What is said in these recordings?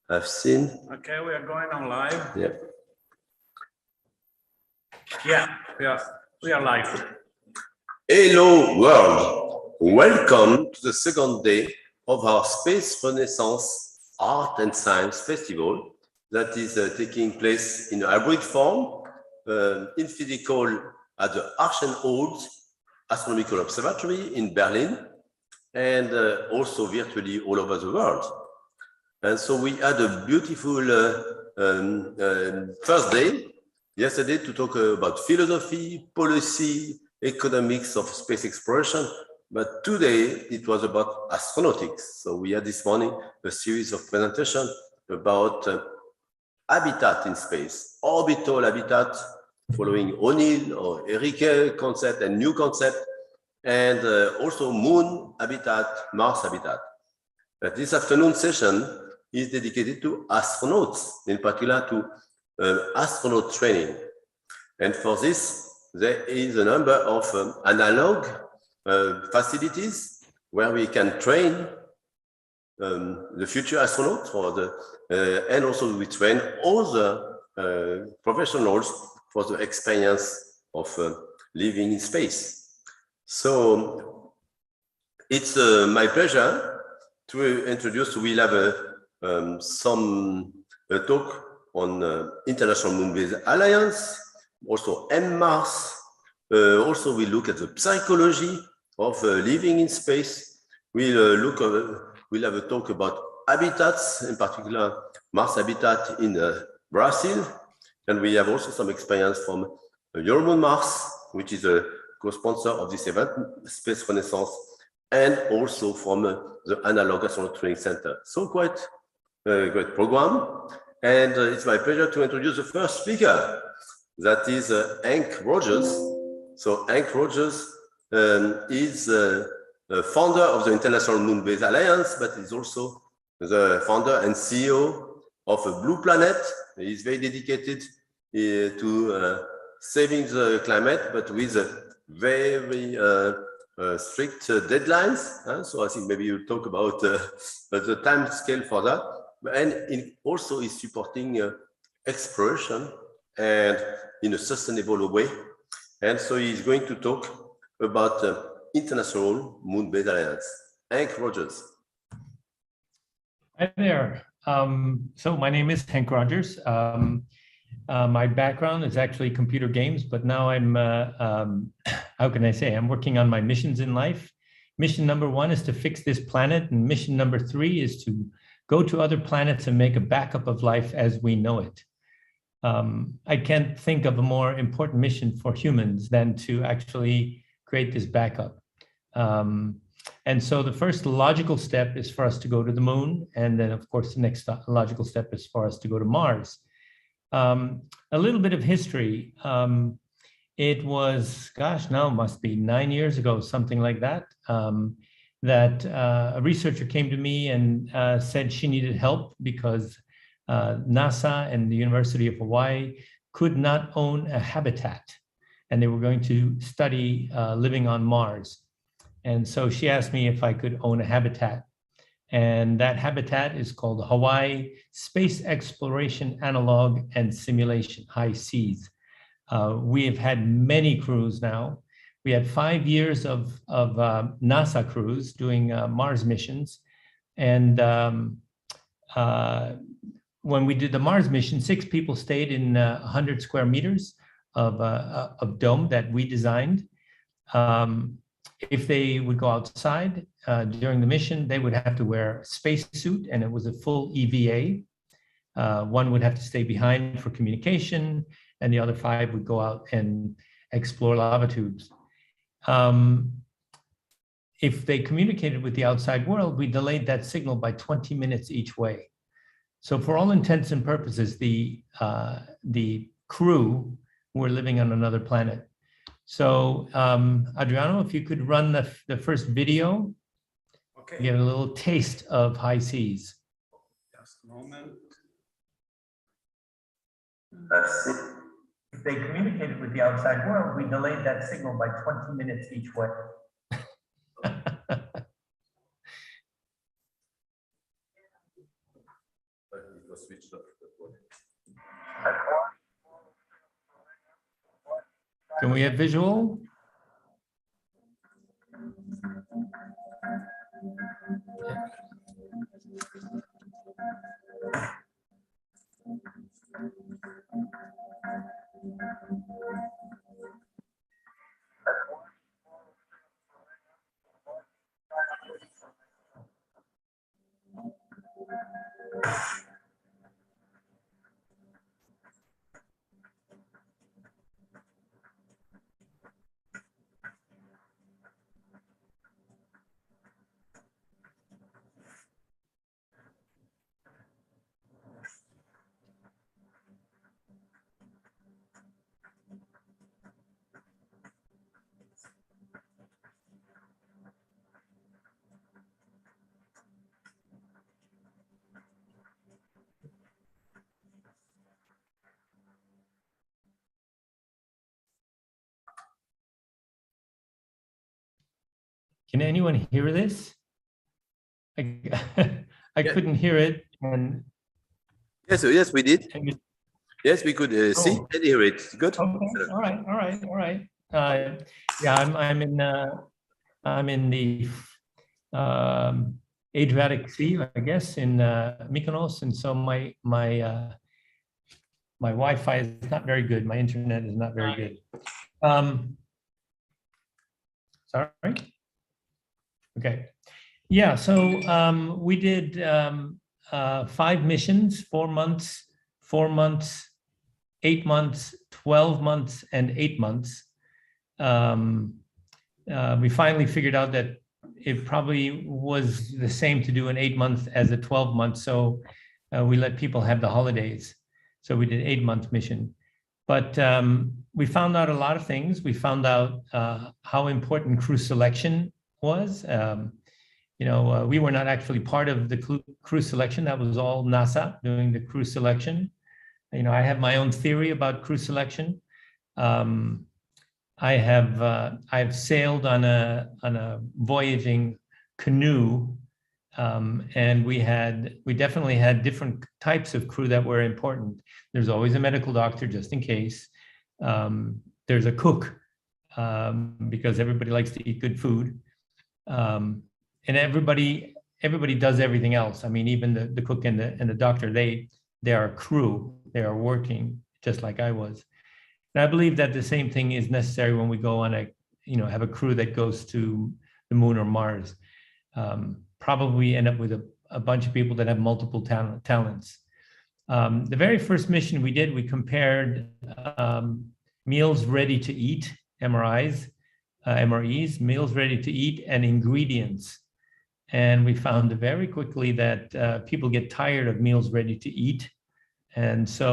I've seen. Okay, we are going on live. Yeah. Yeah, we are live. Hello world. Welcome to the second day of our Space Renaissance Art and Science Festival that is taking place in a hybrid form, in physical at the Archenhold Astronomical Observatory in Berlin, and also virtually all over the world. And so we had a beautiful first day yesterday to talk about philosophy, policy, economics of space exploration. But today it was about astronautics. So we had this morning a series of presentations about habitat in space, orbital habitat, following O'Neill or Eric concept and new concept, and also moon habitat, Mars habitat. But this afternoon session is dedicated to astronauts, in particular to astronaut training. And for this, there is a number of analog facilities where we can train the future astronauts for and also we train all the professionals for the experience of living in space. So it's my pleasure to introduce. We'll have some talk on International Moon-Based Alliance, also MMars. Also, we look at the psychology of living in space. We'll have a talk about habitats, in particular Mars habitat in Brazil. And we have also some experience from Euromoon Mars, which is a co-sponsor of this event, Space Renaissance, and also from the Analog Astronaut Training Center. So quite a great program. And it's my pleasure to introduce the first speaker. That is Hank Rogers. So Hank Rogers is a founder of the International Moon-Based Alliance, but he's also the founder and CEO of Blue Planet. He's very dedicated to saving the climate, but with very strict deadlines. So I think maybe you'll talk about the time scale for that. And also is supporting exploration and in a sustainable way. And so he's going to talk about International Moon-Based Alliance. Hank Rogers. Hi there. So my name is Hank Rogers. My background is actually computer games, but now I'm, how can I say, I'm working on my missions in life. Mission number 1 is to fix this planet, and mission number 3 is to go to other planets and make a backup of life as we know it. I can't think of a more important mission for humans than to actually create this backup. And so the first logical step is for us to go to the moon. And then, of course, the next logical step is for us to go to Mars. A little bit of history. It was, gosh, now must be 9 years ago, something like that, that a researcher came to me and said she needed help because NASA and the University of Hawaii could not own a habitat, and they were going to study living on Mars. And so she asked me if I could own a habitat. And that habitat is called Hawaii Space Exploration Analog and Simulation, high seas. We have had many crews now. We had 5 years of NASA crews doing Mars missions. And when we did the Mars mission, 6 people stayed in 100 square meters of dome that we designed. If they would go outside during the mission, they would have to wear a spacesuit, and it was a full EVA. One would have to stay behind for communication, and the other 5 would go out and explore lava tubes. If they communicated with the outside world, we delayed that signal by 20 minutes each way. So for all intents and purposes, the crew were living on another planet. So Adriano, if you could run the first video, Okay. get a little taste of high seas. Just a moment. That's it. If they communicated with the outside world, we delayed that signal by 20 minutes each way. it was switched off. Can we have visual? Can anyone hear this? I, I Yeah. couldn't hear it. And Yes, yes, we did. and Yes, we could see and hear it. Good. okay, all right, all right, all right. Yeah, I'm in the Adriatic Sea, I guess, in Mykonos, and so my Wi-Fi is not very good. My internet is not very good. Sorry. Okay. Yeah. So we did 5 missions, 4 months, 4 months, 8 months, 12 months, and 8 months. We finally figured out that it probably was the same to do an 8 month as a 12 month. So we let people have the holidays. So we did 8-month mission. But we found out a lot of things. We found out how important crew selection was. We were not actually part of the crew selection. That was all NASA doing the crew selection. I have my own theory about crew selection. I've sailed on a voyaging canoe, and we definitely had different types of crew that were important. There's always a medical doctor just in case. There's a cook because everybody likes to eat good food, and everybody does everything else. I mean, even the cook and the doctor, they are a crew. They are working just like I was. And I believe that the same thing is necessary when we go on have a crew that goes to the moon or Mars. Probably end up with a bunch of people that have multiple talents. The very first mission we did, we compared meals ready to eat, MREs, meals ready to eat, and ingredients. And we found very quickly that people get tired of meals ready to eat. And so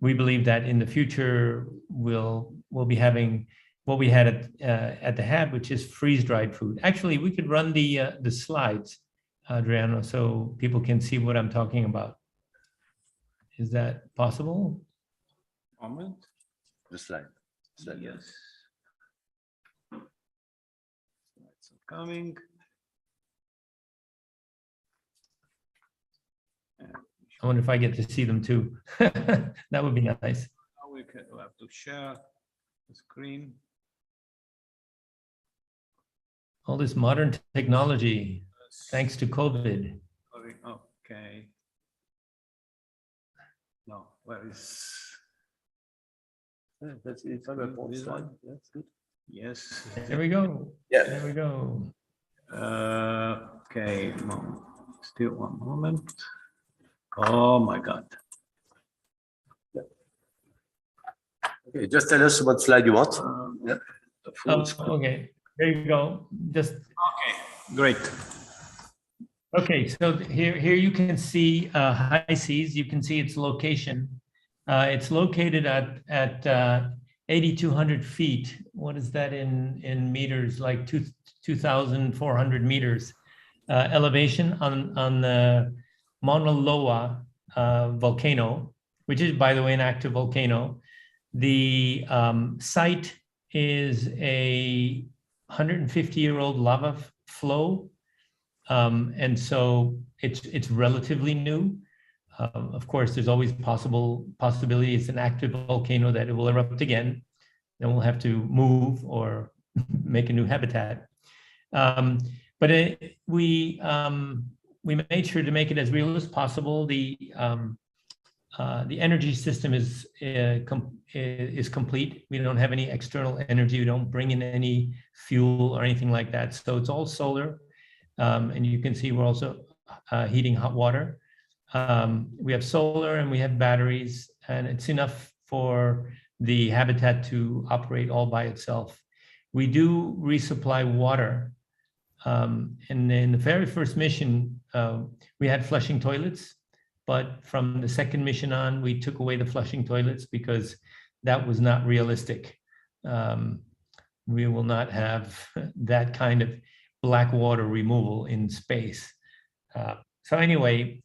we believe that in the future, we'll be having what we had at the Hab, which is freeze-dried food. Actually, we could run the slides, Adriano, so people can see what I'm talking about. Is that possible? Moment. The slide. Yes. Slides are coming. I wonder if I get to see them too. That would be nice. Now we have to share the screen. All this modern technology, thanks to COVID. Okay. No, where is? Yeah, that's it's on the slide. That's good. Yes. There we go. Yeah. There we go. Okay. Still one moment. Oh my God. Okay, just tell us what slide you want. Yeah. The full screen. Okay, there you go. Just Okay, great. okay. So here you can see high seas. You can see its location. It's located at 8,200 feet. What is that in meters? Like 2,400 meters elevation on the Mauna Loa volcano, which is, by the way, an active volcano. The site is a 150-year-old lava flow. And so it's relatively new. Of course, there's always possibility it's an active volcano that it will erupt again. Then we'll have to move or make a new habitat. But we made sure to make it as real as possible. The energy system is complete. We don't have any external energy. We don't bring in any fuel or anything like that. So it's all solar. And you can see we're also heating hot water. We have solar and we have batteries, and it's enough for the habitat to operate all by itself. We do resupply water. And in the very first mission, we had flushing toilets, but from the second mission on, we took away the flushing toilets because that was not realistic. We will not have that kind of black water removal in space. So anyway,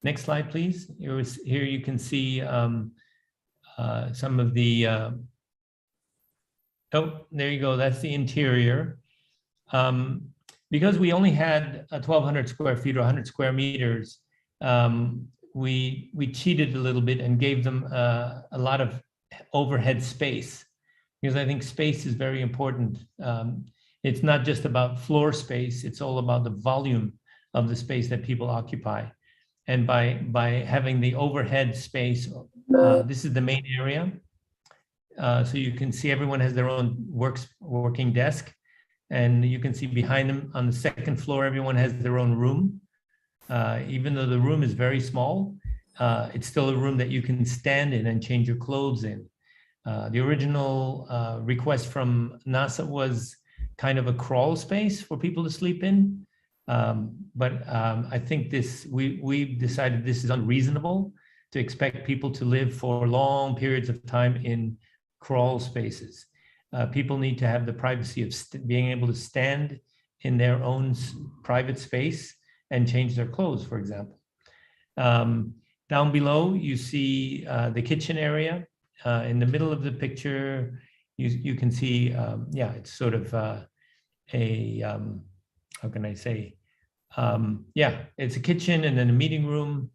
next slide, please. Here you can see some of the, oh, there you go, that's the interior. Because we only had 1,200 square feet or 100 square meters, we cheated a little bit and gave them a lot of overhead space, because I think space is very important. It's not just about floor space, it's all about the volume of the space that people occupy. And by having the overhead space, this is the main area. So you can see everyone has their own working desk. And you can see behind them on the second floor, everyone has their own room. Even though the room is very small, it's still a room that you can stand in and change your clothes in. The original request from NASA was kind of a crawl space for people to sleep in. But I think we've decided this is unreasonable to expect people to live for long periods of time in crawl spaces. People need to have the privacy of being able to stand in their own private space and change their clothes, for example. Down below, you see the kitchen area. In the middle of the picture, you can see, yeah, it's sort of how can I say? Yeah, it's a kitchen and then a meeting room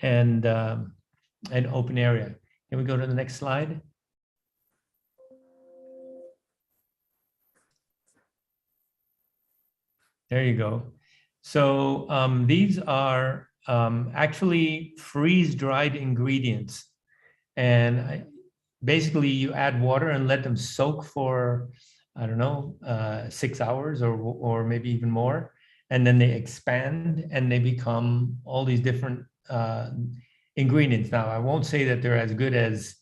and an open area. Can we go to the next slide? There you go. So these are actually freeze-dried ingredients. And basically you add water and let them soak for, I don't know, 6 hours or maybe even more. And then they expand and they become all these different ingredients. Now, I won't say that they're as good as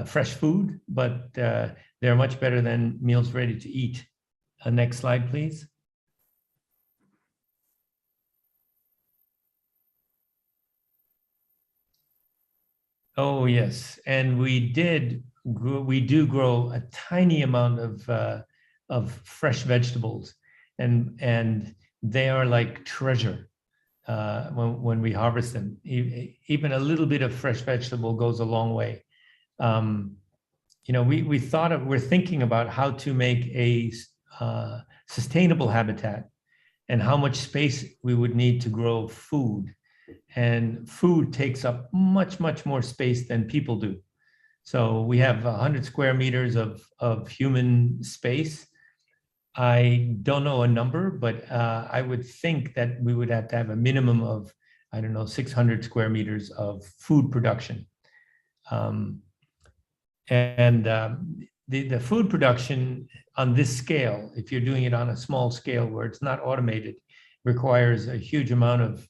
fresh food, but they're much better than meals ready to eat. Next slide, please. Oh, yes. And we do grow a tiny amount of fresh vegetables, and they are like treasure when we harvest them. Even a little bit of fresh vegetable goes a long way. You know, we're thinking about how to make a sustainable habitat and how much space we would need to grow food. And food takes up much, much more space than people do. So we have 100 square meters of human space. I don't know a number, but I would think that we would have to have a minimum of, I don't know, 600 square meters of food production. The food production on this scale, if you're doing it on a small scale where it's not automated, requires a huge amount of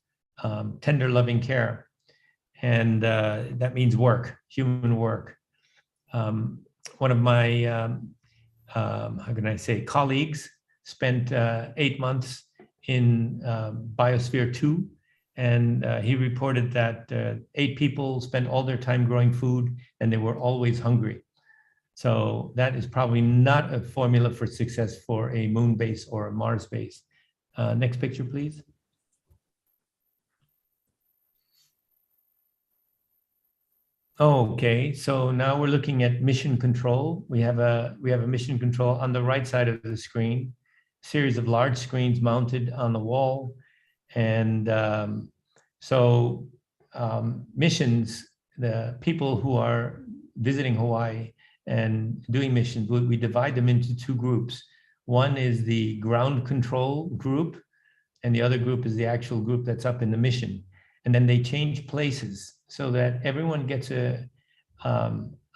tender loving care. And that means work, human work. One of my, how can I say, colleagues spent 8 months in Biosphere 2, and he reported that 8 people spent all their time growing food and they were always hungry. So that is probably not a formula for success for a moon base or a Mars base. Next picture, please. Okay, so now we're looking at mission control. We have a mission control on the right side of the screen, a series of large screens mounted on the wall, And so missions, the people who are visiting Hawaii and doing missions, we divide them into two groups. One is the ground control group, and the other group is the actual group that's up in the mission. And then they change places so that everyone gets a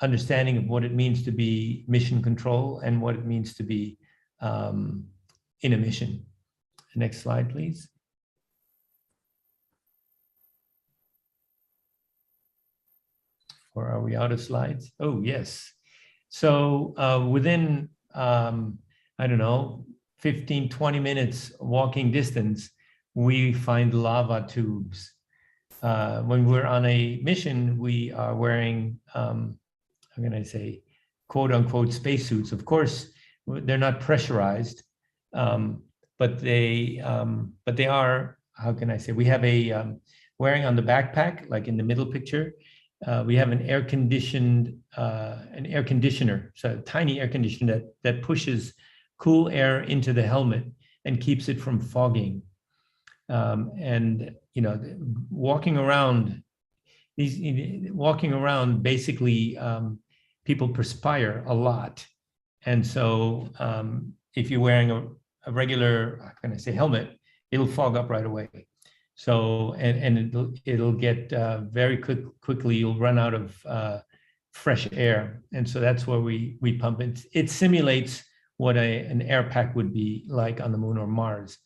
understanding of what it means to be mission control and what it means to be in a mission. Next slide, please. Or are we out of slides? Oh, yes. So within, I don't know, 15, 20 minutes walking distance, we find lava tubes. When we're on a mission, we are wearing, how can I say, quote unquote spacesuits. Of course, they're not pressurized, but they are, how can I say, we have a, wearing on the backpack, like in the middle picture, we have an air conditioner, so a tiny air conditioner that pushes cool air into the helmet and keeps it from fogging. And you know, walking around, basically, people perspire a lot, and so if you're wearing a regular, how can I say, helmet, it'll fog up right away. So, and it'll get very quickly, you'll run out of fresh air. And so that's where we pump it. It simulates what an air pack would be like on the moon or Mars.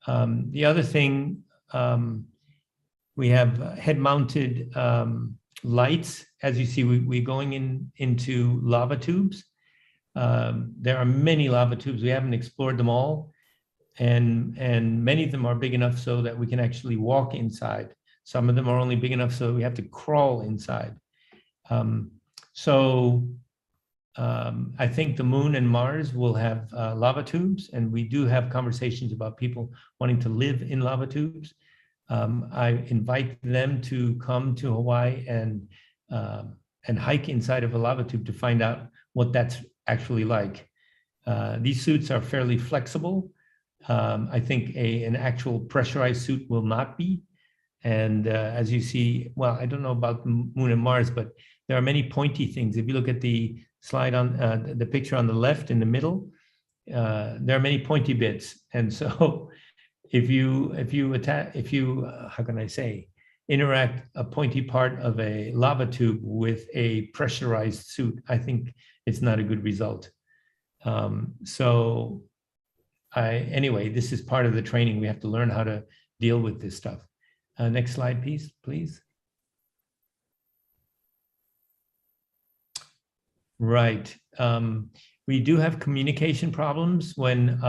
The other thing, we have head-mounted lights. As you see, we're going into lava tubes. There are many lava tubes. We haven't explored them all. And many of them are big enough so that we can actually walk inside. Some of them are only big enough so we have to crawl inside. I think the moon and Mars will have lava tubes, and we do have conversations about people wanting to live in lava tubes. I invite them to come to Hawaii and hike inside of a lava tube to find out what that's actually like. These suits are fairly flexible. I think an actual pressurized suit will not be. And as you see, well, I don't know about the moon and Mars, but there are many pointy things. If you look at the slide on the picture on the left in the middle, there are many pointy bits. And so if you how can I say, interact a pointy part of a lava tube with a pressurized suit, I think it's not a good result. Anyway, this is part of the training. We have to learn how to deal with this stuff. Next slide, please. Right. We do have communication problems when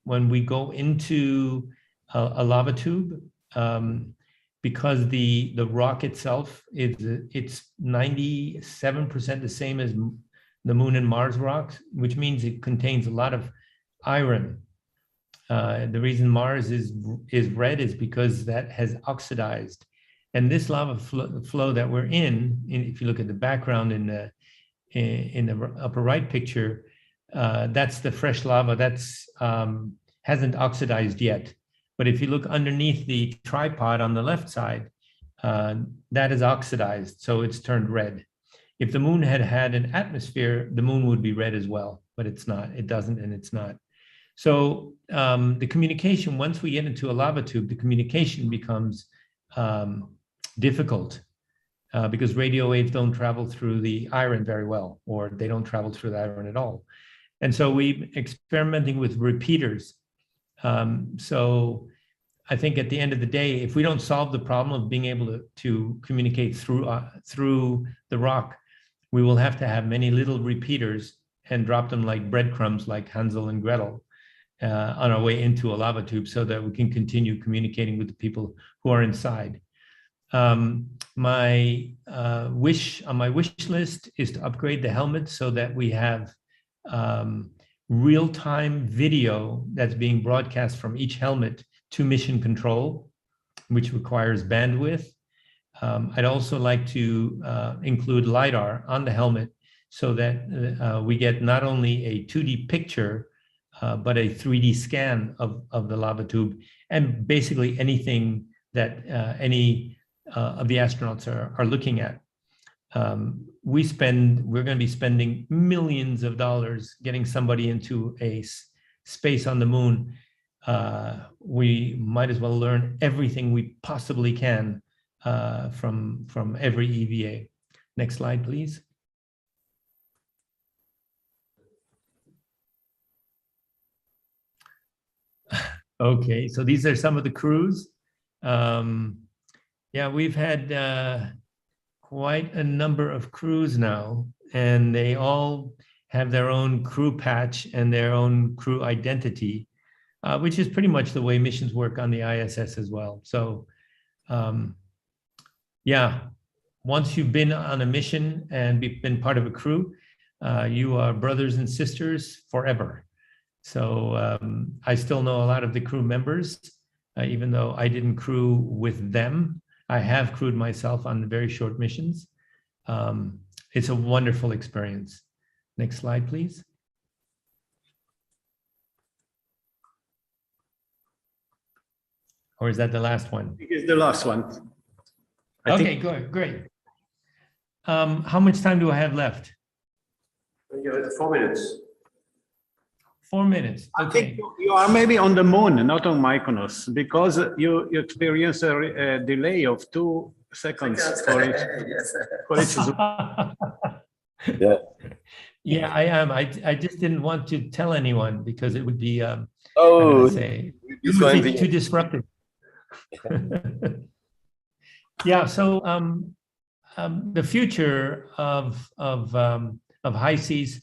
we go into a lava tube, because the rock itself it's 97% the same as the moon and Mars rocks, which means it contains a lot of iron. The reason Mars is red is because that has oxidized. And this lava flow that we're in, if you look at the background in the upper right picture, that's the fresh lava that's hasn't oxidized yet. But if you look underneath the tripod on the left side, that is oxidized, so it's turned red. If the moon had an atmosphere, the moon would be red as well, but it's not. It doesn't, and it's not. So the communication, once we get into a lava tube, the communication becomes difficult because radio waves don't travel through the iron very well, or they don't travel through the iron at all. And so we're experimenting with repeaters. So I think at the end of the day, if we don't solve the problem of being able to communicate through the rock, we will have to have many little repeaters and drop them like breadcrumbs, like Hansel and Gretel, on our way into a lava tube, so that we can continue communicating with the people who are inside. My wish on my wish list is to upgrade the helmet so that we have real-time video that's being broadcast from each helmet to mission control, which requires bandwidth. I'd also like to include LiDAR on the helmet so that we get not only a 2D picture but a 3D scan of the lava tube, and basically anything that any of the astronauts are looking at. We're going to be spending millions of dollars getting somebody into a space on the moon. We might as well learn everything we possibly can from every EVA. Next slide, please. Okay, so these are some of the crews. Yeah, we've had quite a number of crews now, and they all have their own crew patch and their own crew identity, which is pretty much the way missions work on the ISS as well. So yeah, once you've been on a mission and been part of a crew, you are brothers and sisters forever. So I still know a lot of the crew members, even though I didn't crew with them. I have crewed myself on very short missions. It's a wonderful experience. Next slide, please. Or is that the last one? I think it's the last one. Okay, good, great. How much time do I have left? You have 4 minutes. 4 minutes. I Okay. think you are maybe on the moon, not on Mykonos, because you experience a delay of 2 seconds for each. Yes. For each Yeah. Yeah, I am. I just didn't want to tell anyone because it would be, how Oh, can I say, this it would one be too disruptive. Yeah, so the future of high seas,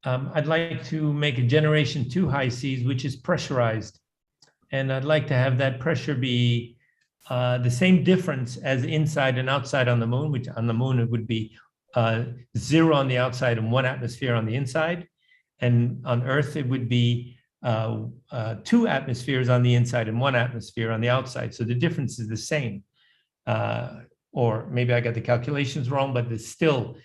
I'd like to make a generation 2 high seas, which is pressurized. And I'd like to have that pressure be the same difference as inside and outside on the moon, which on the moon it would be 0 on the outside and 1 atmosphere on the inside. And on Earth, it would be 2 atmospheres on the inside and 1 atmosphere on the outside. So the difference is the same. Or maybe I got the calculations wrong, but it's still,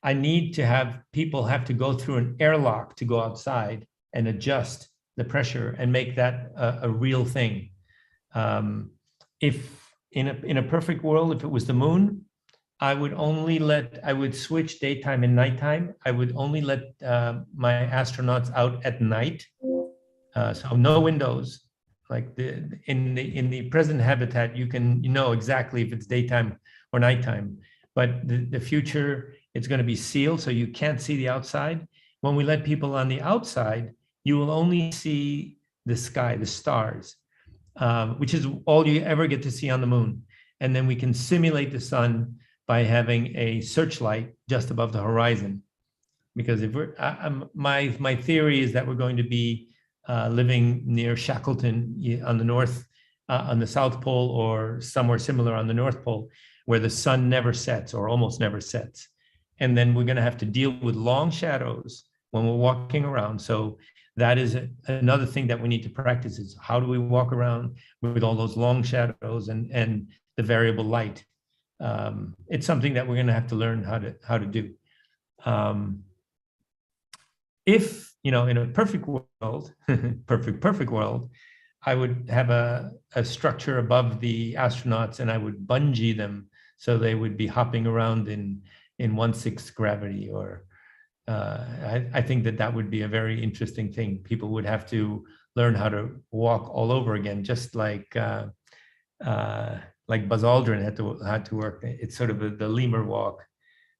I need to have people have to go through an airlock to go outside and adjust the pressure and make that a real thing. If in a perfect world, if it was the moon, I would switch daytime and nighttime. I would only let my astronauts out at night. So no windows. Like in the present habitat, you know exactly if it's daytime or nighttime. But the future, it's going to be sealed, so you can't see the outside. When we let people on the outside, you will only see the sky, the stars, which is all you ever get to see on the moon. And then we can simulate the sun by having a searchlight just above the horizon. Because if we're, my theory is that we're going to be living near Shackleton on the north, on the South Pole, or somewhere similar on the North Pole, where the sun never sets or almost never sets. And then we're going to have to deal with long shadows when we're walking around. So that is another thing that we need to practice, is how do we walk around with all those long shadows and the variable light. It's something that we're going to have to learn how to do. If, in a perfect world, perfect world, I would have a structure above the astronauts and I would bungee them so they would be hopping around in 1/6 gravity. Or I think that would be a very interesting thing. People would have to learn how to walk all over again, just like Buzz Aldrin had to work. It's sort of the lemur walk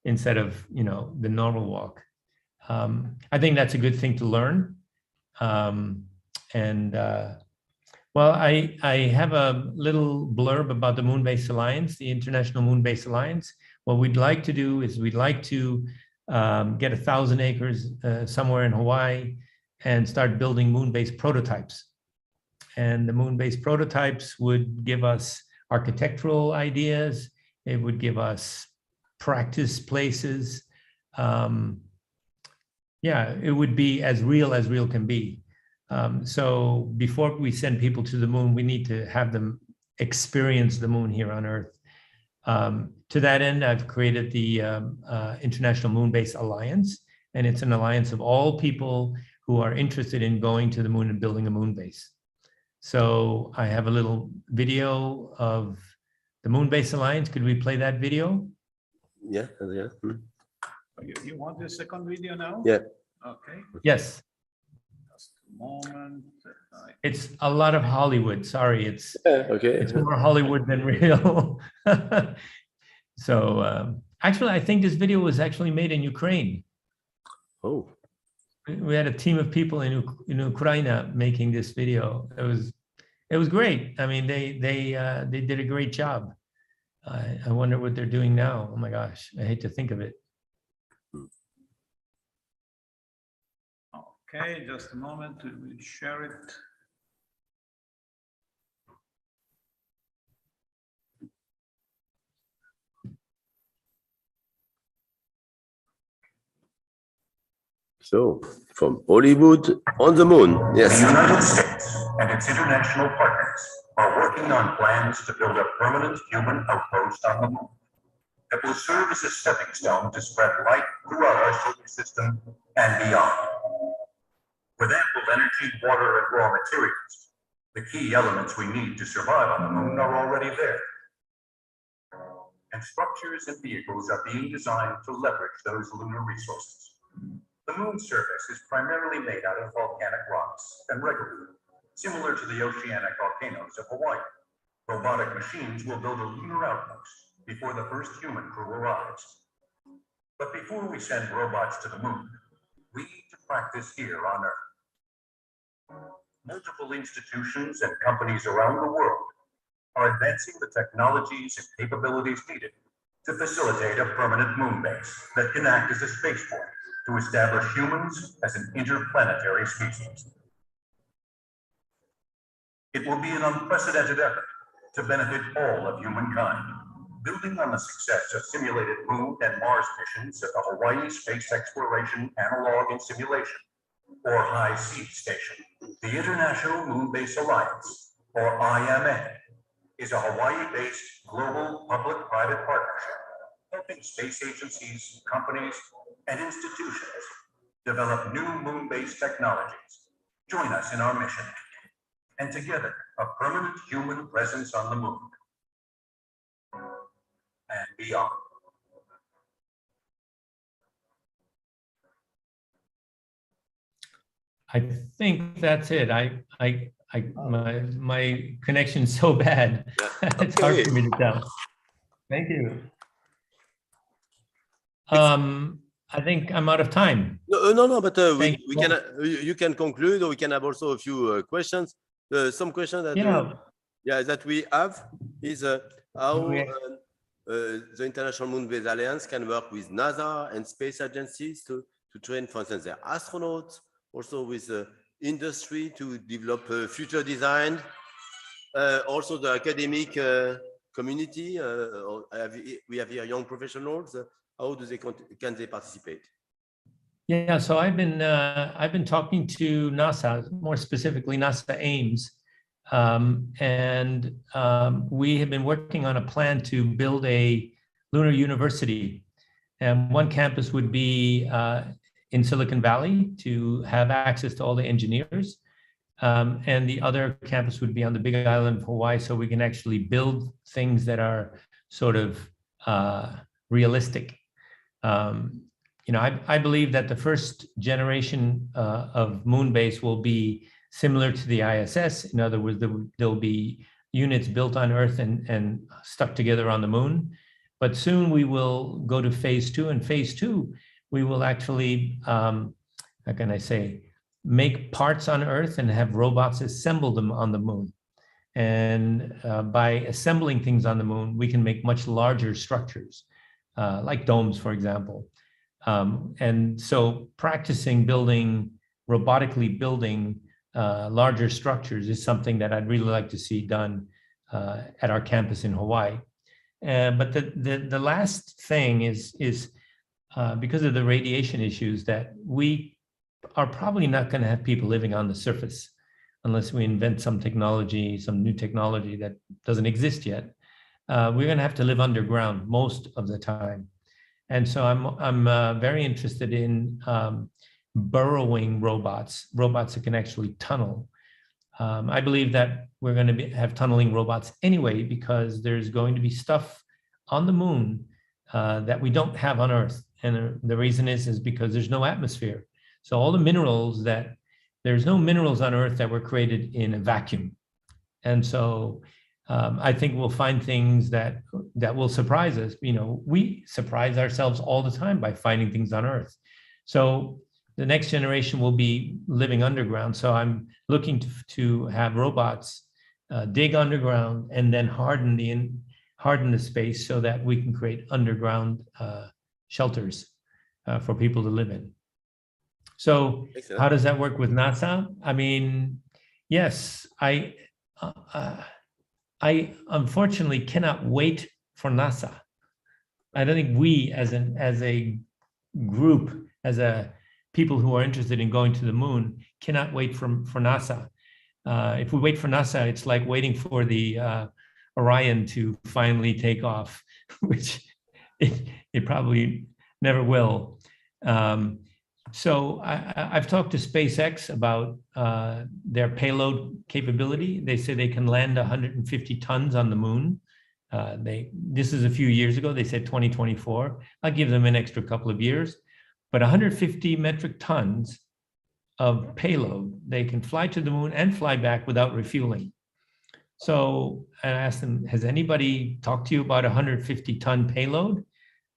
instead of the normal walk. I think that's a good thing to learn. Well, I have a little blurb about the Moon Base Alliance, the International Moon Base Alliance. What we'd like to do is we'd like to get 1,000 acres somewhere in Hawaii and start building moon base prototypes. And the moon base prototypes would give us architectural ideas. It would give us practice places. Yeah, it would be as real can be. So before we send people to the moon, we need to have them experience the moon here on Earth. To that end, I've created the International Moon Base Alliance, and it's an alliance of all people who are interested in going to the moon and building a moon base. So I have a little video of the Moon Base Alliance. Could we play that video? Yeah, yeah. You want the second video now? Yeah. Okay. Yes. Just a moment. It's a lot of Hollywood. Sorry, it's Okay. it's more Hollywood than real. So actually, I think this video was actually made in Ukraine. Oh. We had a team of people in Ukraine making this video. It was great. I mean, they did a great job. I wonder what they're doing now. Oh my gosh, I hate to think of it. Okay, just a moment. We'll share it. So, from Hollywood on the moon, yes. The United States and its international partners are working on plans to build a permanent human outpost on the moon that will serve as a stepping stone to spread light throughout our solar system and beyond. With ample energy, water, and raw materials, the key elements we need to survive on the moon are already there. And structures and vehicles are being designed to leverage those lunar resources. The moon's surface is primarily made out of volcanic rocks and regolith, similar to the oceanic volcanoes of Hawaii. Robotic machines will build a lunar outpost before the first human crew arrives. But before we send robots to the moon, we need to practice here on Earth. Multiple institutions and companies around the world are advancing the technologies and capabilities needed to facilitate a permanent moon base that can act as a spaceport to establish humans as an interplanetary species. It will be an unprecedented effort to benefit all of humankind, building on the success of simulated Moon and Mars missions at the Hawaii Space Exploration Analog and Simulation, or HI-SEA Station. The International Moon Base Alliance, or IMA, is a Hawaii-based global public-private partnership helping space agencies, companies, and institutions develop new moon-based technologies. Join us in our mission, and together, a permanent human presence on the moon and beyond. I think that's it. My connection's so bad. It's hard for me to tell. Thank you. I think I'm out of time. No, but we can you can conclude, or we can have also a few questions. Some questions that that we have is how the International Moon Base Alliance can work with NASA and space agencies to train, for instance, their astronauts, also with industry to develop future design, also the academic community. We have here young professionals. How do they can they participate? Yeah, so I've been talking to NASA, more specifically NASA Ames, and we have been working on a plan to build a lunar university, and one campus would be in Silicon Valley to have access to all the engineers, and the other campus would be on the Big Island of Hawaii, so we can actually build things that are sort of realistic. I believe that the first generation of moon base will be similar to the ISS. In other words, there'll be units built on Earth and stuck together on the moon. But soon we will go to phase 2. And phase 2, we will actually, how can I say, make parts on Earth and have robots assemble them on the moon. And by assembling things on the moon, we can make much larger structures, like domes, for example. And so practicing robotically building larger structures is something that I'd really like to see done at our campus in Hawaii. But the last thing is because of the radiation issues, that we are probably not going to have people living on the surface unless we invent some technology, some new technology that doesn't exist yet. We're going to have to live underground most of the time. And so I'm very interested in burrowing robots, robots that can actually tunnel. I believe that we're going to have tunneling robots anyway, because there's going to be stuff on the moon that we don't have on Earth. And the reason is because there's no atmosphere. So all the minerals there's no minerals on Earth that were created in a vacuum. And so I think we'll find things that will surprise us. You know, we surprise ourselves all the time by finding things on Earth. So the next generation will be living underground. So I'm looking to have robots dig underground and then harden the space so that we can create underground shelters for people to live in. So how does that work with NASA? I mean, yes, I unfortunately cannot wait for NASA. I don't think we as a group, as a people who are interested in going to the moon, cannot wait for NASA. If we wait for NASA, it's like waiting for the Orion to finally take off, which it probably never will. So I've talked to SpaceX about their payload capability. They say they can land 150 tons on the moon. This is a few years ago. They said 2024. I'll give them an extra couple of years. But 150 metric tons of payload, they can fly to the moon and fly back without refueling. So I asked them, has anybody talked to you about a 150-ton payload?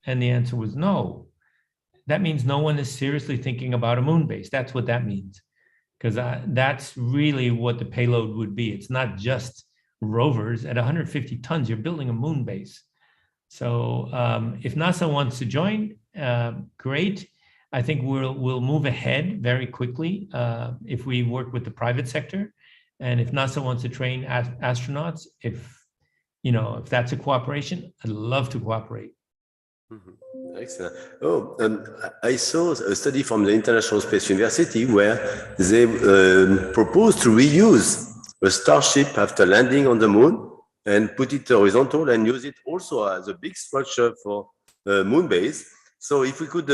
And the answer was no. That means no one is seriously thinking about a moon base. That's what that means. Because that's really what the payload would be. It's not just rovers. At 150 tons, you're building a moon base. So if NASA wants to join, great. I think we'll move ahead very quickly if we work with the private sector. And if NASA wants to train astronauts, if that's a cooperation, I'd love to cooperate. Mm-hmm. Excellent. I saw a study from the International Space University where they proposed to reuse a Starship after landing on the moon and put it horizontal and use it also as a big structure for moon base. So if we could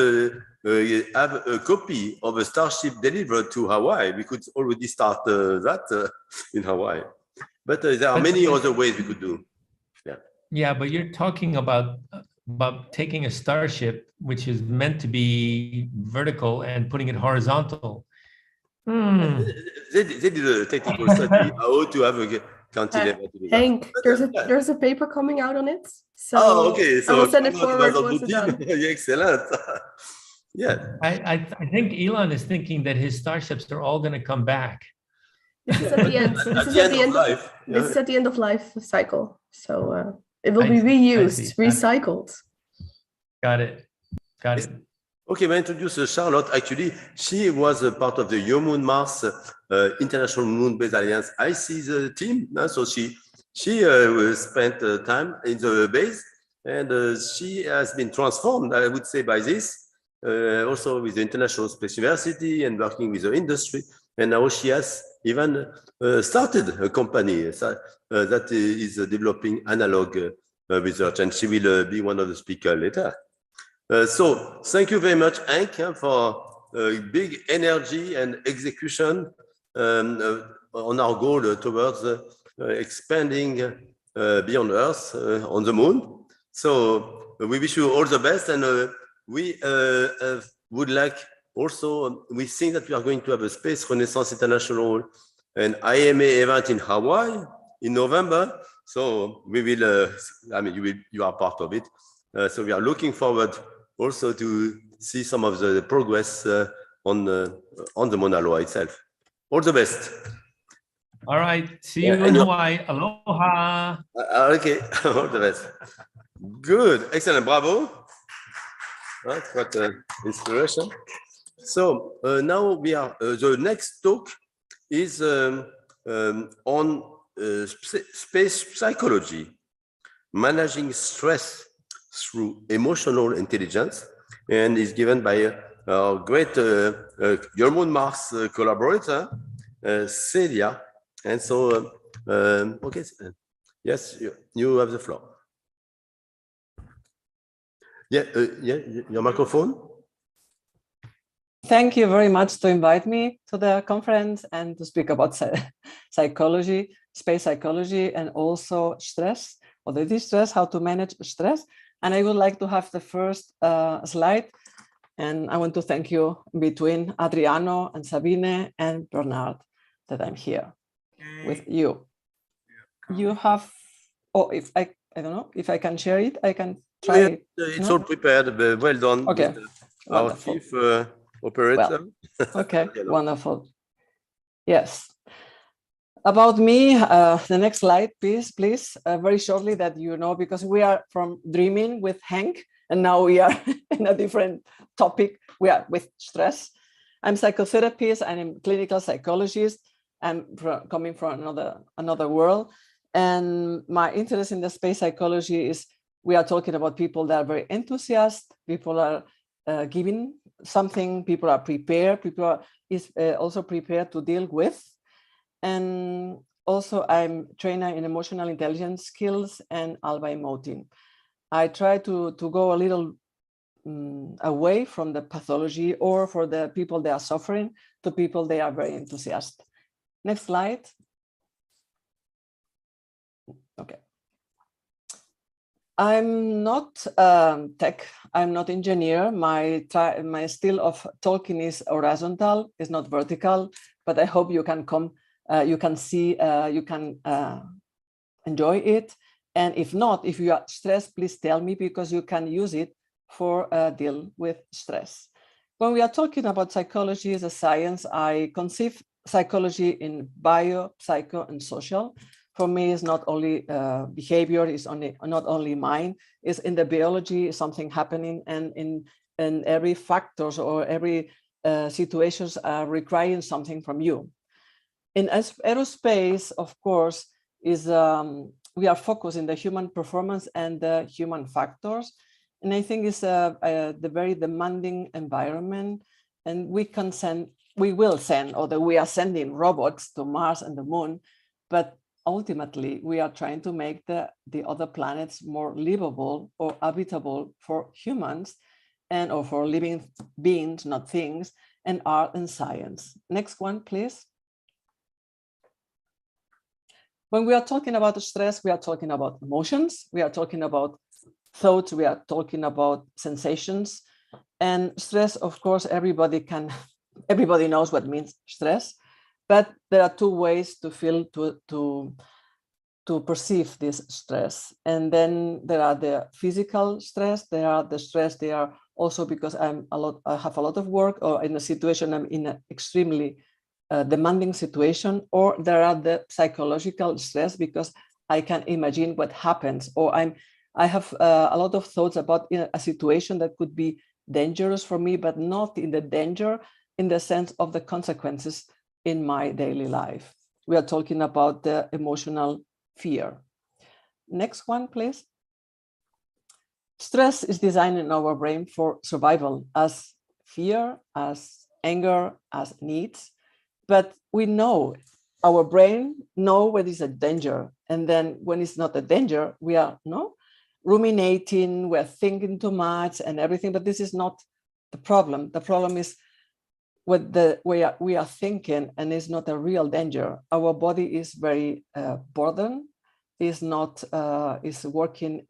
have a copy of a Starship delivered to Hawaii, we could already start that in Hawaii. But there are many other ways we could do. Yeah. Yeah, but you're talking about taking a Starship, which is meant to be vertical, and putting it horizontal. They did a technical study how to have a cantilever. Hank, there's a paper coming out on it. So okay. So I will send it forward once it's done. Excellent. Yeah. I think Elon is thinking that his Starships are all going to come back. This is at the end. This is at the end of life. This is at the end of life cycle. So it will be reused, recycled. Got it. Okay, I introduce Charlotte. Actually, she was a part of the Human Mars International Moon Base Alliance IC's team. So she spent time in the base, and she has been transformed, I would say, by this. Also with the International Space University and working with the industry. And now she has even started a company that is developing analog research, and she will be one of the speakers later. So thank you very much, Hank, for big energy and execution on our goal towards expanding beyond Earth on the moon. So we wish you all the best, and we would like also, we think that we are going to have a Space Renaissance International and IMA event in Hawaii in November. So we will, you are part of it. So we are looking forward also to see some of the progress on the Mauna Loa itself. All the best. All right. See you in Hawaii. Aloha. Okay. All the best. Good. Excellent. Bravo. That's what inspiration. So now we are, the next talk is on space psychology, managing stress through emotional intelligence, and is given by our great Human Mars collaborator, Celia. And so, okay, yes, you have the floor. Yeah, your microphone. thank you very much to invite me to the conference and to speak about psychology, space psychology, and also stress, or the distress, how to manage stress. And I would like to have the first slide. And I want to thank you between Adriano and Sabine and Bernard that I'm here with you. You have, or if I don't know, if I can share it, I can try it. It's all prepared. Well done. Okay. Our chief operator. Well, okay, wonderful. Yes. About me, the next slide, please, very shortly, that you know, because we are from Dreaming with Hank, and now we are in a different topic. We are with stress. I'm psychotherapist and I'm clinical psychologist. I'm coming from another world. And my interest in the space psychology is we are talking about people that are very enthusiastic, people are giving something, people are prepared, people are also prepared to deal with. And also I'm trainer in emotional intelligence skills and alpha emoting. I try to go a little away from the pathology, or for the people that are suffering, to people they are very enthusiastic. Next slide. Okay. I'm not tech, I'm not engineer. My style of talking is horizontal, it's not vertical, but I hope you can come, you can see, you can enjoy it. And if not, if you are stressed, please tell me, because you can use it for deal with stress. When we are talking about psychology as a science, I conceive psychology in bio, psycho, and social. For me, it's not only behavior, it's not only mind, it's in the biology, something happening, and in every factors or every situations are requiring something from you. In aerospace, of course, is we are focused in the human performance and the human factors. And I think it's the very demanding environment, and we will send, or we are sending robots to Mars and the moon, but ultimately we are trying to make the other planets more livable or habitable for humans, and or for living beings, not things, and art and science. Next one, please. When we are talking about stress, we are talking about emotions, we are talking about thoughts, we are talking about sensations. And stress, of course, everybody knows what means stress, but there are two ways to feel, to perceive this stress. And then there are the physical stress, there are the stress, they are also because I have a lot of work, or in a situation, I'm in an extremely demanding situation, or there are the psychological stress because I can imagine what happens, or I have a lot of thoughts about a situation that could be dangerous for me, but not in the danger in the sense of the consequences in my daily life. We are talking about the emotional fear. Next one, please. Stress is designed in our brain for survival, as fear, as anger, as needs. But we know, our brain know when it's a danger. And then when it's not a danger, we are ruminating, we're thinking too much and everything, but this is not the problem. The problem is what we are thinking, and it's not a real danger. Our body is very burdened, is working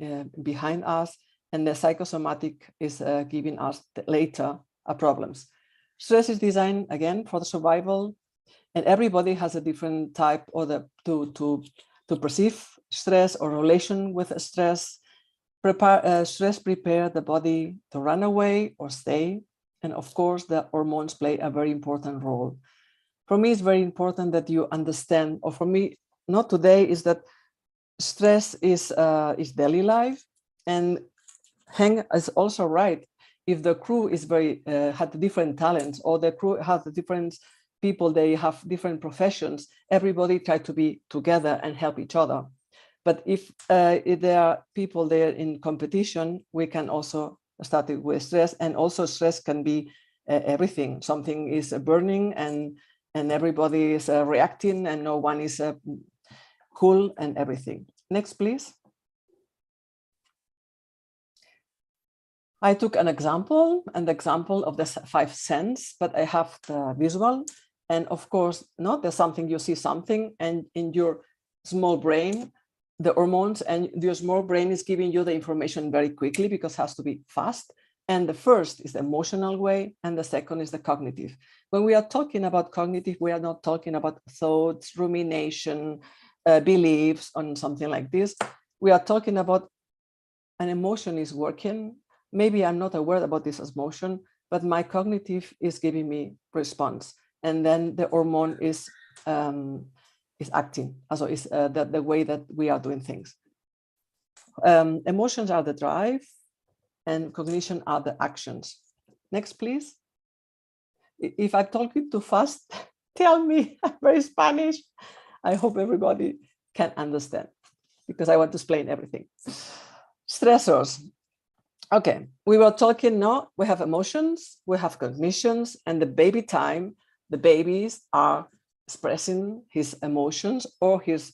behind us, and the psychosomatic is giving us later problems. Stress is designed again for the survival, and everybody has a different type or to perceive stress or relation with stress. Stress prepare the body to run away or stay. And of course, the hormones play a very important role. For me, it's very important that you understand, or for me, not today, is that stress is daily life. And Heng is also right. If the crew is had different talents, or the crew has different people, they have different professions, everybody try to be together and help each other. But if there are people there in competition, we can also start with stress, and also stress can be everything. Something is burning and everybody is reacting, and no one is cool and everything. Next, please. I took an example of the 5 senses, but I have the visual. And of course, there's something, you see something, and in your small brain, the hormones and your small brain is giving you the information very quickly because it has to be fast. And the first is the emotional way, and the second is the cognitive. When we are talking about cognitive, we are not talking about thoughts, rumination, beliefs, on something like this. We are talking about an emotion is working. Maybe I'm not aware about this emotion, but my cognitive is giving me response, and then the hormone is acting. Also, is the way that we are doing things. Emotions are the drive, and cognition are the actions. Next, please. If I'm talking too fast, tell me. I'm very Spanish. I hope everybody can understand, because I want to explain everything. Stressors. Okay, we were talking now, we have emotions, we have cognitions, and the baby time, the babies are expressing his emotions or his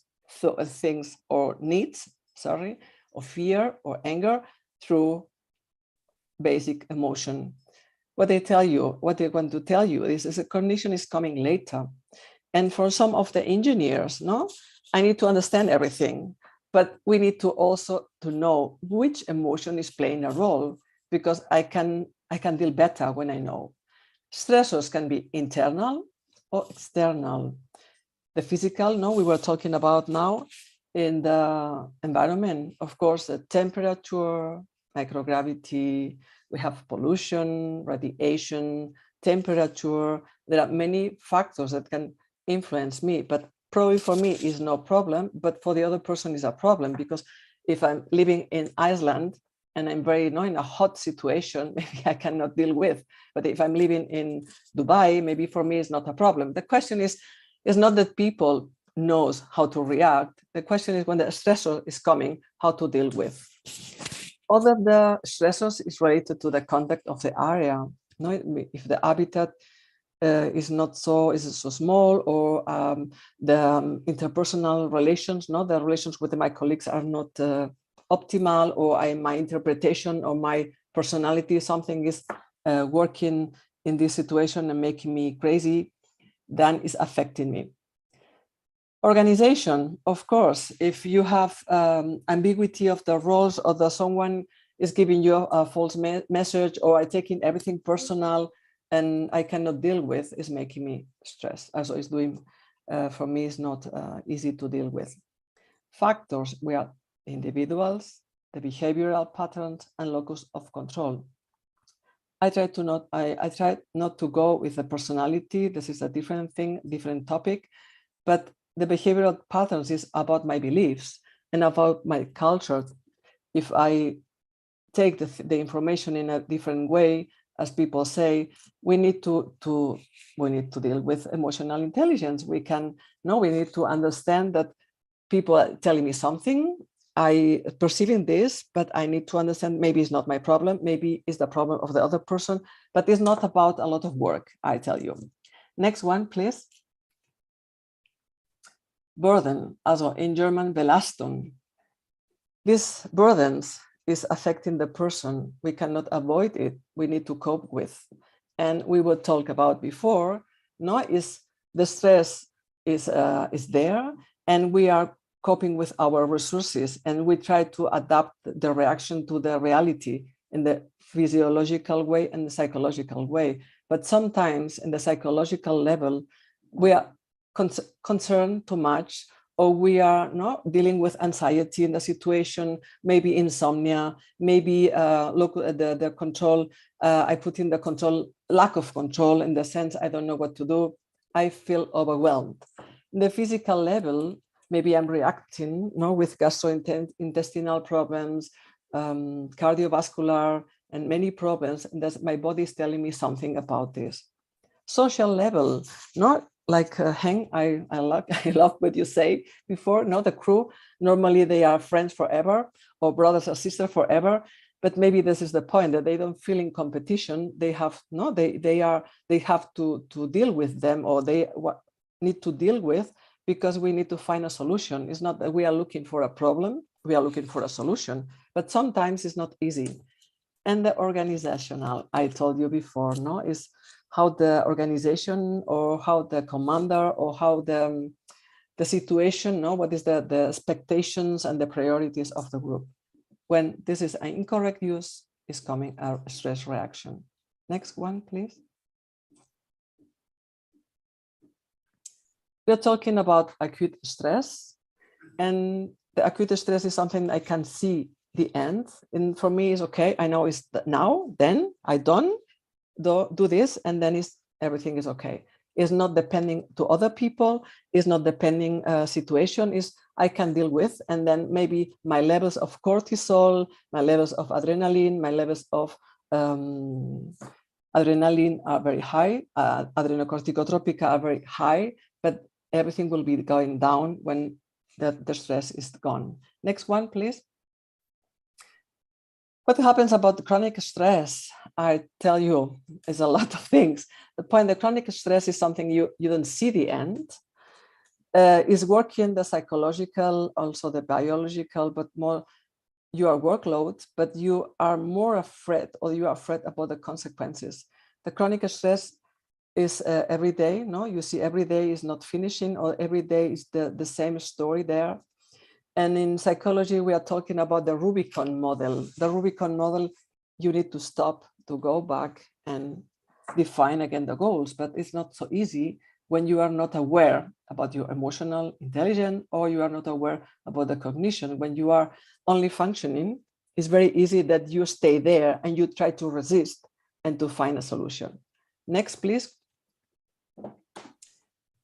things or needs, or fear or anger through basic emotion. What they want to tell you is the cognition is coming later. And for some of the engineers, I need to understand everything. But we need to also to know which emotion is playing a role, because I can deal better when I know. Stressors can be internal or external. The physical, we were talking about now in the environment, of course, the temperature, microgravity, we have pollution, radiation, temperature. There are many factors that can influence me, but probably for me is no problem, but for the other person is a problem, because if I'm living in Iceland and I'm very in a hot situation, maybe I cannot deal with. But if I'm living in Dubai, maybe for me it's not a problem. The question is not that people knows how to react. The question is, when the stressor is coming, how to deal with. All of the stressors is related to the context of the area. If the habitat is so small, or the interpersonal relations, the relations with my colleagues are not optimal, or my interpretation or my personality, something is working in this situation and making me crazy, then is affecting me. Organization, of course, if you have ambiguity of the roles, or someone is giving you a false message, or I taking everything personal and I cannot deal with, is making me stressed. Also, it's doing, for me, it's not easy to deal with. Factors, we are individuals, the behavioral patterns, and locus of control. I try not to go with the personality. This is a different thing, different topic, but the behavioral patterns is about my beliefs and about my culture. If I take the information in a different way, as people say, we need to deal with emotional intelligence. We need to understand that people are telling me something, I perceiving this, but I need to understand, maybe it's not my problem, maybe it's the problem of the other person, but it's not about a lot of work, I tell you. Next one, please. Burden, also in German, Belastung. These burdens is affecting the person. We cannot avoid it. We need to cope with. And we will talk about before, is the stress is there, and we are coping with our resources, and we try to adapt the reaction to the reality in the physiological way and the psychological way. But sometimes in the psychological level, we are concerned too much, or we are not dealing with anxiety in the situation, maybe insomnia, maybe the control, I put in the control, lack of control, in the sense, I don't know what to do. I feel overwhelmed. In the physical level, maybe I'm reacting with gastrointestinal problems, cardiovascular, and many problems, and my body is telling me something about this. Social level, not like Hank, I love what you say before, the crew, normally they are friends forever, or brothers or sisters forever, but maybe this is the point, that they don't feel in competition. They have they have to deal with them, or they need to deal with, because we need to find a solution. It's not that we are looking for a problem, we are looking for a solution, but sometimes it's not easy. And the organizational, I told you before, no, is how the organization or how the commander or how the situation, no, what is the expectations and the priorities of the group. When this is an incorrect use, is coming a stress reaction. Next one, please. We're talking about acute stress, and the acute stress is something I can see the end. And for me, it's okay. I know it's now, then I don't do this, and then everything is okay. It's not depending to other people. It's not depending situation. Is I can deal with, and then maybe my levels of cortisol, my levels of adrenaline, my levels of adrenaline are very high. Adrenocorticotropica are very high, but everything will be going down when the stress is gone. Next one, please. What happens about the chronic stress? I tell you, is a lot of things. The point, the chronic stress is something you don't see the end. Is working the psychological, also the biological, but more your workload, but you are more afraid, or you are afraid about the consequences. The chronic stress is every day, no? You see every day is not finishing, or every day is the same story there. And in psychology, we are talking about the Rubicon model. The Rubicon model, you need to stop, to go back and define again the goals, but it's not so easy when you are not aware about your emotional intelligence, or you are not aware about the cognition. When you are only functioning, it's very easy that you stay there and you try to resist and to find a solution. Next, please.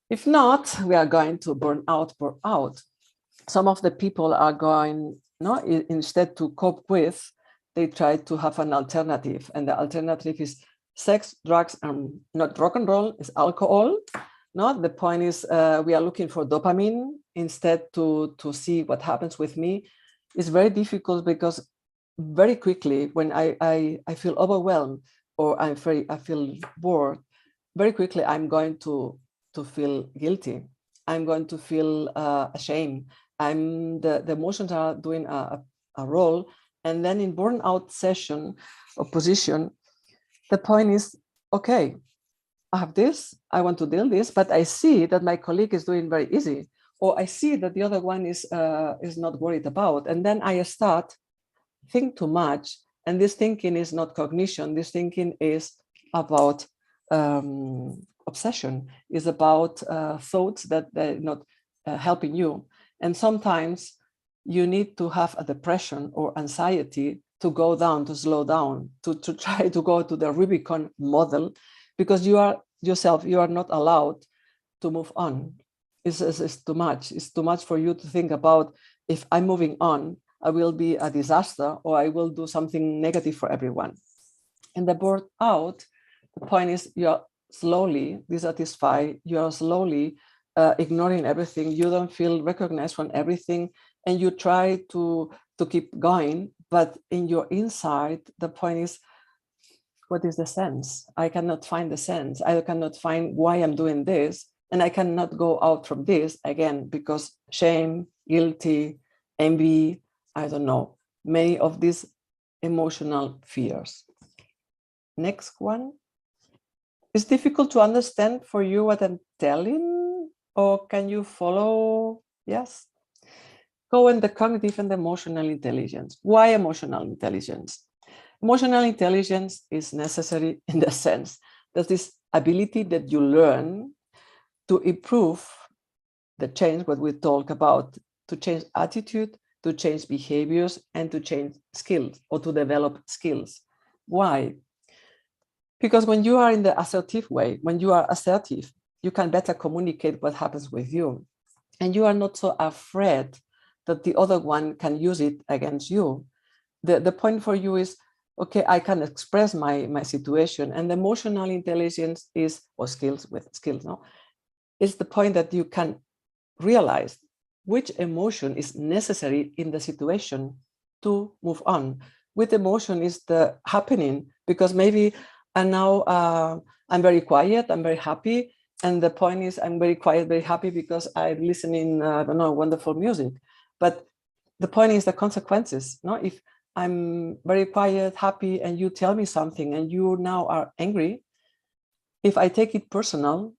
If not, we are going to burn out. Some of the people are going, no, instead to cope with, they try to have an alternative. And the alternative is sex, drugs, and not rock and roll, is alcohol. No, the point is we are looking for dopamine instead to see what happens with me. It's very difficult because very quickly when I feel overwhelmed or I feel bored, very quickly I'm going to feel guilty. I'm going to feel ashamed. The emotions are doing a role. And then in burnout session or position, the point is, okay, I have this, I want to deal this, but I see that my colleague is doing very easy, or I see that the other one is not worried about. And then I start think too much. And this thinking is not cognition. This thinking is about obsession, is about thoughts that are not helping you. And sometimes you need to have a depression or anxiety to go down, to slow down, to try to go to the Rubicon model, because you are yourself, you are not allowed to move on. It's too much. It's too much for you to think about, if I'm moving on, I will be a disaster, or I will do something negative for everyone. And the burnout, the point is you're slowly dissatisfied, you're slowly ignoring everything, you don't feel recognized from everything, and you try to keep going, but in your inside, the point is, what is the sense? I cannot find the sense. I cannot find why I'm doing this, and I cannot go out from this again, because shame, guilty, envy, I don't know, many of these emotional fears. Next one. It's difficult to understand for you what I'm telling, or can you follow? Yes. Go in the cognitive and emotional intelligence. Why emotional intelligence? Emotional intelligence is necessary in the sense that this ability that you learn to improve the change, what we talk about, to change attitude, to change behaviors, and to change skills, or to develop skills. Why? Because when you are in the assertive way, when you are assertive, you can better communicate what happens with you. And you are not so afraid that the other one can use it against you. The point for you is, okay, I can express my situation. And the emotional intelligence is, or skills, no, is the point that you can realize which emotion is necessary in the situation to move on. Which emotion is the happening, because maybe and now I'm very quiet, I'm very happy. And the point is, I'm very quiet, very happy because I'm listening, I don't know, wonderful music. But the point is the consequences. No? If I'm very quiet, happy, and you tell me something and you now are angry, if I take it personal,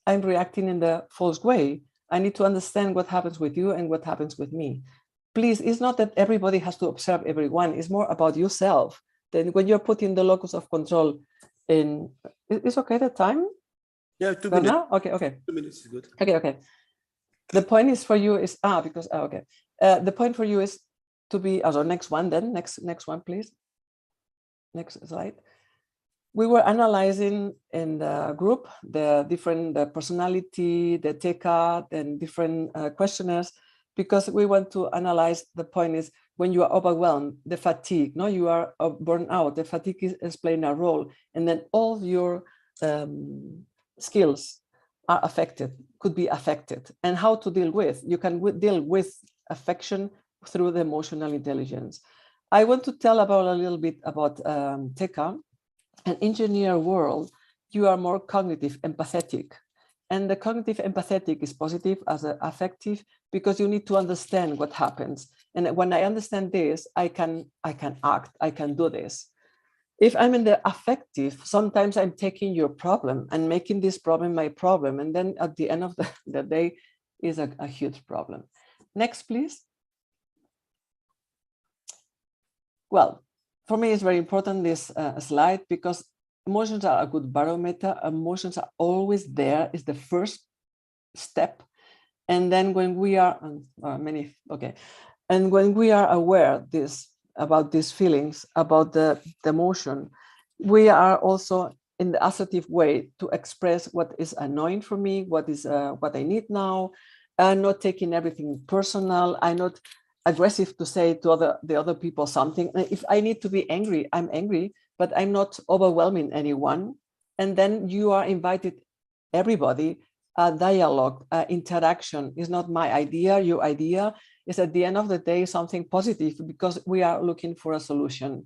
I'm reacting in the false way. I need to understand what happens with you and what happens with me. Please, it's not that everybody has to observe everyone. It's more about yourself. Then when you're putting the locus of control in, it's okay, the time? Yeah, 2 minutes. Now? Okay, okay. 2 minutes is good. Okay, okay. The point is for you is, okay. The point for you is to be, next one then, next one, please. Next slide. We were analyzing in the group the different personality, the TECA, and different questionnaires, because we want to analyze. The point is when you are overwhelmed, the fatigue, no, you are burned out, the fatigue is playing a role, and then all your skills are affected, could be affected, and how to deal with. You can deal with affection through the emotional intelligence. I want to tell about a little bit about TECA. An engineer world, you are more cognitive, empathetic. And the cognitive empathetic is positive as affective, because you need to understand what happens. And when I understand this, I can act, I can do this. If I'm in the affective, sometimes I'm taking your problem and making this problem my problem. And then at the end of the day is a huge problem. Next, please. Well, for me, it's very important, this slide, because emotions are a good barometer. Emotions are always there, is the first step. And then when we are, and when we are aware about these feelings, about the emotion, we are also in the assertive way to express what is annoying for me, what is what I need now. I'm not taking everything personal. I'm not aggressive to say to the other people something. If I need to be angry, I'm angry, but I'm not overwhelming anyone. And then you are invited, everybody, a dialogue, interaction is not my idea, your idea. Is at the end of the day something positive, because we are looking for a solution.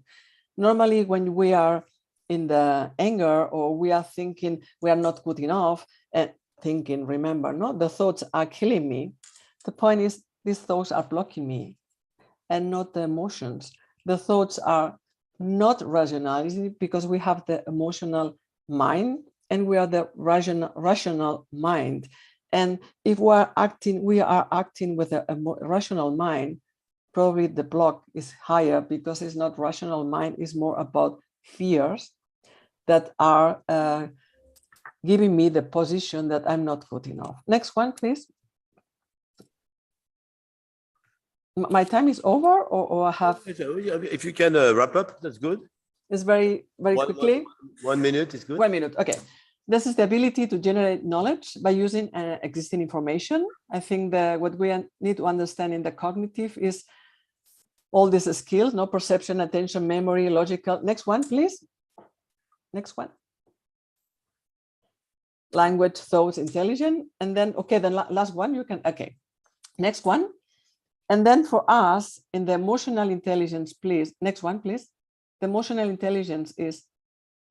Normally, when we are in the anger, or we are thinking we are not good enough, and thinking, remember, no, the thoughts are killing me. The point is, these thoughts are blocking me, and not the emotions. The thoughts are not rationality, because we have the emotional mind and we are the rational mind. And if we are acting with a rational mind, probably the block is higher, because it's not rational mind, it's more about fears that are giving me the position that I'm not good enough. Next one, please. My time is over, or I have? If you can wrap up, that's good. It's very quickly. 1 minute is good. 1 minute, okay. This is the ability to generate knowledge by using existing information. I think that what we need to understand in the cognitive is all these skills, no, perception, attention, memory, logical. Next one, please. Next one. Language, thoughts, intelligence. And then, okay, then last one, you can, okay. Next one. And then for us in the emotional intelligence, please, next one, please. The emotional intelligence is,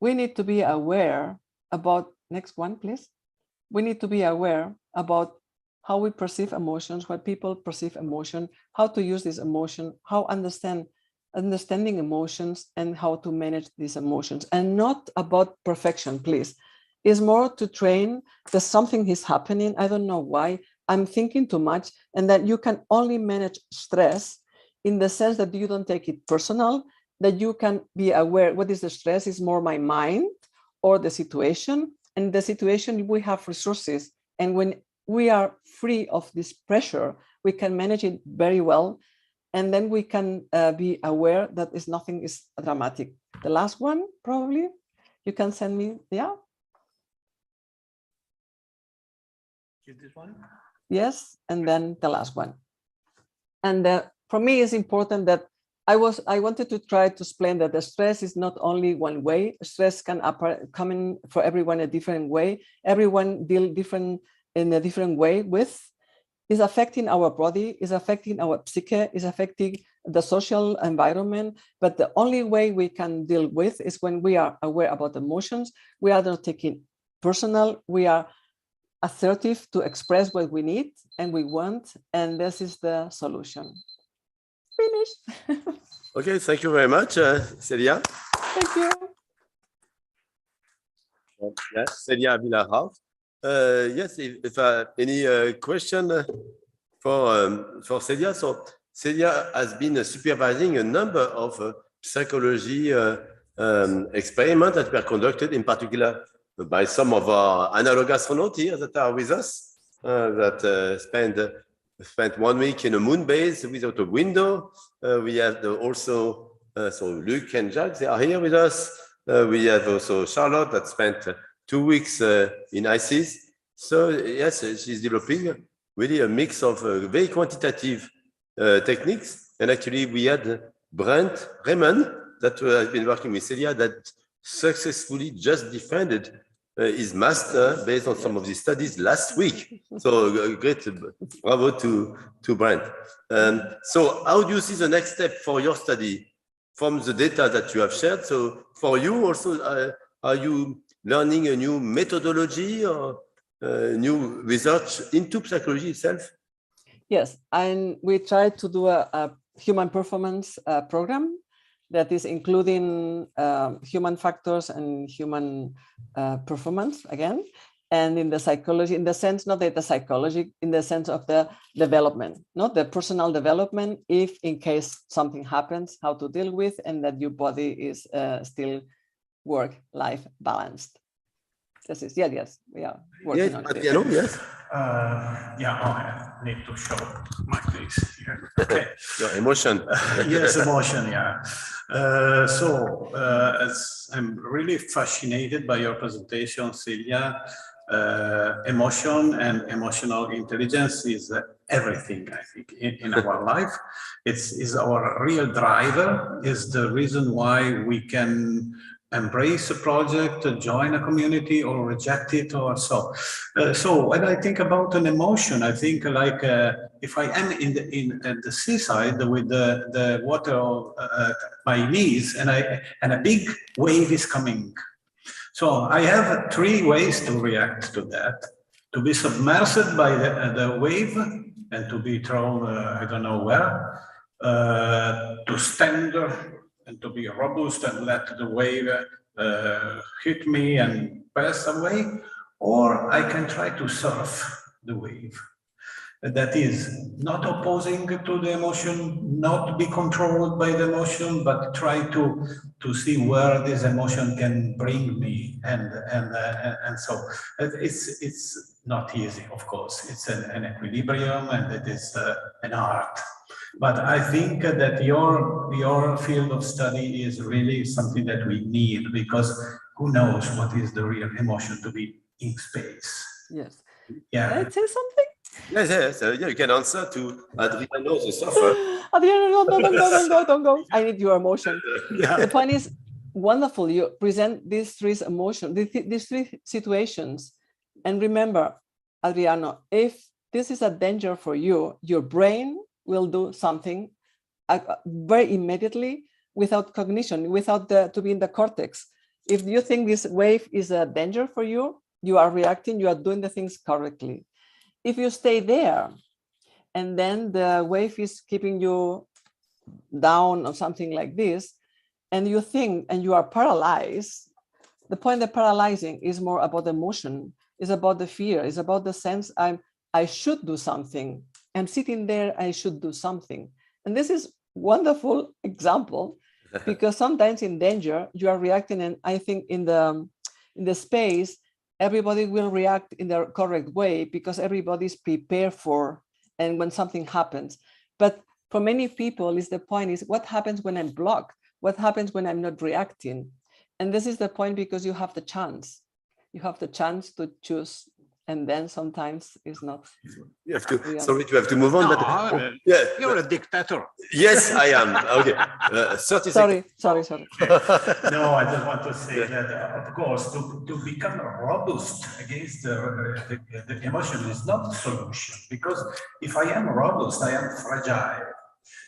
we need to be aware about, next one, please. We need to be aware about how we perceive emotions, what people perceive emotion, how to use this emotion, how understanding emotions, and how to manage these emotions. And not about perfection, please. It's more to train that something is happening. I don't know why. I'm thinking too much, and that you can only manage stress in the sense that you don't take it personal, that you can be aware what is the stress is more my mind or the situation. And the situation, we have resources. And when we are free of this pressure, we can manage it very well. And then we can be aware that nothing is dramatic. The last one, probably, you can send me, yeah? Is this one? Yes, and then the last one. And for me, it's important that I wanted to try to explain that the stress is not only one way. Stress can come in for everyone a different way. Everyone deal different in a different way with. Is affecting our body, is affecting our psyche, is affecting the social environment. But the only way we can deal with is when we are aware about emotions. We are not taking personal. We are assertive to express what we need and we want, and this is the solution. Finish. Okay, thank you very much, Celia. Thank you. Yes, Celia Villarhoff. Yes, if any question for Celia. So Celia has been supervising a number of psychology experiments that were conducted, in particular by some of our analog astronauts here that are with us, that spent 1 week in a moon base without a window. We have also, so Luc and Jacques, they are here with us. We have also Charlotte that spent 2 weeks in ISIS. So yes, she's developing really a mix of very quantitative techniques. And actually we had Brent Raymond that has been working with Celia that successfully just defended his master based on some of these studies last week. So great, bravo to Brent. So how do you see the next step for your study from the data that you have shared? So for you also, are you learning a new methodology or new research into psychology itself? Yes, and we tried to do a human performance program that is including human factors and human performance again, and in the psychology, in the sense, not that the psychology, in the sense of the development, not the personal development, if in case something happens, how to deal with, and that your body is still work-life balanced. This is, yes, we are working on it. Yes. I need to show my face here. Okay. Your emotion. Yes, emotion, yeah. As I'm really fascinated by your presentation, Celia, emotion and emotional intelligence is everything, I think, in our life. Is our real driver, is the reason why we can embrace a project, join a community, or reject it, or so. So when I think about an emotion, I think like if I am at the seaside with the water at my knees, and a big wave is coming. So I have 3 ways to react to that: to be submerged by the wave and to be thrown, I don't know where, to stand and to be robust and let the wave hit me and pass away, or I can try to surf the wave. That is not opposing to the emotion, not be controlled by the emotion, but try to see where this emotion can bring me, and so it's not easy, of course. It's an equilibrium, and it is an art. But I think that your field of study is really something that we need, because who knows what is the real emotion to be in space. Yes. Yeah. Can I say something? Yes. Yeah, you can answer to Adriano, the sufferer. Adriano, no, don't go. I need your emotion. Yeah. The point is wonderful. You present these 3 emotions, these 3 situations. And remember, Adriano, if this is a danger for you, your brain will do something very immediately without cognition, without to be in the cortex. If you think this wave is a danger for you, you are reacting, you are doing the things correctly. If you stay there and then the wave is keeping you down or something like this, and you think and you are paralyzed, the point that paralyzing is more about emotion, is about the fear, is about the sense I should do something. I'm sitting there, I should do something. And this is wonderful example, because sometimes in danger, you are reacting, and I think in the space, everybody will react in the correct way because everybody's prepared for, and when something happens. But for many people, the point is what happens when I'm blocked? What happens when I'm not reacting? And this is the point, because you have the chance. You have the chance to choose, and then sometimes it's not. You have to. Sorry to have to move on, No, but yeah, you're a dictator. Yes, I am. Okay, 30 sorry. No, I just want to say that, of course, to become robust against the emotion is not the solution, because if I am robust, I am fragile.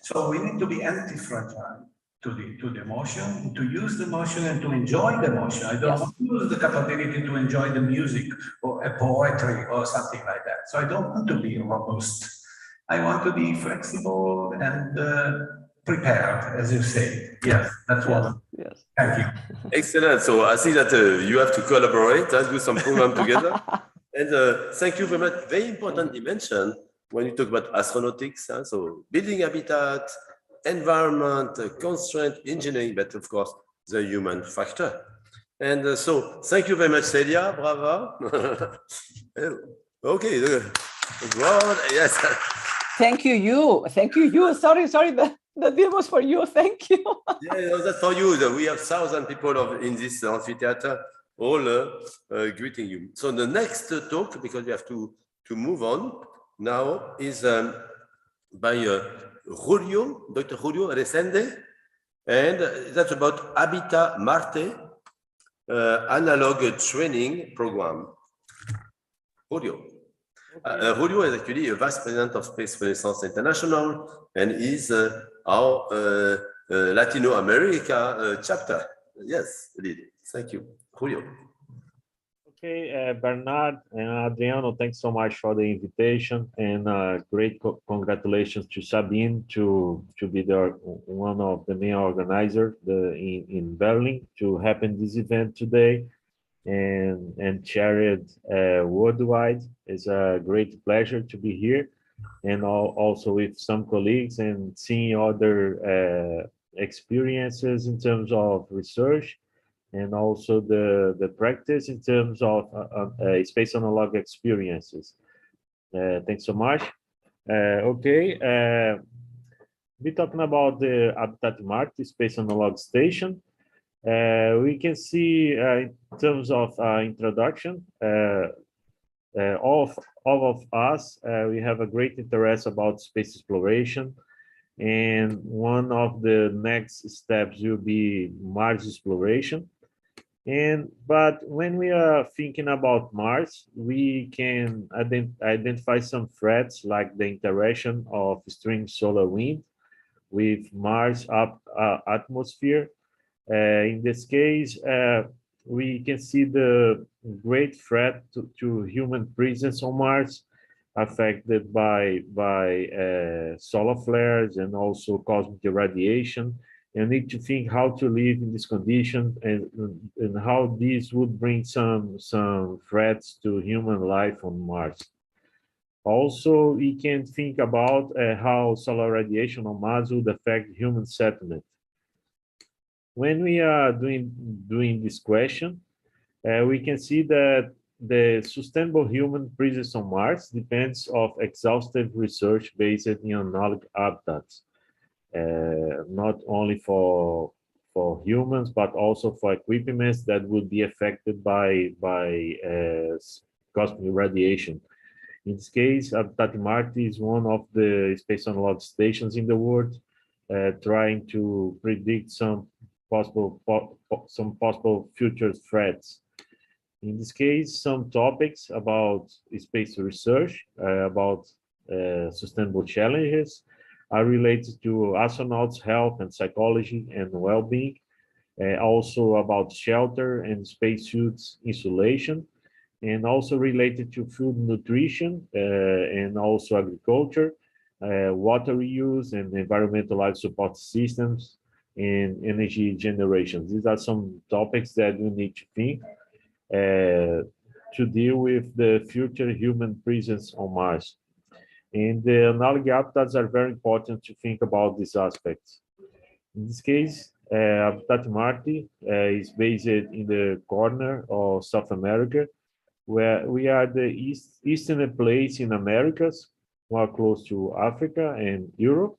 So we need to be anti-fragile to the emotion, to use the emotion and to enjoy the emotion. I don't want to lose the capability to enjoy the music or a poetry or something like that. So I don't want to be robust. I want to be flexible and prepared, as you say. Yes, that's one. Yes. Thank you. Excellent. So I see that you have to collaborate and do some program together. And thank you very much. Very important dimension when you talk about astronautics. So building habitat, environment, constraint, engineering, but of course, the human factor. And so thank you very much, Celia. Brava. Okay. Yes. Thank you. Thank you. Sorry, the deal was for you. Thank you. Yeah, no, that's for you. We have 1,000 people in this amphitheater, all greeting you. So the next talk, because we have to move on now, is by Julio, Dr. Julio Resende, and that's about Habitat Marte analog training program. Julio. Julio is actually a vice president of Space Renaissance International and is our Latino America chapter. Yes, indeed. Thank you, Julio. Okay, Bernard and Adriano, thanks so much for the invitation, and great congratulations to Sabine to be one of the main organizers in Berlin to happen this event today and share it worldwide. It's a great pleasure to be here, and also with some colleagues and seeing other experiences in terms of research and also the practice in terms of space analog experiences. Thanks so much. Okay, we're talking about the Habitat Marte Space Analog Station. We can see in terms of introduction, all of us, we have a great interest about space exploration. And one of the next steps will be Mars exploration. But when we are thinking about Mars, we can identify some threats like the interaction of extreme solar wind with Mars atmosphere. In this case, we can see the great threat to human presence on Mars, affected by solar flares and also cosmic radiation. And need to think how to live in this condition and how this would bring some threats to human life on Mars. Also, we can think about how solar radiation on Mars would affect human settlement. When we are doing this question, we can see that the sustainable human presence on Mars depends on exhaustive research based in analog habitats. Not only for humans, but also for equipments that would be affected by cosmic radiation. In this case, Habitat Marte is one of the space analog stations in the world, trying to predict some possible future threats. In this case, some topics about space research, about sustainable challenges, are related to astronauts' health and psychology and well-being, also about shelter and spacesuits insulation, and also related to food nutrition and also agriculture, water reuse and environmental life support systems, and energy generation. These are some topics that we need to think to deal with the future human presence on Mars. And the analog habitats are very important to think about these aspects. In this case, Habitat Marte is based in the corner of South America, where we are the eastern place in Americas, more close to Africa and Europe.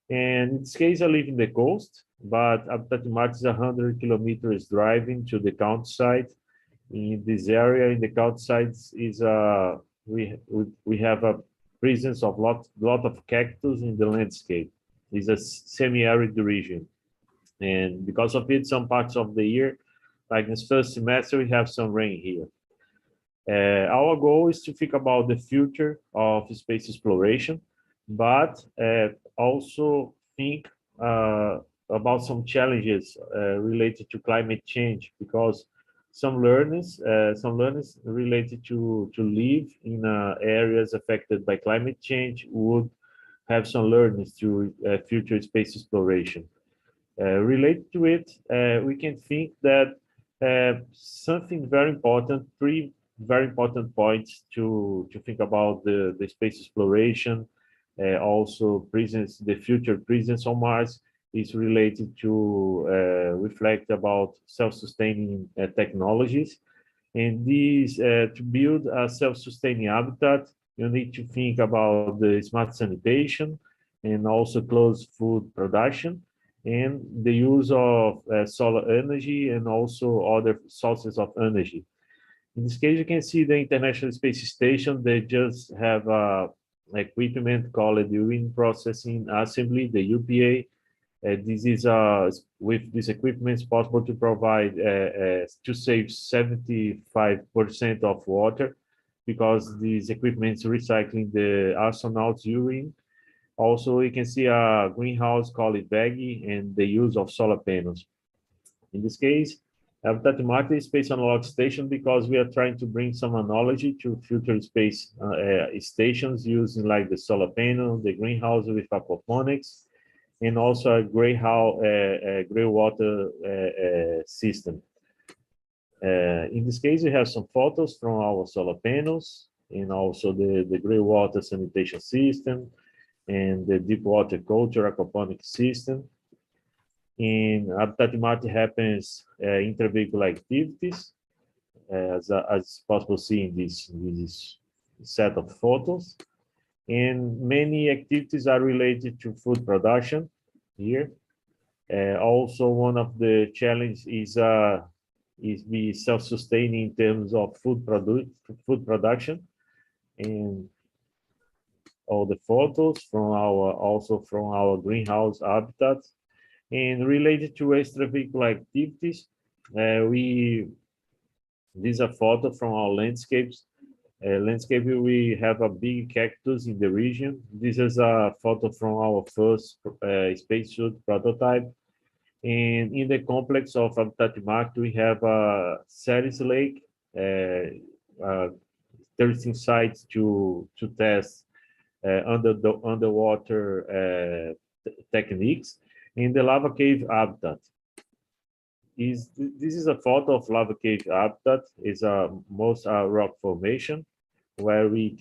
And in this case, I live in the coast, but Habitat Marte is 100 kilometers driving to the countryside. In this area, in the countryside, we have a presence of lot of cactus in the landscape. It's a semi-arid region. And because of it, some parts of the year, like this first semester, we have some rain here. Our goal is to think about the future of space exploration, but also think about some challenges related to climate change, because some learners related to live in areas affected by climate change would have some learnings to future space exploration. Related to it, we can think that something very important, three very important points to think about the space exploration, also presence, the future presence on Mars is related to reflect about self-sustaining technologies. And these, to build a self-sustaining habitat, you need to think about the smart sanitation and also closed food production and the use of solar energy and also other sources of energy. In this case, you can see the International Space Station. They just have equipment called the Wind Processing Assembly, the UPA. This is with this equipment, it's possible to provide to save 75% of water because these equipment is recycling the astronauts' urine. Also, you can see a greenhouse called baggy and the use of solar panels. In this case, Habitat Marte is Space Analog Station because we are trying to bring some analogy to future space stations using like the solar panel, the greenhouse with aquaponics, and also a gray water system. In this case, we have some photos from our solar panels and also the gray water sanitation system and the deep water culture aquaponic system. In Habitat Marte happens intravehicular activities, as possible to see in this set of photos. And many activities are related to food production here. Also, one of the challenges is be self-sustaining in terms of food production. And all the photos from our greenhouse habitat. And related to extravehicular activities, this is a photo from our landscapes. Landscape, we have a big cactus in the region. This is a photo from our first spacesuit prototype. And in the complex of Habitat Marte, we have a Ceres Lake, 13 sites to test underwater techniques. In the lava cave habitat, this is a photo of lava cave habitat. It's a most rock formation where we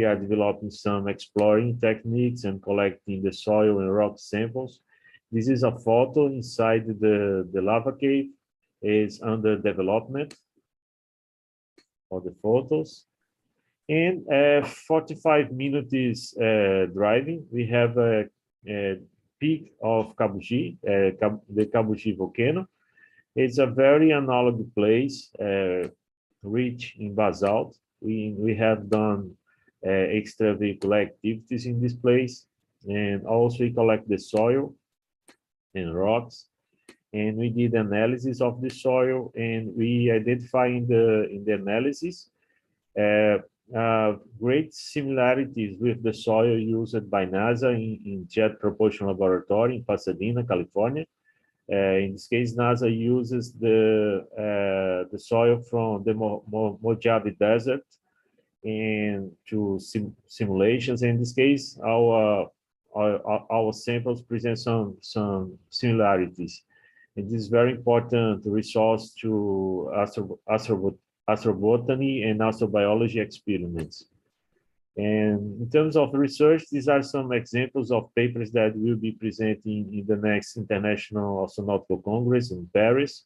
are developing some exploring techniques and collecting the soil and rock samples. This is a photo inside the lava cave. Is under development for the photos. And 45 minutes driving, we have a peak of Kabuji, the Kabuji volcano. It's a very analog place, rich in basalt. We have done extravehicular activities in this place, and also we collect the soil and rocks, and we did analysis of the soil, and we identify in the analysis great similarities with the soil used by NASA in Jet Propulsion Laboratory in Pasadena, California. In this case, NASA uses the soil from the Mojave Desert and to simulations. In this case, our samples present some similarities. It is very important resource to astrobotany and astrobiology experiments. And in terms of research, these are some examples of papers that will be presenting in the next International Astronautical Congress in Paris.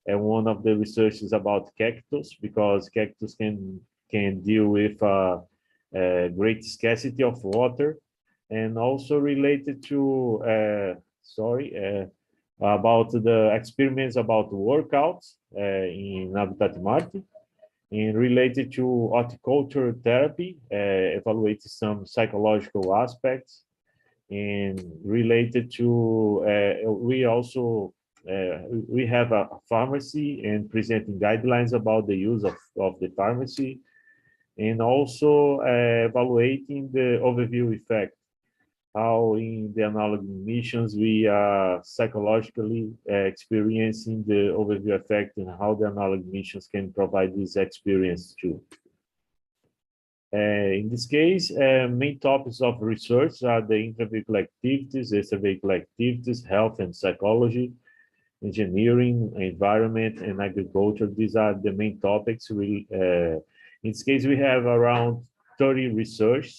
And one of the research is about cactus, because cactus can deal with a great scarcity of water, and also related to about the experiments about workouts in Habitat Marte, and related to horticulture therapy, evaluating some psychological aspects, and related to we also we have a pharmacy and presenting guidelines about the use of the pharmacy, and also evaluating the overview effect. how in the analog missions we are psychologically experiencing the overview effect and how the analog missions can provide this experience too. In this case, main topics of research are the intravehicular activities, extravehicular activities, health and psychology, engineering, environment, and agriculture. These are the main topics. In this case, we have around 30 research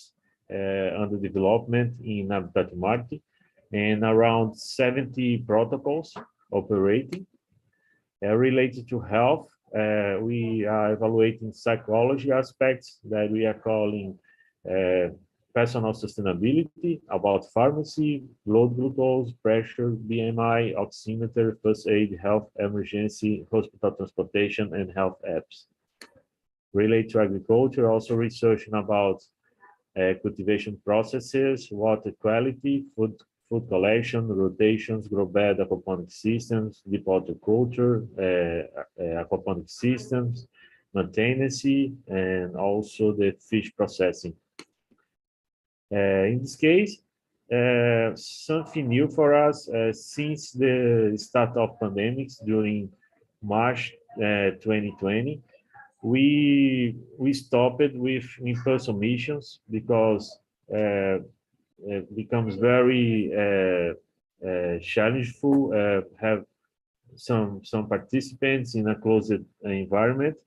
under development in Habitat Marte and around 70 protocols operating related to health. We are evaluating psychology aspects that we are calling personal sustainability, about pharmacy, blood glucose, pressure, BMI, oximeter, first aid, health emergency, hospital transportation, and health apps. Related to agriculture, also researching about cultivation processes, water quality, food collection, rotations, grow bed aquaponic systems, deep water culture, aquaponic systems, maintenance, and also the fish processing. In this case, something new for us since the start of pandemics during March 2020, we stopped with in-person missions because it becomes very challenging have some participants in a closed environment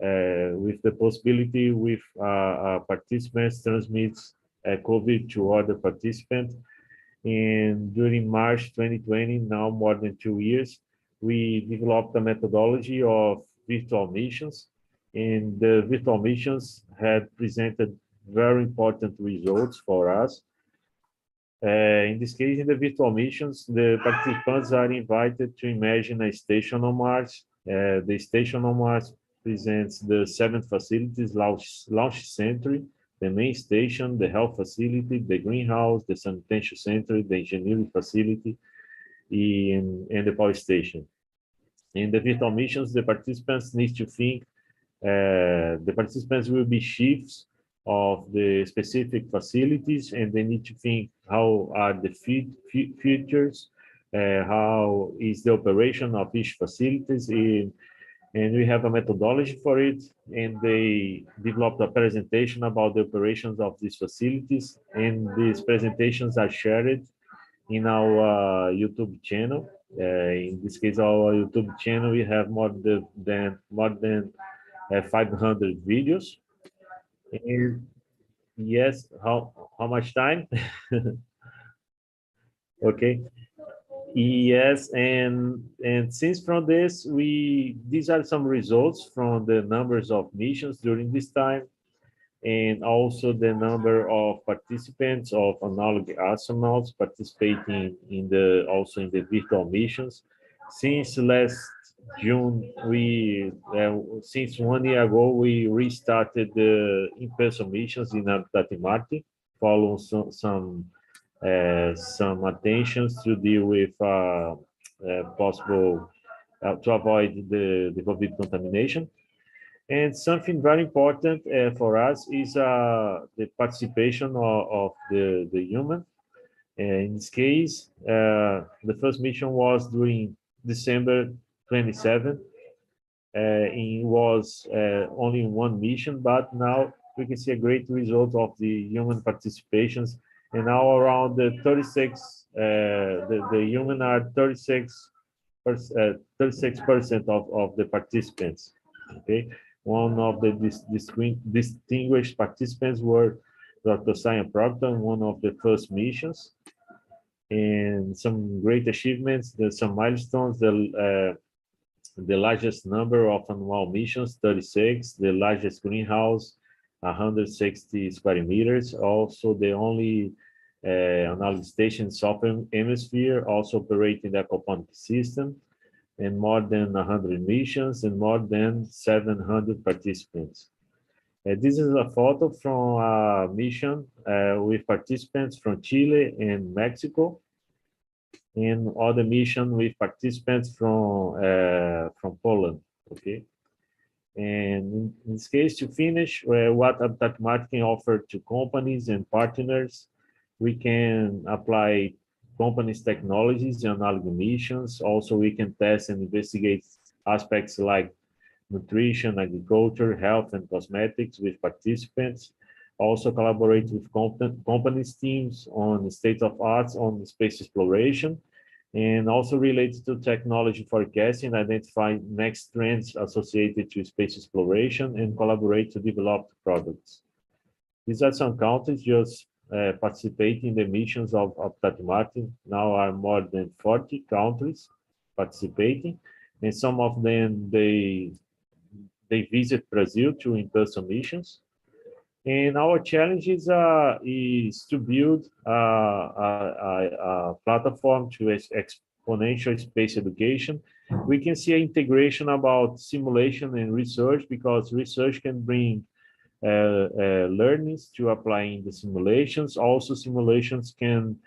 with the possibility with participants transmits COVID to other participants. And during March 2020, now more than 2 years, we developed a methodology of virtual missions, and the virtual missions had presented very important results for us. In this case, in the virtual missions, the participants are invited to imagine a station on Mars. The station on Mars presents the 7 facilities, launch center, the main station, the health facility, the greenhouse, the sanitation center, the engineering facility, and the power station. In the virtual missions, the participants need to think, the participants will be chiefs of the specific facilities, and they need to think how are the features, how is the operation of each facilities, and we have a methodology for it, and they developed a presentation about the operations of these facilities, and these presentations are shared in our YouTube channel. In this case, our YouTube channel, we have more than 500 videos. And yes, how much time? Okay. Yes, and since from this, these are some results from the numbers of missions during this time, and also the number of participants of analog astronauts participating in the virtual missions. Since last June, since 1 year ago, we restarted the in-person missions in Habitat Marte, following some attentions to deal with possible to avoid the COVID contamination. And something very important for us is the participation of the human. In this case, the first mission was during December 27. It was only one mission, but now we can see a great result of the human participations. And now around the 36, the human are 36% of the participants. Okay, one of the distinguished participants were Dr. Simon Proctor, one of the first missions, and some great achievements. There's some milestones. The largest number of annual missions, 36. The largest greenhouse, 160 square meters. Also, the only analog station southern hemisphere, also operating the aquaponic system, and more than 100 missions and more than 700 participants. This is a photo from a mission with participants from Chile and Mexico, and other mission with participants from Poland. Okay, and in this case, to finish, what Habitat Marte can offer to companies and partners We can apply companies' technologies and algae missions. Also, we can test and investigate aspects like nutrition, agriculture, health, and cosmetics with participants. Also collaborate with companies teams on state of arts on space exploration, and also related to technology forecasting, identify next trends associated to space exploration, and collaborate to develop products. These are some countries just participating in the missions of Habitat Martin. Now are more than 40 countries participating, and some of them they visit Brazil to in-person missions. And our challenge is to build a platform to exponential space education. We can see an integration about simulation and research, because research can bring learnings to apply in the simulations. Also, simulations can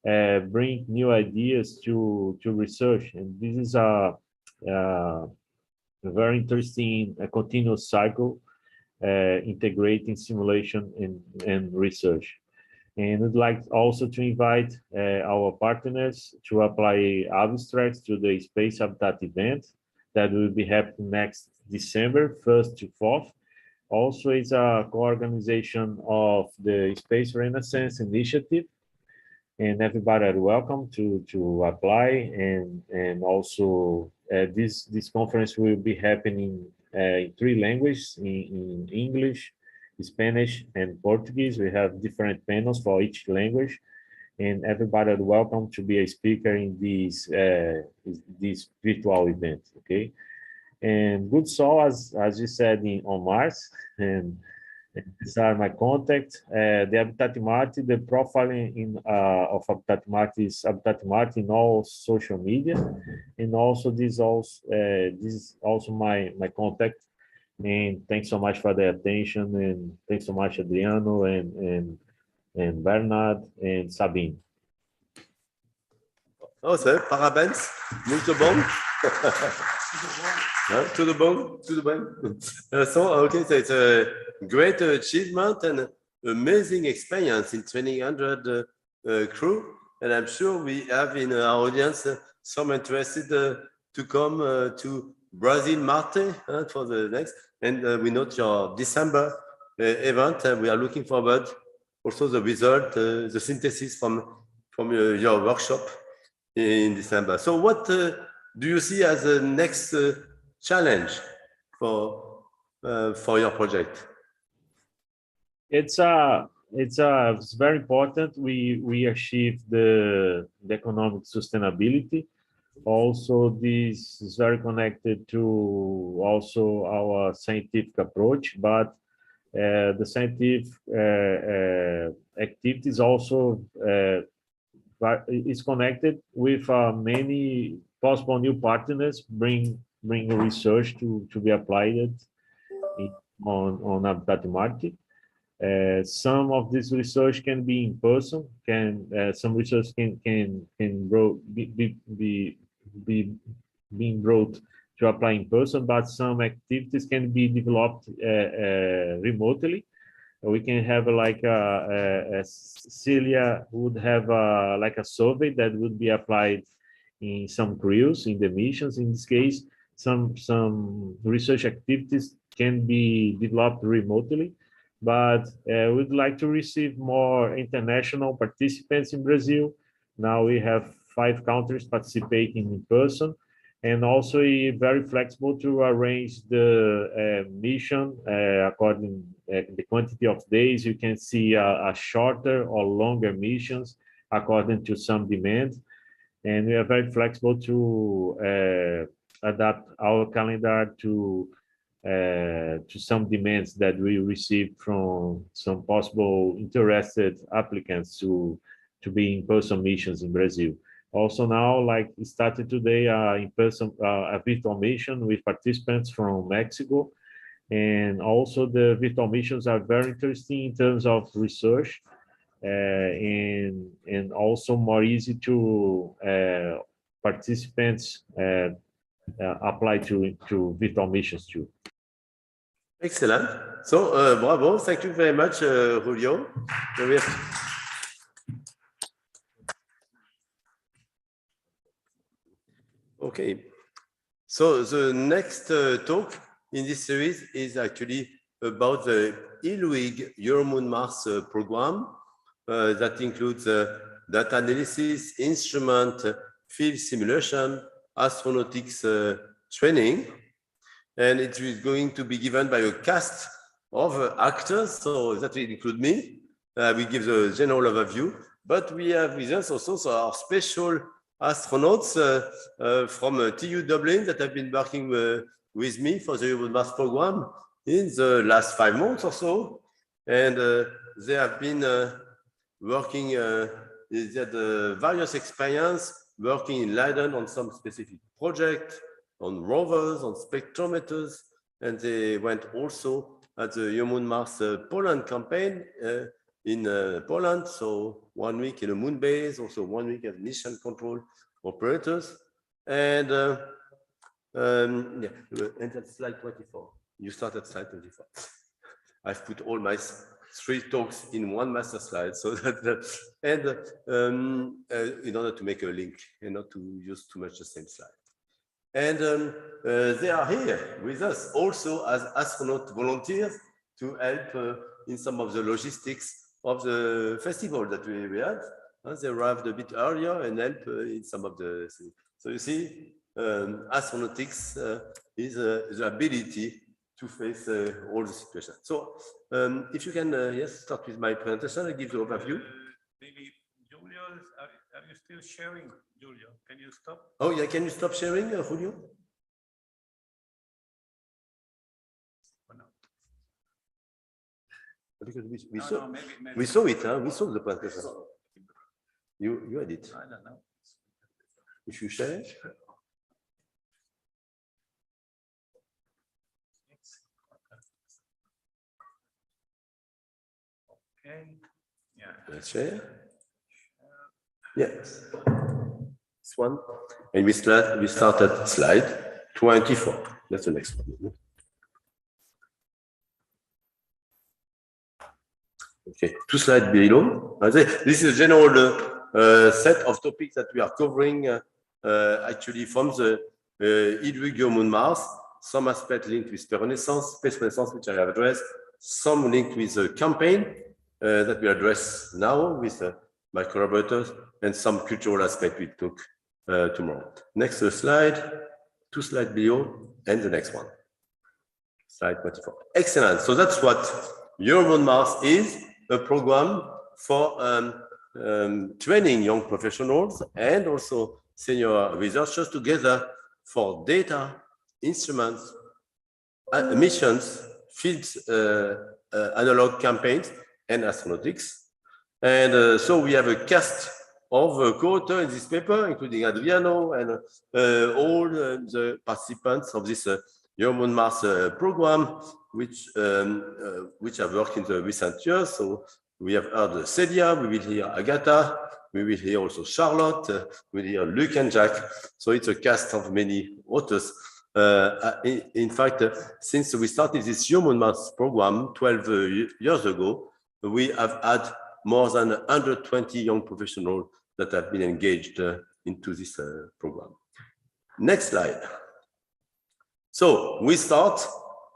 bring new ideas to research. And this is a very interesting continuous cycle, integrating simulation and research. And I'd like also to invite our partners to apply abstracts to the Space Habitat event that will be happening next December 1st to 4th. Also, it's a co-organization of the Space Renaissance Initiative, and everybody are welcome to apply. And also this conference will be happening in 3 languages, in English, Spanish, and Portuguese. We have different panels for each language, and everybody are welcome to be a speaker in this virtual event. Okay, and good soul, as you said, on Mars, and these are my contacts. The Habitat Martin, the profiling of Habitat Martin is Habitat Martin in all social media, and also this is also my contact. And thanks so much for the attention, and thanks so much, Adriano and Bernard and Sabine. Oh, sir, parabéns, muito bom. To the bone. So, okay, so it's a great achievement and amazing experience in training 100 crew. And I'm sure we have in our audience some interested to come to Brazil Marte for the next. And we note your December event. We are looking forward also the result, the synthesis from your workshop in December. So what do you see as the next challenge for your project? It's very important. We achieve the economic sustainability. Also, this is very connected to also our scientific approach, but the scientific activities also is connected with many possible new partners, bring research to be applied on Habitat Martin. Some of this research can be in person. Some research can be being brought to apply in person, but some activities can be developed remotely. We can have like Celia would have like a survey that would be applied in some crews in the missions. In this case, some research activities can be developed remotely, but we'd like to receive more international participants in Brazil. Now we have 5 countries participating in person, and also very flexible to arrange the mission according the quantity of days. You can see a shorter or longer missions according to some demand, and we are very flexible to adapt our calendar to some demands that we receive from some possible interested applicants to be in person missions in Brazil. Also now, like started today, in person a virtual mission with participants from Mexico, and also the virtual missions are very interesting in terms of research, and also more easy to participants apply to virtual missions too. Excellent. So, bravo. Thank you very much, Julio. Okay. So the next talk in this series is actually about the ILWIG Euro-Moon-Mars program that includes data analysis, instrument, field simulation, astronautics training. And it is going to be given by a cast of actors, so that will include me. We give the general overview, but we have with us also our special astronauts from TU Dublin that have been working with me for the Euro-Mars program in the last 5 months or so. And they have been working, they had various experience working in Leiden on some specific project, on rovers, on spectrometers, and they went also at the Euro-Moon-Mars Poland campaign in Poland. So 1 week in a moon base, also 1 week as mission control operators. And yeah, and that's slide 24. You start at slide 24. I've put all my 3 talks in one master slide, so that in order to make a link and not to use too much the same slide. And they are here with us also as astronaut volunteers to help in some of the logistics of the festival that we had. They arrived a bit earlier and help in some of the. So you see, astronautics is the ability to face all the situations. So if you can, yes, start with my presentation. I give the overview. Maybe Julio, are you still sharing? Julio, can you stop? Oh yeah, can you stop sharing, Julio? Oh, no. Because we No, saw, no, maybe. we saw it, huh? We saw the presentation. You had it. I don't know. If you share it. Okay. Yeah. Let's share. Yes. This one. And we start at slide 24. That's the next one. Okay, 2 slides below. This is a general set of topics that we are covering actually from the ILWIG Euro-Moon-Mars. Some aspects linked with space renaissance, which I have addressed. Some linked with the campaign that we address now with my collaborators, and some cultural aspect we took tomorrow. Next slide, 2 slides below, and the next one. Slide 24. Excellent. So that's what Euro-Moon-Mars is, a program for training young professionals and also senior researchers together for data, instruments, missions, fields, analog campaigns, and astronautics. And so we have a cast of co-authors in this paper, including Adriano and all the participants of this Euro-Moon-Mars program, which have worked in the recent years. So we have heard Celia, we will hear Agatha, we will hear also Charlotte, we will hear Luc and Jack. So it's a cast of many authors. In fact, since we started this Euro-Moon-Mars program 12 years ago, we have had more than 120 young professionals that have been engaged into this program. Next slide. So we start.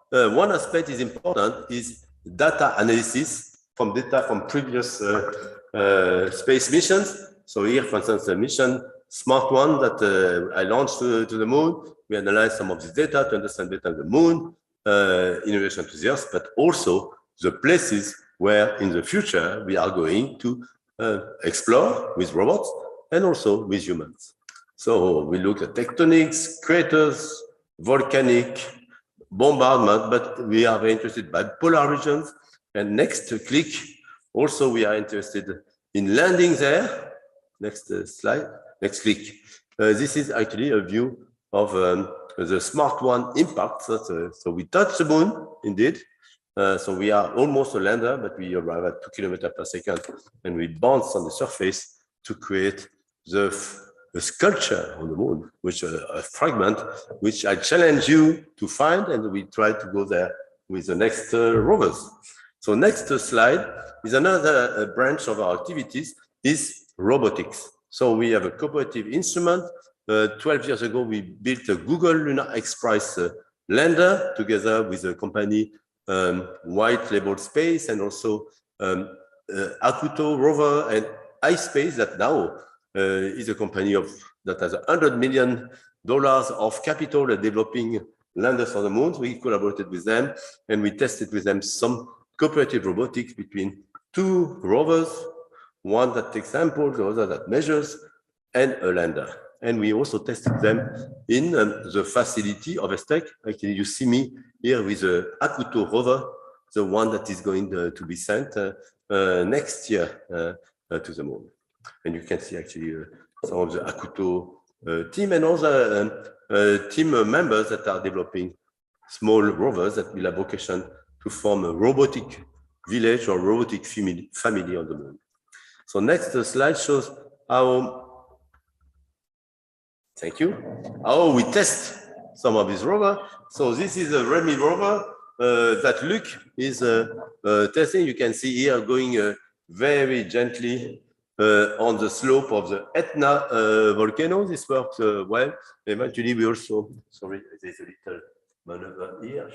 One aspect is important is data analysis from data from previous space missions. So here, for instance, the mission Smart One that I launched to the moon. We analyzed some of this data to understand better the moon in relation to the Earth, but also the places where in the future we are going to explore with robots and also with humans. So we look at tectonics, craters, volcanic, bombardment, but we are very interested by polar regions. And next click, also we are interested in landing there. Next slide, next click. This is actually a view of the Smart One impact. So we touch the moon, indeed. So we are almost a lander, but we arrive at 2 kilometers per second, and we bounce on the surface to create the sculpture on the moon, which a fragment, which I challenge you to find, and we try to go there with the next rovers. So next slide is another branch of our activities is robotics. So we have a cooperative instrument 12 years ago, we built a Google Lunar X-Prize lander together with a company, White Label Space, and also Akuto rover and iSpace that now is a company that has $100 million of capital developing landers for the moon. We collaborated with them and we tested with them some cooperative robotics between two rovers, one that takes samples, the other that measures, and a lander. And we also tested them in the facility of ESTEC. Actually, you see me here with the Akuto rover, the one that is going to be sent next year to the moon. And you can see actually some of the Akuto team and other team members that are developing small rovers that will have vocation to form a robotic village or robotic family on the moon. So next slide shows how, thank you, how we test some of these rovers. So this is a Remy rover that Luc is testing. You can see here going very gently on the slope of the Etna volcano. This works well. Eventually, we also, sorry, there's a little maneuver here.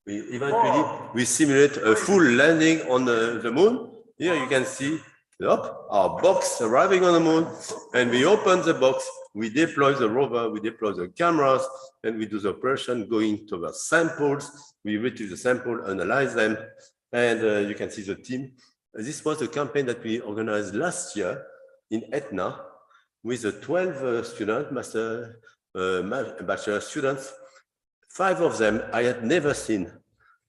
We simulate a full landing on the moon. Here you can see our box arriving on the moon, and we open the box, we deploy the rover, we deploy the cameras, and we do the operation going to the samples. We retrieve the sample, analyze them, and you can see the team. This was a campaign that we organized last year in Etna with 12 students, bachelor students. 5 of them I had never seen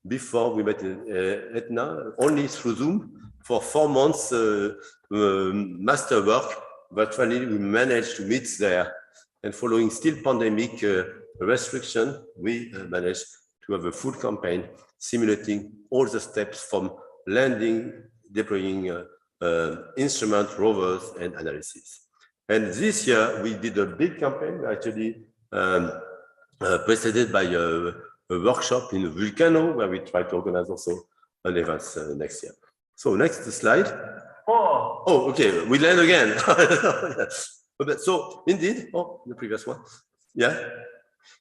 before we met in Etna, only through Zoom for 4 months master work, but finally we managed to meet there. And following still pandemic restriction, we managed to have a full campaign simulating all the steps from landing, deploying instrument, rovers, and analysis. And this year we did a big campaign, actually preceded by a workshop in Vulcano, where we try to organize also an event next year. So next slide. Oh, okay, we land again. So indeed, the previous one. Yeah.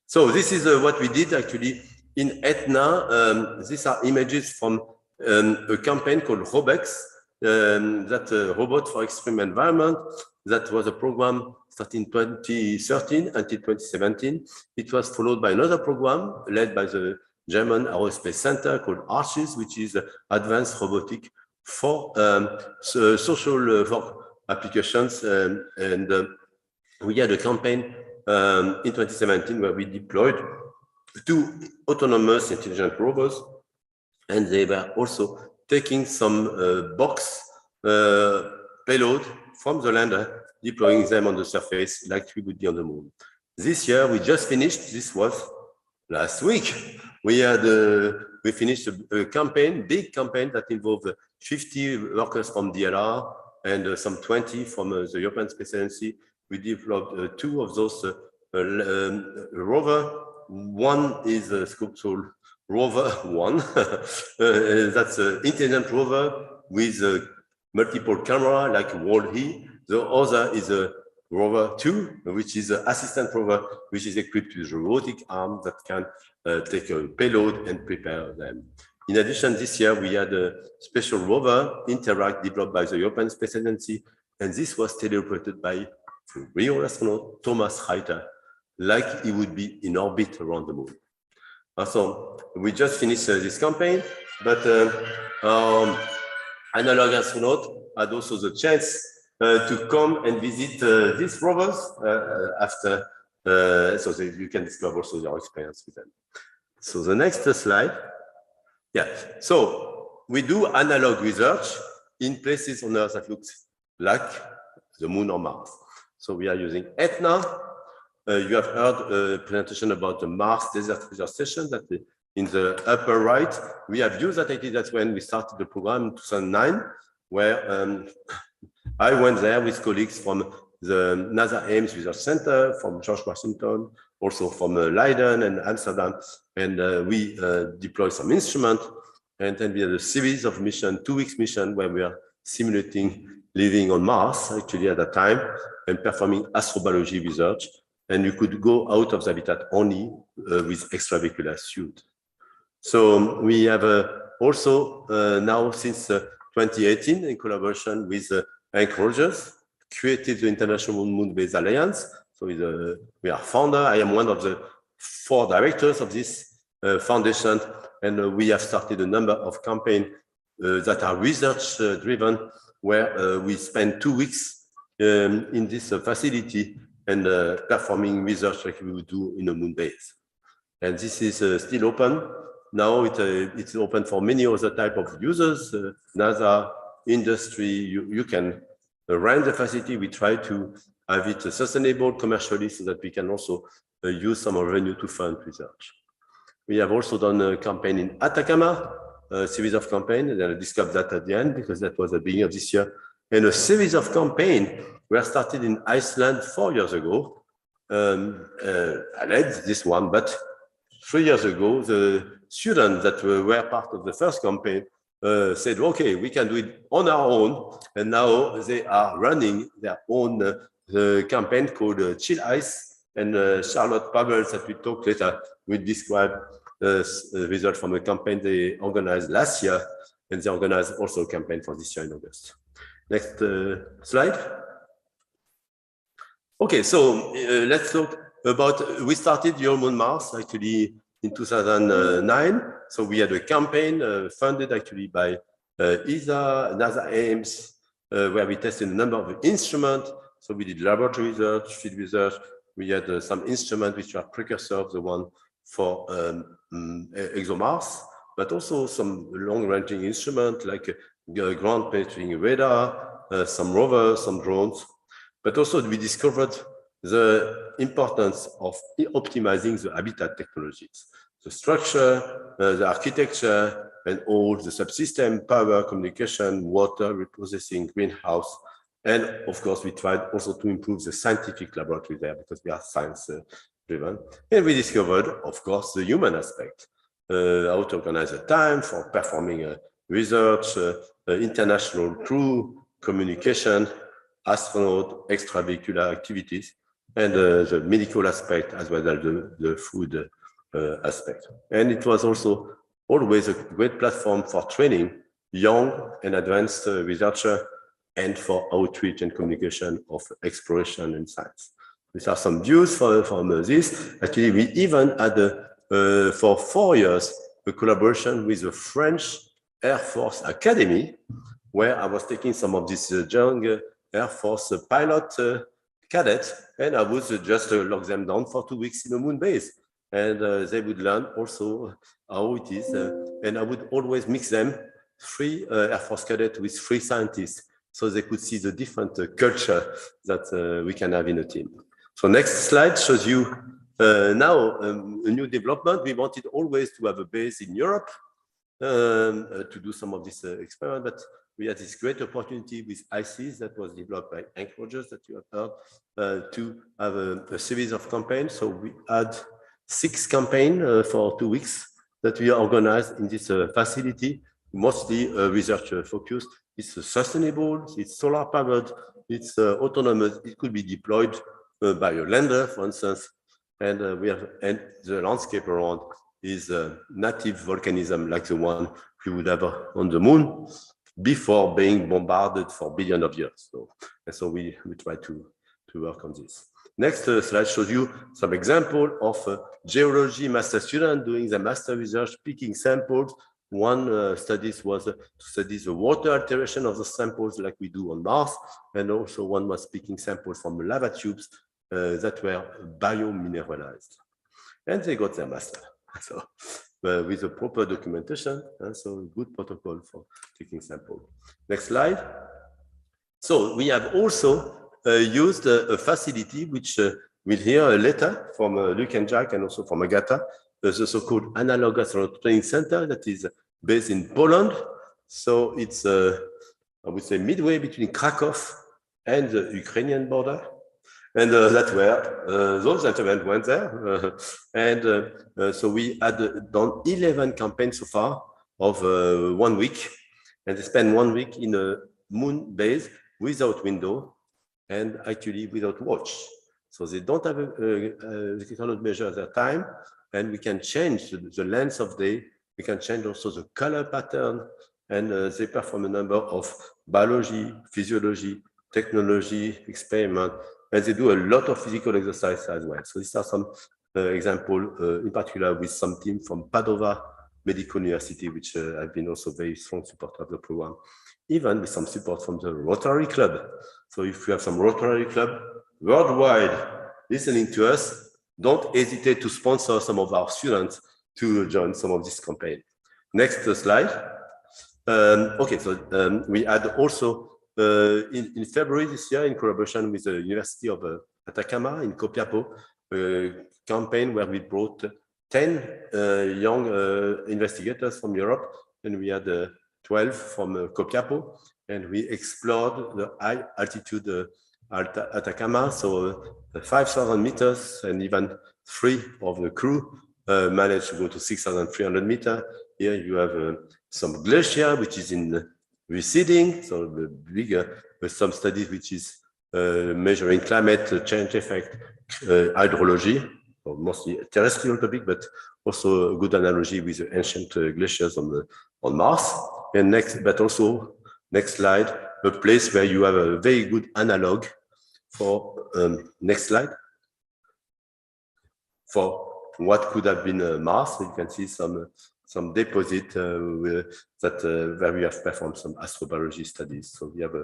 So this is what we did actually in Etna. These are images from a campaign called ROBEX, that Robot for Extreme Environment. That was a program started in 2013 until 2017. It was followed by another program led by the German Aerospace Center called ARCHES, which is advanced robotic for social applications. And we had a campaign in 2017 where we deployed 2 autonomous intelligent rovers, and they were also taking some box payload from the lander, deploying them on the surface like we would be on the moon. This year, we just finished, this was last week, we finished a campaign, big campaign that involved 50 workers from DLR and some 20 from the European Space Agency. We developed 2 of those rover. One is a so rover 1, that's an intelligent rover with a multiple camera like Wall-E. The other is a rover 2, which is an assistant rover, which is equipped with a robotic arm that can take a payload and prepare them. In addition, this year we had a special rover, Interact, developed by the European Space Agency, and this was teleoperated by real astronaut Thomas Reiter, like he would be in orbit around the moon. So we just finished this campaign, but analog astronaut had also the chance to come and visit these rovers after, so that you can discover also your experience with them. So the next slide. Yeah, so we do analog research in places on Earth that looks like the moon or Mars. So we are using Etna. You have heard a presentation about the Mars Desert Research Station that in the upper right. We have used that idea. That's when we started the program in 2009, where I went there with colleagues from the NASA Ames Research Center, from George Washington, also from Leiden and Amsterdam, and we deployed some instruments, and then we had a series of missions, 2 weeks mission, where we are simulating living on Mars, actually, at that time, and performing astrobiology research. And you could go out of the habitat only with extravehicular suit. So we have also now, since 2018, in collaboration with Hank Rogers, created the International Moon-Based Alliance. So we are founder. I am one of the 4 directors of this foundation, and we have started a number of campaigns that are research-driven, where we spend 2 weeks in this facility and performing research like we would do in a moon base. And this is still open. Now it's open for many other type of users, NASA, industry. You can rent the facility. We try to have it sustainable commercially so that we can also use some revenue to fund research. We have also done a campaign in Atacama, a series of campaigns, and I discovered that at the end because that was the beginning of this year. And a series of campaigns were started in Iceland 4 years ago. I led this one, but 3 years ago, the students that were part of the first campaign said, okay, we can do it on our own. And now they are running their own campaign called Chill Ice. And Charlotte Pavels, that we talk later, will describe the result from a campaign they organized last year. And they organized also a campaign for this year in August. Next slide. Okay, so let's talk about, we started Your Moon Mars actually in 2009. So we had a campaign funded actually by ESA, NASA Ames, where we tested a number of instruments. So we did laboratory research, field research. We had some instruments which are precursor of the one for ExoMars, but also some long-ranging instruments like ground-penetrating radar, some rovers, some drones. But also we discovered the importance of optimizing the habitat technologies, the structure, the architecture, and all the subsystem, power, communication, water, reprocessing, greenhouse. And of course, we tried also to improve the scientific laboratory there because we are science driven. And we discovered, of course, the human aspect, how to organize a time for performing research, international crew, communication, astronaut, extravehicular activities, and the medical aspect as well as the food aspect. And it was also always a great platform for training young and advanced researchers and for outreach and communication of exploration and science. These are some views from this. Actually, we even had, for 4 years, a collaboration with the French Air Force Academy, where I was taking some of these young Air Force pilot cadets, and I would just lock them down for 2 weeks in a moon base. And they would learn also how it is. And I would always mix them, 3 Air Force cadets with 3 scientists, so they could see the different culture that we can have in a team. So next slide shows you now a new development. We wanted always to have a base in Europe to do some of this experiment, but we had this great opportunity with ICES that was developed by Hank Rogers that you have heard to have a series of campaigns. So we had 6 campaigns for 2 weeks that we organized in this facility, mostly research focused. It's sustainable, it's solar powered, it's autonomous, it could be deployed by a lander, for instance, and the landscape around is native volcanism like the one we would have on the moon before being bombarded for billions of years. So we try to work on this. Next slide shows you some example of geology master student doing the master research, picking samples. One studies was to study the water alteration of the samples like we do on Mars, and also one was picking samples from lava tubes that were biomineralized. And they got their master. So with a proper documentation, so good protocol for taking sample. Next slide. So we have also used a facility which we'll hear later from Luc and Jack and also from Agatha, the so-called Analog Astronaut Training Center that is based in Poland. So it's, I would say, midway between Krakow and the Ukrainian border. And that's where those gentlemen went there. So we had done 11 campaigns so far of 1 week. And they spent 1 week in a moon base without window and actually without watch. So they don't have they cannot measure their time, and we can change the length of day. We can change also the color pattern, and they perform a number of biology, physiology, technology experiment, and they do a lot of physical exercise as well. So these are some examples, in particular with some team from Padova Medical University, which have been also very strong supporter of the program, even with some support from the Rotary Club. So if you have some Rotary Club worldwide listening to us, don't hesitate to sponsor some of our students to join some of this campaign. Next slide. Okay, so we had also in February this year, in collaboration with the University of Atacama in Copiapó, a campaign where we brought 10 young investigators from Europe, and we had 12 from Copiapó, and we explored the high altitude Atacama, so 5,000 meters, and even 3 of the crew managed to go to 6,300 meters. Here you have some glacier, which is in receding, so the bigger, with some studies which is measuring climate change effect, hydrology, or mostly a terrestrial topic, but also a good analogy with the ancient glaciers on Mars. And next, but also next slide, a place where you have a very good analog for next slide, for what could have been Mars. So you can see some deposit where we have performed some astrobiology studies. So we have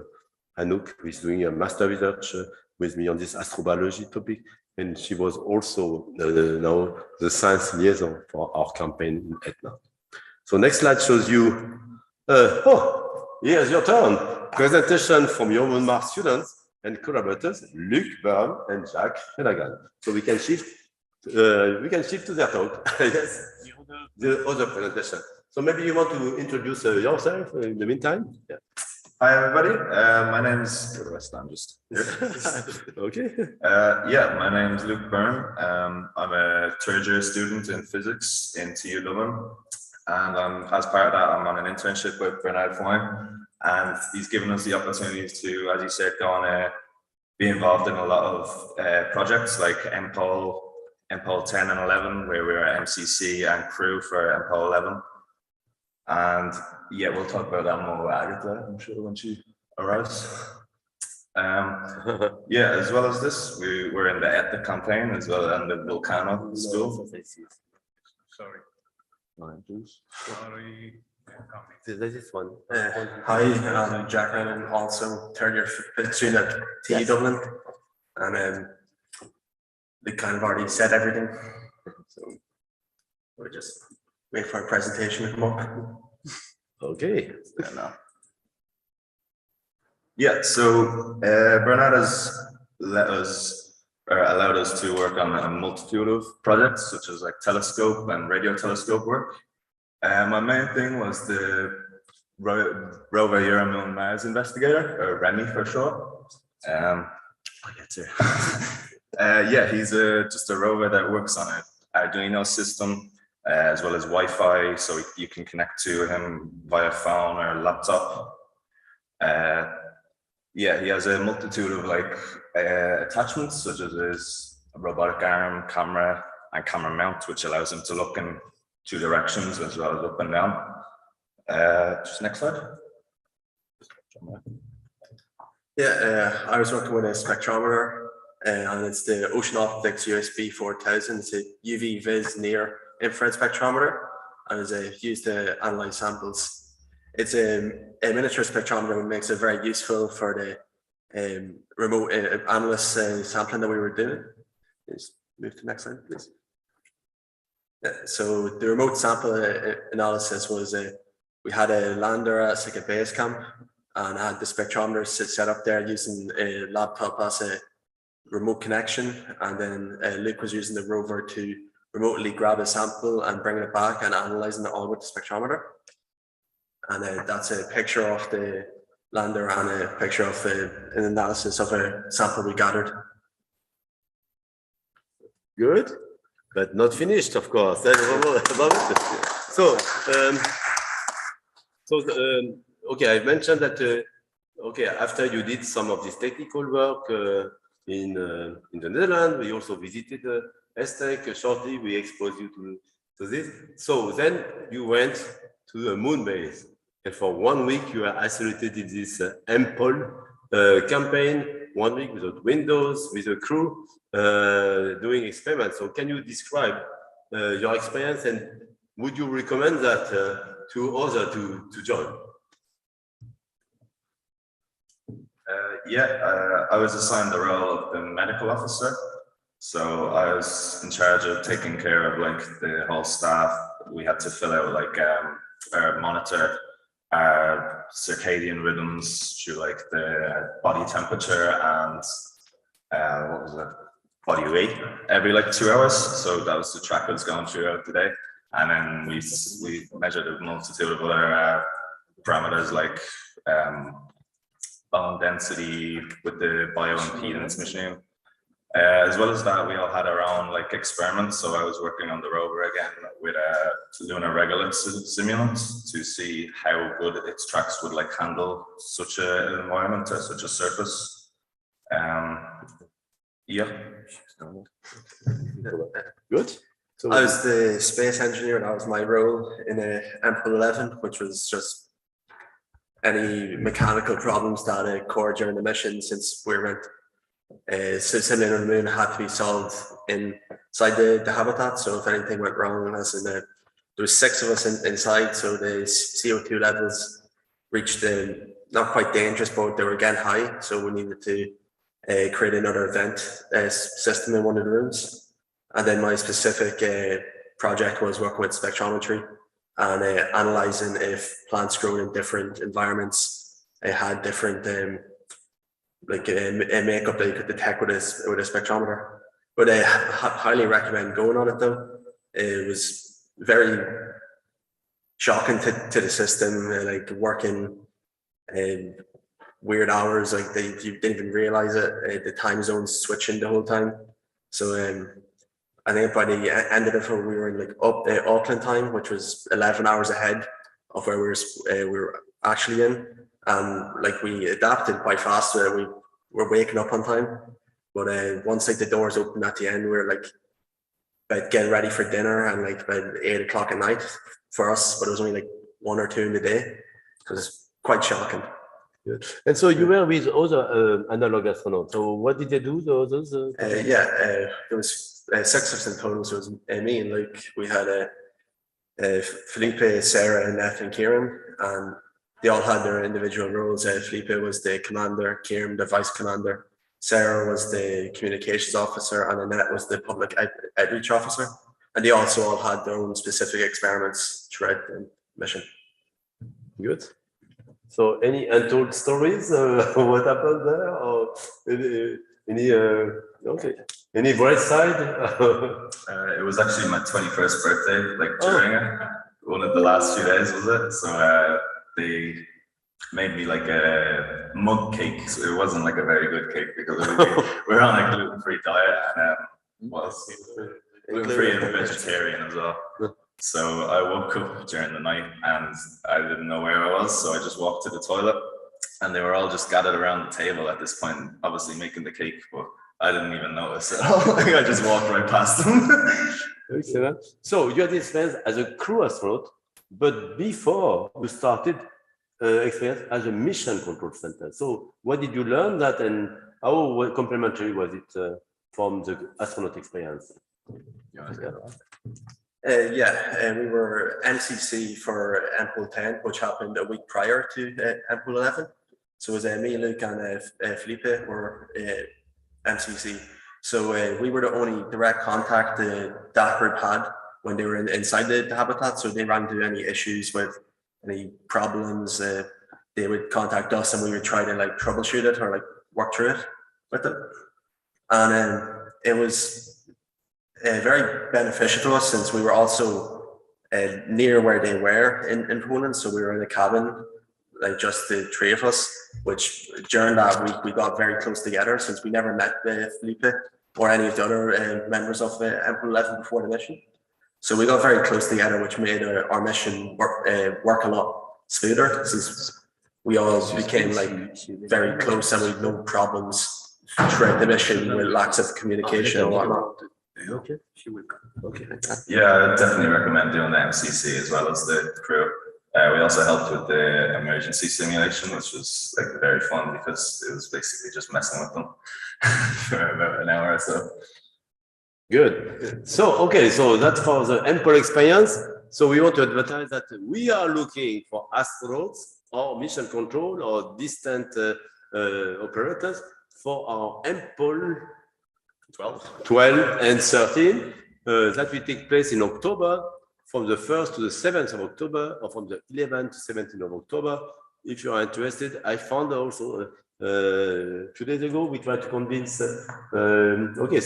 Anouk, who is doing a master research with me on this astrobiology topic, and she was also now the science liaison for our campaign in Etna. So next slide shows you, here's your turn. Presentation from your Mars students and collaborators, Luc Byrne and Jacques Renagan. So we can shift to their talk. Yes, the other presentation. So maybe you want to introduce yourself in the meantime. Yeah. Hi everybody. My name is. For the rest, I'm just. Okay. Yeah, my name is Luc Byrne. I'm a third-year student in physics in TU Dublin, and as part of that, I'm on an internship with Bernard Foyne, and he's given us the opportunities to, as you said, go on be involved in a lot of projects like MPOL 10 and 11, where we're MCC and crew for MPOL 11. And yeah, we'll talk about that more with Agatha, I'm sure, when she arrives. Yeah, as well as this, we're in the ETA campaign as well, and the Volcano school. Sorry. Sorry. This is one. Hi, I'm Jack Rennan, also third year physics student at TU Dublin, and they kind of already said everything, so we're just wait for a presentation to come up. Okay. Yeah, so Bernard has allowed us to work on a multitude of projects, such as like telescope and radio telescope work. My main thing was the rover Euromoon Mars investigator, or REMI for short. I'll get to. Yeah, he's just a rover that works on an Arduino system, as well as Wi-Fi, so you can connect to him via phone or laptop. Yeah, he has a multitude of like attachments, such as his robotic arm, camera, and camera mount, which allows him to look in 2 directions as well as up and down. Just next slide. Yeah, I was working with a spectrometer, and it's the Ocean Optics USB 4000. It's a UV vis near infrared spectrometer, and is used to analyze samples. It's a miniature spectrometer, which makes it very useful for the remote analyst sampling that we were doing. Just move to the next slide, please. Yeah, so the remote sample analysis was we had a lander at Sikka Base Camp, and I had the spectrometer set up there using a laptop as a remote connection, and then Luke was using the rover to remotely grab a sample and bring it back and analyzing it all with the spectrometer. And that's a picture of the lander and a picture of an analysis of a sample we gathered. Good, but not finished, of course. So, okay, I mentioned that Okay, after you did some of this technical work in the Netherlands, we also visited ESTEC shortly. We exposed you to this. So then you went to the moon base, and for 1 week you are isolated in this ample campaign. 1 week without windows, with a crew doing experiments. So can you describe your experience, and would you recommend that to others to join? I was assigned the role of the medical officer. So I was in charge of taking care of like the whole staff. We had to fill out like monitor our circadian rhythms through like the body temperature and what was it? Body weight every like 2 hours. So that was the track that was going throughout the day. And then we measured a multitude of other parameters like bone density with the bioimpedance machine. As well as that, we all had our own like experiments. So I was working on the rover again with a lunar regolith simulant to see how good its tracks would like handle such an environment or such a surface. Good. So I was the space engineer. That was my role in Ampoule 11, which was just any mechanical problems that occurred during the mission, since we went sitting on the moon had to be solved inside the habitat. So if anything went wrong, as in there was 6 of us inside, so the CO2 levels reached not quite dangerous, but they were getting high. So we needed to create another vent system in one of the rooms. And then my specific project was working with spectrometry and analyzing if plants grown in different environments had different makeup that you could detect with a spectrometer. But I highly recommend going on it though. It was very shocking to the system, like working weird hours, like you didn't even realize it. The time zones switching the whole time. So I think by the end of it, we were in like Auckland time, which was 11 hours ahead of where we were actually in. And like we adapted quite fast. We were waking up on time. But once like the doors opened at the end, we were like about getting ready for dinner and like about 8 o'clock at night for us. But it was only like 1 or 2 in the day. It was quite shocking. Good. And so you were with other analog astronauts. So what did they do, the others? There was 6 of us in total. So it was me and Luke. We had Felipe, Sarah, Annette, and Kieran, and they all had their individual roles. Felipe was the commander, Kieran the vice commander, Sarah was the communications officer, and Annette was the public outreach officer. And they also all had their own specific experiments throughout the mission. Good. So any untold stories? What happened there? Or any bright side? It was actually my 21st birthday, like during it. One of the last few days was it. So they made me like a mug cake. So it wasn't like a very good cake because we were on a gluten-free diet and gluten-free and vegetarian as well. So I woke up during the night and I didn't know where I was. So I just walked to the toilet and they were all just gathered around the table at this point, obviously making the cake, but I didn't even notice at all. I just walked right past them. Excellent. So you had this experience as a crew astronaut, but before you started experience as a mission control center. So what did you learn that, and how complementary was it from the astronaut experience? We were MCC for Ampoule 10, which happened a week prior to Ampoule 11. So it was me, Luke, and Felipe were MCC. So we were the only direct contact that group had when they were inside the habitat. So they ran into any issues with any problems, they would contact us and we would try to like troubleshoot it or like work through it with them. And it was very beneficial to us since we were also near where they were in Poland. So we were in a cabin, like just the 3 of us, which during that week we got very close together since we never met Felipe or any of the other members of Ampoule 11 before the mission. So we got very close together, which made our mission work a lot smoother since we all became like very close and we had no problems throughout the mission with lacks of communication and whatnot. Okay. Yeah, I definitely recommend doing the MCC as well as the crew. We also helped with the emergency simulation, which was like very fun because it was basically just messing with them for about an hour or so. Good. So, okay, so that's for the ample experience. So we want to advertise that we are looking for astronauts or mission control or distant operators for our ample 12 and 13 that will take place in October from the 1st to the 7th of October or from the 11th to 17th of October. If you are interested, I found also 2 days ago, we tried to convince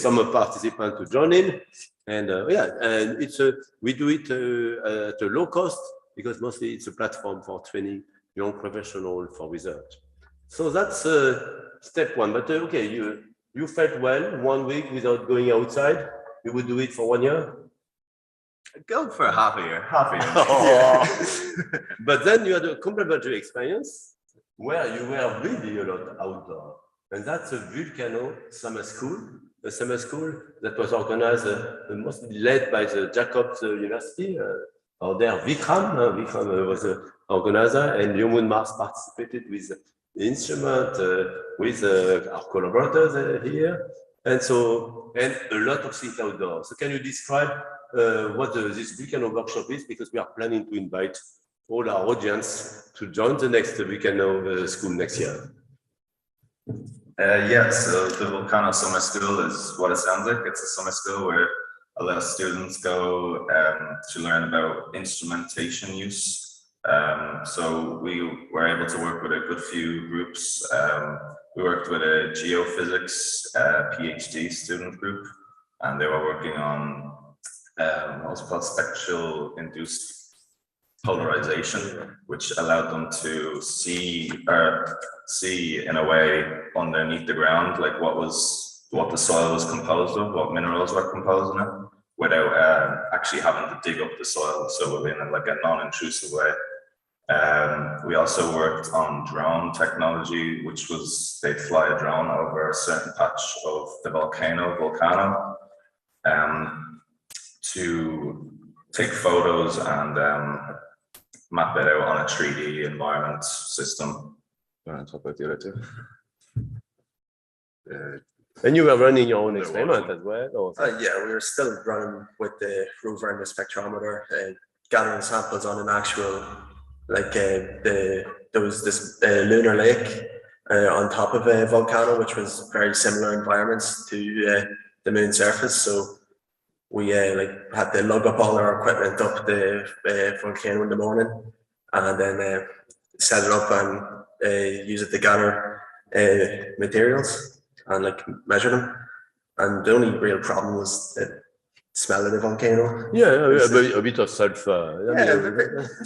some participants to join in. And and we do it at a low cost because mostly it's a platform for training young professionals for research. So that's step one. But okay, you felt well 1 week without going outside. You would do it for 1 year? Go for half a year. But then you had a complementary experience where you were really a lot outdoor. And that's a Vulcano summer school, a summer school that was organized, mostly led by the Jacobs University. Out there, Vikram was the organizer, and Human Mars participated with the instrument, with our collaborators here. And a lot of things outdoors. So can you describe what this Vulcano workshop is? Because we are planning to invite all our audience to join the next Vulcano school next year. So the Vulcano Summer School is what it sounds like. It's a summer school where a lot of students go to learn about instrumentation use. So we were able to work with a good few groups. We worked with a geophysics PhD student group, and they were working on what's called spectral induced polarization, which allowed them to see in a way underneath the ground, like what the soil was composed of, what minerals were composed in it, without actually having to dig up the soil. So within like a non-intrusive way. We also worked on drone technology, which was they'd fly a drone over a certain patch of the volcano, to take photos and map it out on a 3D environment system. And you were running your own experiment as well? Or? Yeah, we were still running with the rover and the spectrometer, gathering samples on an actual, there was this lunar lake on top of a volcano, which was very similar environments to the moon's surface. So we had to lug up all our equipment up the volcano in the morning, and then set it up and use it to gather materials and measure them. And the only real problem was the smell of the volcano. A bit of sulfur.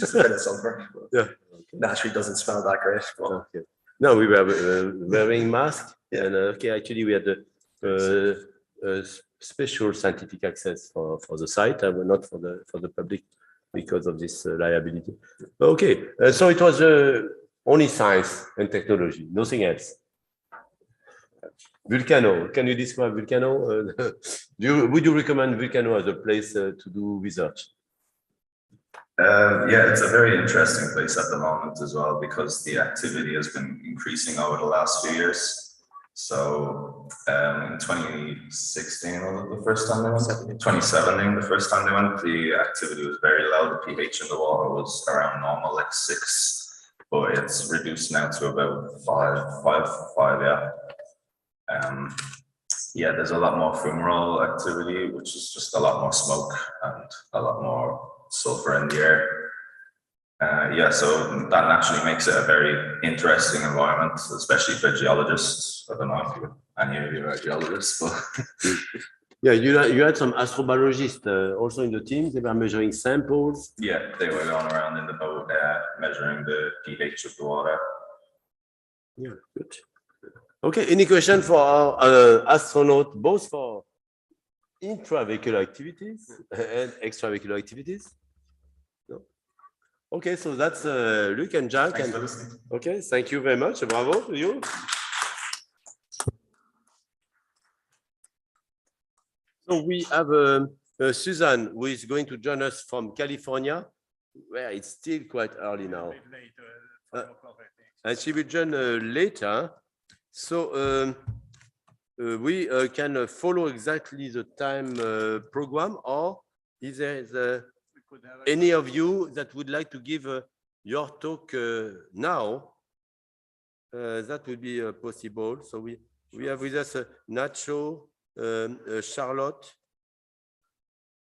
Just a bit of sulfur. Yeah, naturally doesn't smell that great. But... Okay. No, we were wearing masks, and actually we had special scientific access for the site, not for the public because of this liability. Okay, so it was only science and technology, nothing else. Vulcano, can you describe Vulcano? Would you recommend Vulcano as a place to do research? Yeah, it's a very interesting place at the moment as well, because the activity has been increasing over the last few years. So in 2016 was it the first time they went? 2017, the first time they went, the activity was very low. The pH in the water was around normal, like 6, but it's reduced now to about 5, yeah. Yeah, there's a lot more fumarole activity, which is just a lot more smoke and a lot more sulfur in the air. Yeah, so that naturally makes it a very interesting environment, especially for geologists. I don't know if any of you are geologists, but yeah, you had some astrobiologists also in the team. They were measuring samples. Yeah, they were going around in the boat measuring the pH of the water. Yeah, good. Okay, any question for our astronaut, both for intravehicular activities and extravehicular activities? No. Okay, so that's Luc and Jack. Thanks for listening. Okay, thank you very much. Bravo to you. So we have Suzanne, who is going to join us from California, where it's still quite early now. And she will join later. So we can follow exactly the time program, or is there any of you that would like to give your talk now? That would be possible. So we have with us Nacho, Charlotte.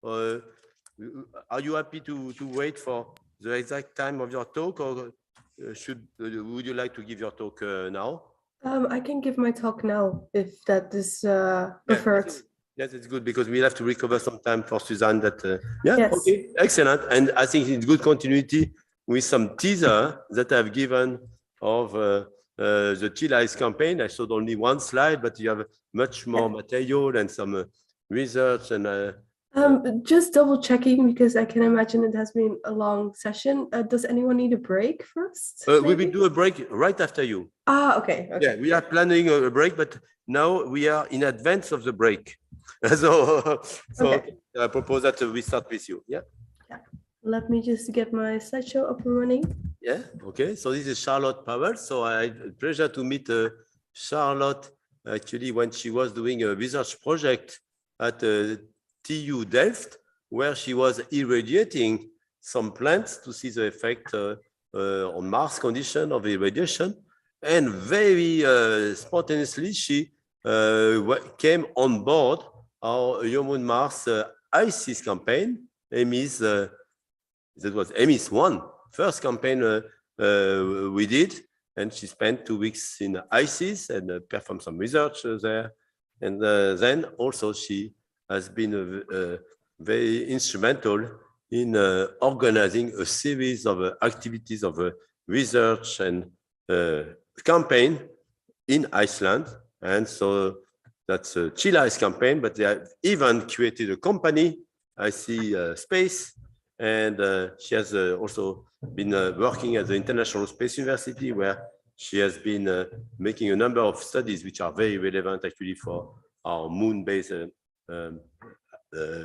Are you happy to wait for the exact time of your talk, or would you like to give your talk now? I can give my talk now if that is preferred. Yes, it's good because we'll have to recover some time for Suzanne. Yeah, yes. Okay, excellent. And I think it's good continuity with some teaser that I've given of the Chile campaign. I showed only one slide, but you have much more material and some research and. Just double checking because I can imagine it has been a long session. Does anyone need a break first? We will do a break right after you. Okay. Yeah, we are planning a break, but now we are in advance of the break. So okay. I propose that we start with you. Yeah. Let me just get my slideshow up and running. Yeah. Okay. So this is Charlotte Powell. So I had the pleasure to meet Charlotte actually when she was doing a research project at TU Delft, where she was irradiating some plants to see the effect on Mars condition of irradiation. And very spontaneously, she came on board our Human Mars ICES campaign. That was EMIS-1, first campaign we did. And she spent 2 weeks in ICES and performed some research there. And then also she has been very instrumental in organizing a series of activities of research and campaign in Iceland. And so that's a Chile campaign, but they have even created a company, IC Space, and she has also been working at the International Space University, where she has been making a number of studies which are very relevant actually for our moon-based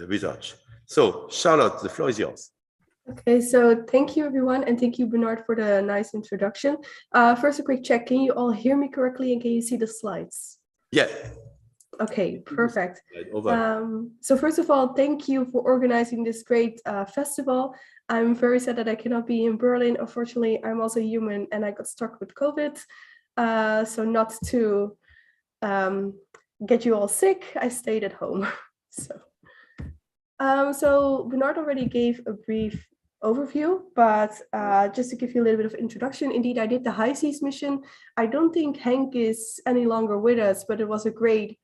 research. So Charlotte, the floor is yours. Okay, so thank you everyone, and thank you Bernard for the nice introduction. First, a quick check. Can you all hear me correctly, and can you see the slides? Yeah. Okay, perfect. So first of all, thank you for organizing this great festival. I'm very sad that I cannot be in Berlin. Unfortunately, I'm also human and I got stuck with COVID. So not to get you all sick, I stayed at home. So Bernard already gave a brief overview, but just to give you a little bit of introduction, indeed, I did the High Seas mission. I don't think Henk is any longer with us, but it was a great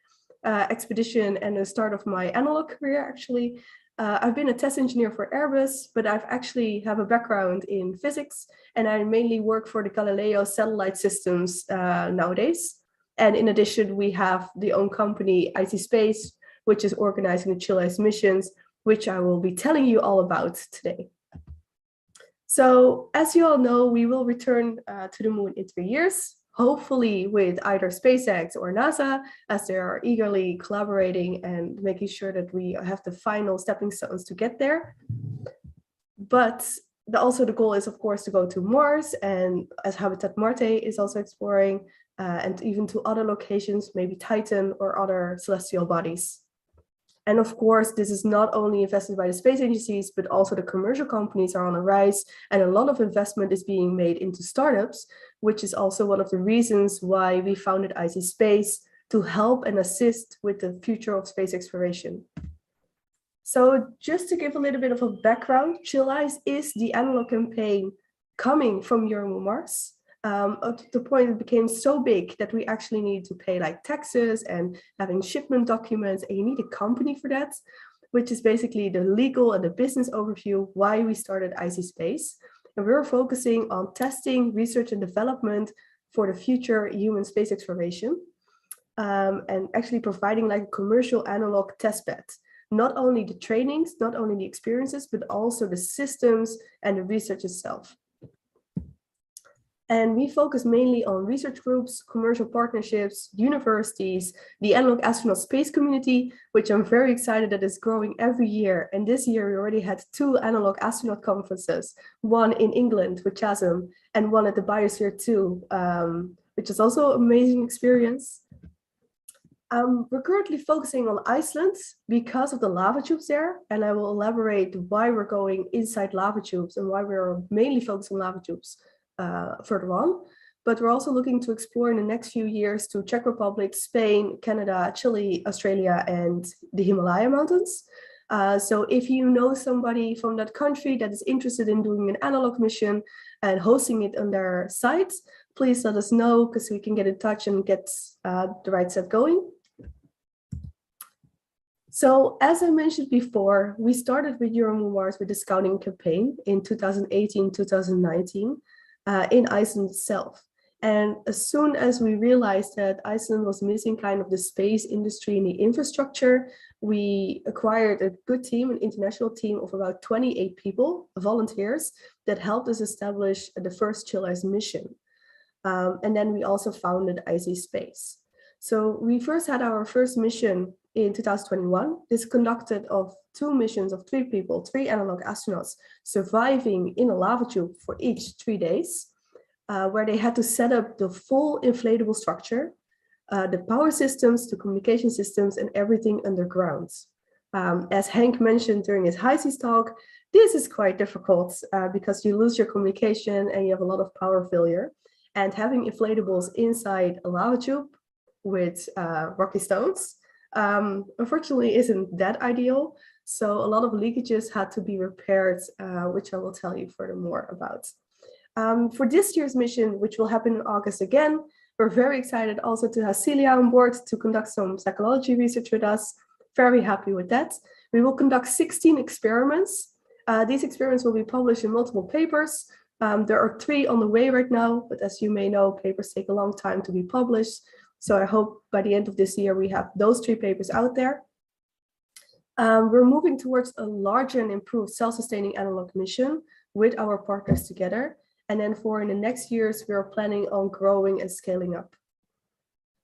expedition and the start of my analog career, actually. I've been a test engineer for Airbus, but I've actually have a background in physics, and I mainly work for the Galileo satellite systems nowadays. And in addition, we have the own company, IC Space, which is organizing the Chile's missions, which I will be telling you all about today. So as you all know, we will return to the moon in 3 years, hopefully with either SpaceX or NASA, as they are eagerly collaborating and making sure that we have the final stepping stones to get there. But also the goal is, of course, to go to Mars, and as Habitat Marte is also exploring, and even to other locations, maybe Titan or other celestial bodies. And of course, this is not only invested by the space agencies, but also the commercial companies are on a rise, and a lot of investment is being made into startups, which is also one of the reasons why we founded IC Space, to help and assist with the future of space exploration. So just to give a little bit of a background, ChillEyes is the analog campaign coming from EuroMars. Up to the point it became so big that we actually needed to pay like taxes and having shipment documents, and you need a company for that, which is basically the legal and the business overview why we started IC Space. And we were focusing on testing, research and development for the future human space exploration, and actually providing like a commercial analog testbed. not only the trainings, not only the experiences, but also the systems and the research itself. And we focus mainly on research groups, commercial partnerships, universities, the analog astronaut space community, which I'm very excited that is growing every year. And this year we already had 2 analog astronaut conferences, one in England with CHASM and one at the Biosphere 2, which is also an amazing experience. We're currently focusing on Iceland because of the lava tubes there, and I will elaborate why we're going inside lava tubes and why we're mainly focused on lava tubes further on. But we're also looking to explore in the next few years to Czech Republic, Spain, Canada, Chile, Australia, and the Himalaya mountains. So if you know somebody from that country that is interested in doing an analog mission and hosting it on their site, please let us know, because we can get in touch and get the right set going. So as I mentioned before, we started with EuroMars with the scouting campaign in 2018, 2019 in Iceland itself. And as soon as we realized that Iceland was missing kind of the space industry and the infrastructure, we acquired a good team, an international team of about 28 people, volunteers, that helped us establish the first Chill Ice mission. And then we also founded IC Space. So we first had our first mission in 2021. This conducted of 2 missions of 3 people, 3 analog astronauts, surviving in a lava tube for each 3 days, where they had to set up the full inflatable structure, the power systems, the communication systems, and everything underground. As Henk mentioned during his high seas talk, this is quite difficult because you lose your communication and you have a lot of power failure. And having inflatables inside a lava tube with rocky stones, unfortunately isn't that ideal. So a lot of leakages had to be repaired, which I will tell you furthermore about. For this year's mission, which will happen in August again, we're very excited also to have Celia on board to conduct some psychology research with us. Very happy with that. We will conduct 16 experiments. These experiments will be published in multiple papers. There are 3 on the way right now, but as you may know, papers take a long time to be published. So I hope by the end of this year, we have those 3 papers out there. We're moving towards a larger and improved self-sustaining analog mission with our partners together. And then in the next years, we are planning on growing and scaling up.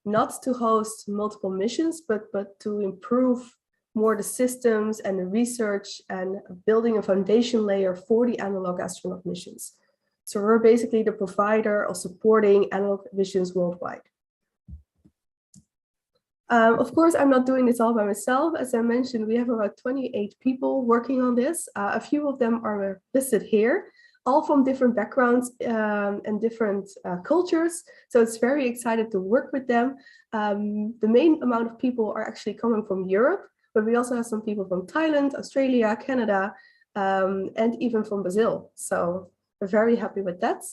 Not to host multiple missions, but to improve more the systems and the research and building a foundation layer for the analog astronaut missions. So we're basically the provider of supporting analog missions worldwide. Of course, I'm not doing this all by myself. As I mentioned, we have about 28 people working on this. A few of them are listed here, all from different backgrounds and different cultures. So it's very excited to work with them. The main amount of people are actually coming from Europe, but we also have some people from Thailand, Australia, Canada, and even from Brazil. So we're very happy with that.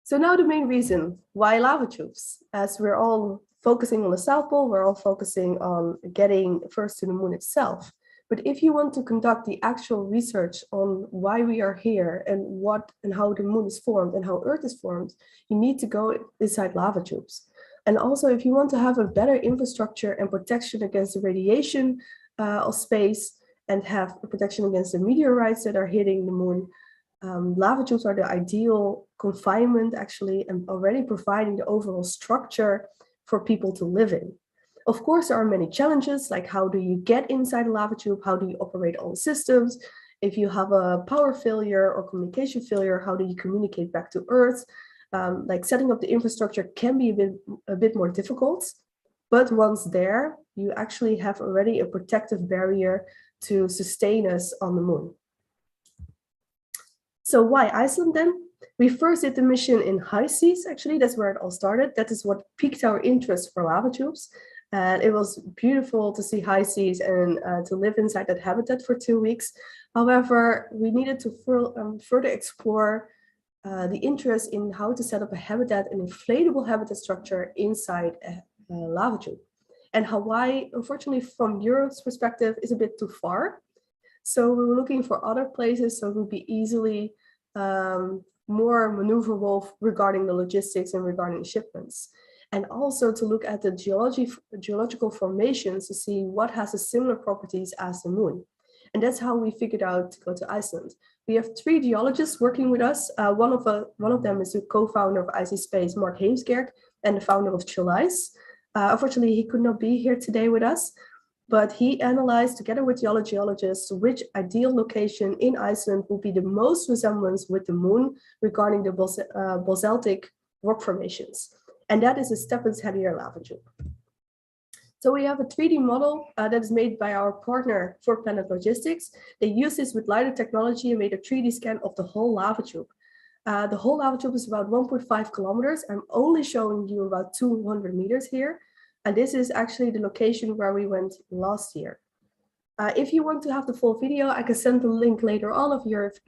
So now the main reason why lava tubes, as we're all focusing on the South Pole, we're all focusing on getting first to the moon itself. But if you want to conduct the actual research on why we are here and what and how the moon is formed and how Earth is formed, you need to go inside lava tubes. And also, if you want to have a better infrastructure and protection against the radiation of space and have protection against the meteorites that are hitting the moon, lava tubes are the ideal confinement actually, and already providing the overall structure for people to live in. Of course, there are many challenges, like how do you get inside a lava tube? How do you operate all systems? If you have a power failure or communication failure, how do you communicate back to Earth? Like setting up the infrastructure can be a bit more difficult, but once there, you actually have already a protective barrier to sustain us on the moon. So why Iceland then? We first did the mission in high seas, actually, that's where it all started. That is what piqued our interest for lava tubes. And it was beautiful to see high seas and to live inside that habitat for 2 weeks. However, we needed to further explore the interest in how to set up a habitat, an inflatable habitat structure inside a lava tube. And Hawaii, unfortunately, from Europe's perspective, is a bit too far. So we were looking for other places so it would be easily more maneuverable regarding the logistics and regarding shipments. and also to look at the geological formations to see what has the similar properties as the moon. And that's how we figured out to go to Iceland. We have 3 geologists working with us. One of them is the co-founder of IC Space, Mark Heemskerk, and the founder of Chill Ice. Unfortunately, he could not be here today with us, but he analyzed together with the other geologists which ideal location in Iceland would be the most resemblance with the moon regarding the basaltic rock formations. And that is the Stefan's Heavier lava tube. So we have a 3D model that is made by our partner for Planet Logistics. They use this with LiDAR technology and made a 3D scan of the whole lava tube. The whole lava tube is about 1.5 kilometers. I'm only showing you about 200 meters here. And this is actually the location where we went last year. If you want to have the full video, I can send the link later on. If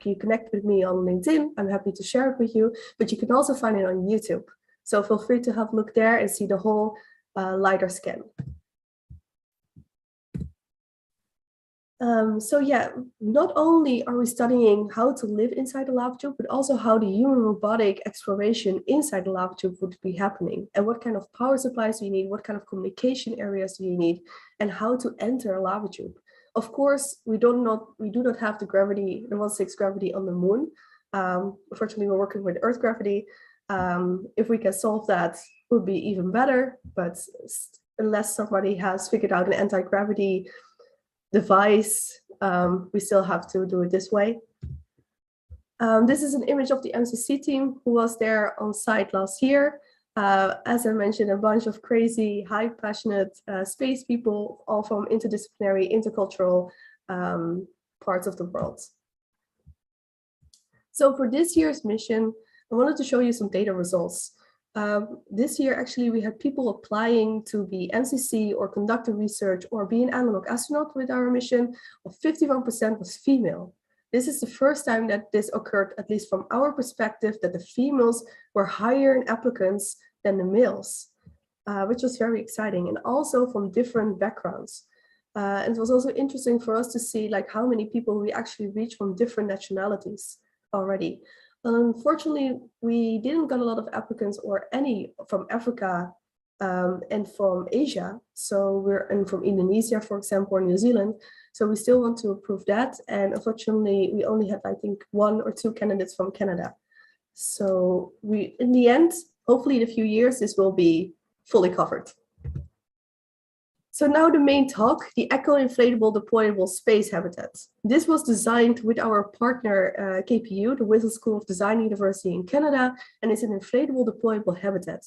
you connect with me on LinkedIn, I'm happy to share it with you, but you can also find it on YouTube. So feel free to have a look there and see the whole LiDAR scan. So yeah, not only are we studying how to live inside the lava tube, but also how the human robotic exploration inside the lava tube would be happening, and what kind of power supplies do you need, what kind of communication areas do you need, and how to enter a lava tube. Of course, we do not have the gravity, the 1/6 gravity on the moon. Unfortunately, we're working with Earth gravity. If we can solve that, it would be even better, but unless somebody has figured out an anti-gravity device, we still have to do it this way. This is an image of the MCC team who was there on site last year. As I mentioned, a bunch of crazy, high passionate space people, all from interdisciplinary, intercultural parts of the world. So for this year's mission, I wanted to show you some data results. This year, actually, we had people applying to be NCC or conduct research or be an analog astronaut with our mission. 51% was female. This is the first time that this occurred, at least from our perspective, that the females were higher in applicants than the males, which was very exciting, and also from different backgrounds. And it was also interesting for us to see like how many people we actually reached from different nationalities already. Unfortunately, we didn't get a lot of applicants or any from Africa and from Asia. So and from Indonesia, for example, or New Zealand. So we still want to improve that. And unfortunately, we only had, I think, 1 or 2 candidates from Canada. So in the end, hopefully in a few years, this will be fully covered. So now the main talk, the Eco-Inflatable Deployable Space Habitat. This was designed with our partner KPU, the Whittle School of Design University in Canada, and it's an inflatable deployable habitat.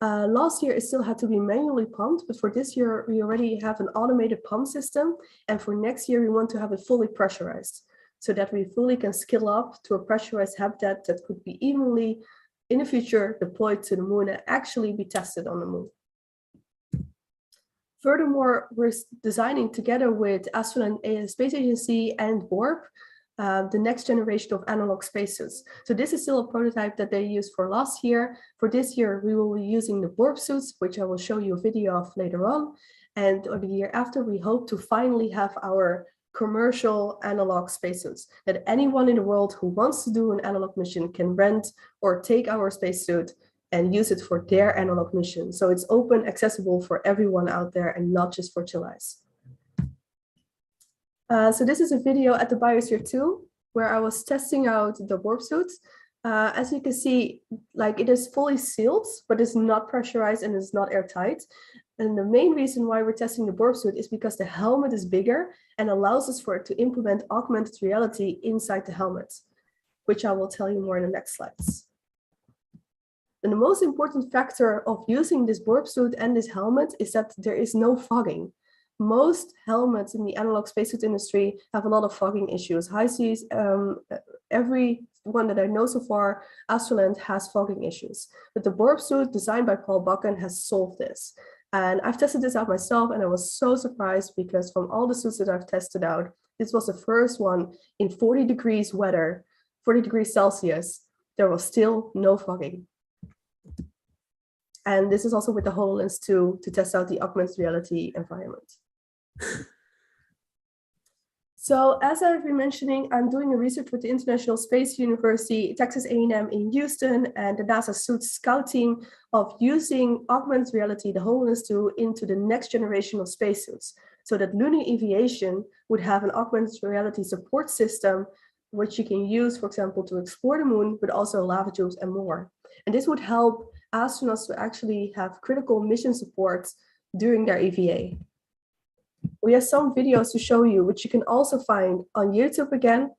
Last year, it still had to be manually pumped, but for this year, we already have an automated pump system. And for next year, we want to have it fully pressurized so that we fully can scale up to a pressurized habitat that could be evenly, in the future, deployed to the moon and actually be tested on the moon. Furthermore, we're designing together with Australian Space Agency and WARP the next generation of analog spacesuits. So this is still a prototype that they used for last year. For this year, we will be using the warp suits, which I will show you a video of later on. And the year after, we hope to finally have our commercial analog spacesuits that anyone in the world who wants to do an analog mission can rent or take our spacesuit and use it for their analog mission. So it's open, accessible for everyone out there and not just for Chill Ice. So this is a video at the Biosphere 2 where I was testing out the warp suits. As you can see, like it is fully sealed, but it's not pressurized and it's not airtight. And the main reason why we're testing the warp suit is because the helmet is bigger and allows us for it to implement augmented reality inside the helmet, which I will tell you more in the next slides. And the most important factor of using this warp suit and this helmet is that there is no fogging. Most helmets in the analog spacesuit industry have a lot of fogging issues. HiSeas, every one that I know so far, Astroland has fogging issues. But the warp suit designed by Paul Buchan has solved this. And I've tested this out myself and I was so surprised because from all the suits that I've tested out, this was the first one in 40 degrees weather, 40 degrees Celsius, there was still no fogging. And this is also with the HoloLens 2 to test out the augmented reality environment. So as I've been mentioning, I'm doing a research with the International Space University, Texas A&M in Houston, and the NASA Suit Scout team of using augmented reality, the HoloLens 2, into the next generation of spacesuits, so that lunar aviation would have an augmented reality support system, which you can use, for example, to explore the moon, but also lava tubes and more. And this would help astronauts to actually have critical mission support during their EVA. We have some videos to show you, which you can also find on YouTube again,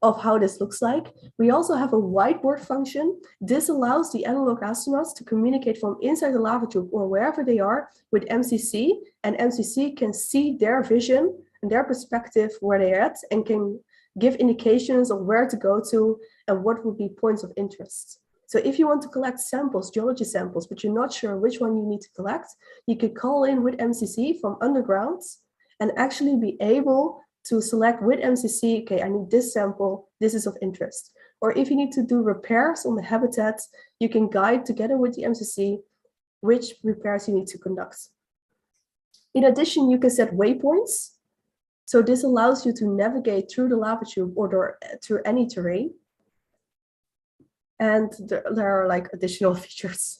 of how this looks like. We also have a whiteboard function. This allows the analog astronauts to communicate from inside the lava tube or wherever they are with MCC, and MCC can see their vision and their perspective where they're at and can give indications of where to go to and what would be points of interest. So if you want to collect samples, geology samples, but you're not sure which one you need to collect, you could call in with MCC from underground and actually be able to select with MCC, okay, I need this sample, this is of interest. Or if you need to do repairs on the habitat, you can guide together with the MCC which repairs you need to conduct. In addition, you can set waypoints. So this allows you to navigate through the lava tube or through any terrain. And there are like additional features.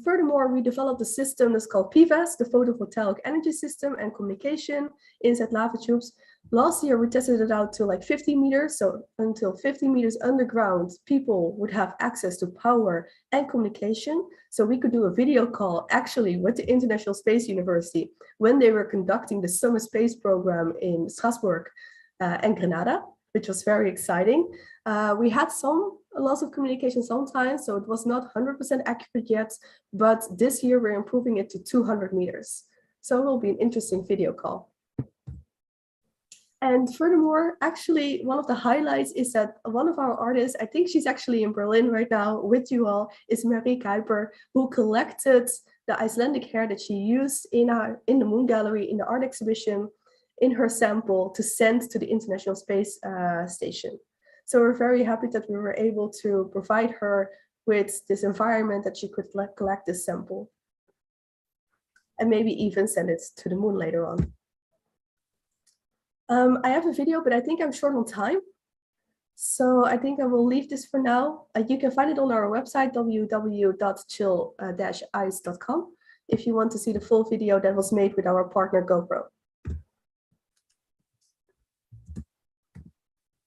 Furthermore, we developed a system that's called PVAS, the photovoltaic energy system and communication inside lava tubes. Last year, we tested it out to like 50 meters. So until 50 meters underground, people would have access to power and communication. So we could do a video call actually with the International Space University when they were conducting the summer space program in Strasbourg and Grenada, which was very exciting. We had some loss of communication sometimes, so it was not 100% accurate yet, but this year we're improving it to 200 meters. So it will be an interesting video call. And furthermore, actually, one of the highlights is that one of our artists, I think she's actually in Berlin right now with you all, is Marie Kuiper, who collected the Icelandic hair that she used in the Moon Gallery in the art exhibition in her sample to send to the International Space Station. So we're very happy that we were able to provide her with this environment that she could collect this sample and maybe even send it to the moon later on. I have a video, but I think I'm short on time. So I think I will leave this for now. You can find it on our website, www.chill-ice.com, if you want to see the full video that was made with our partner GoPro.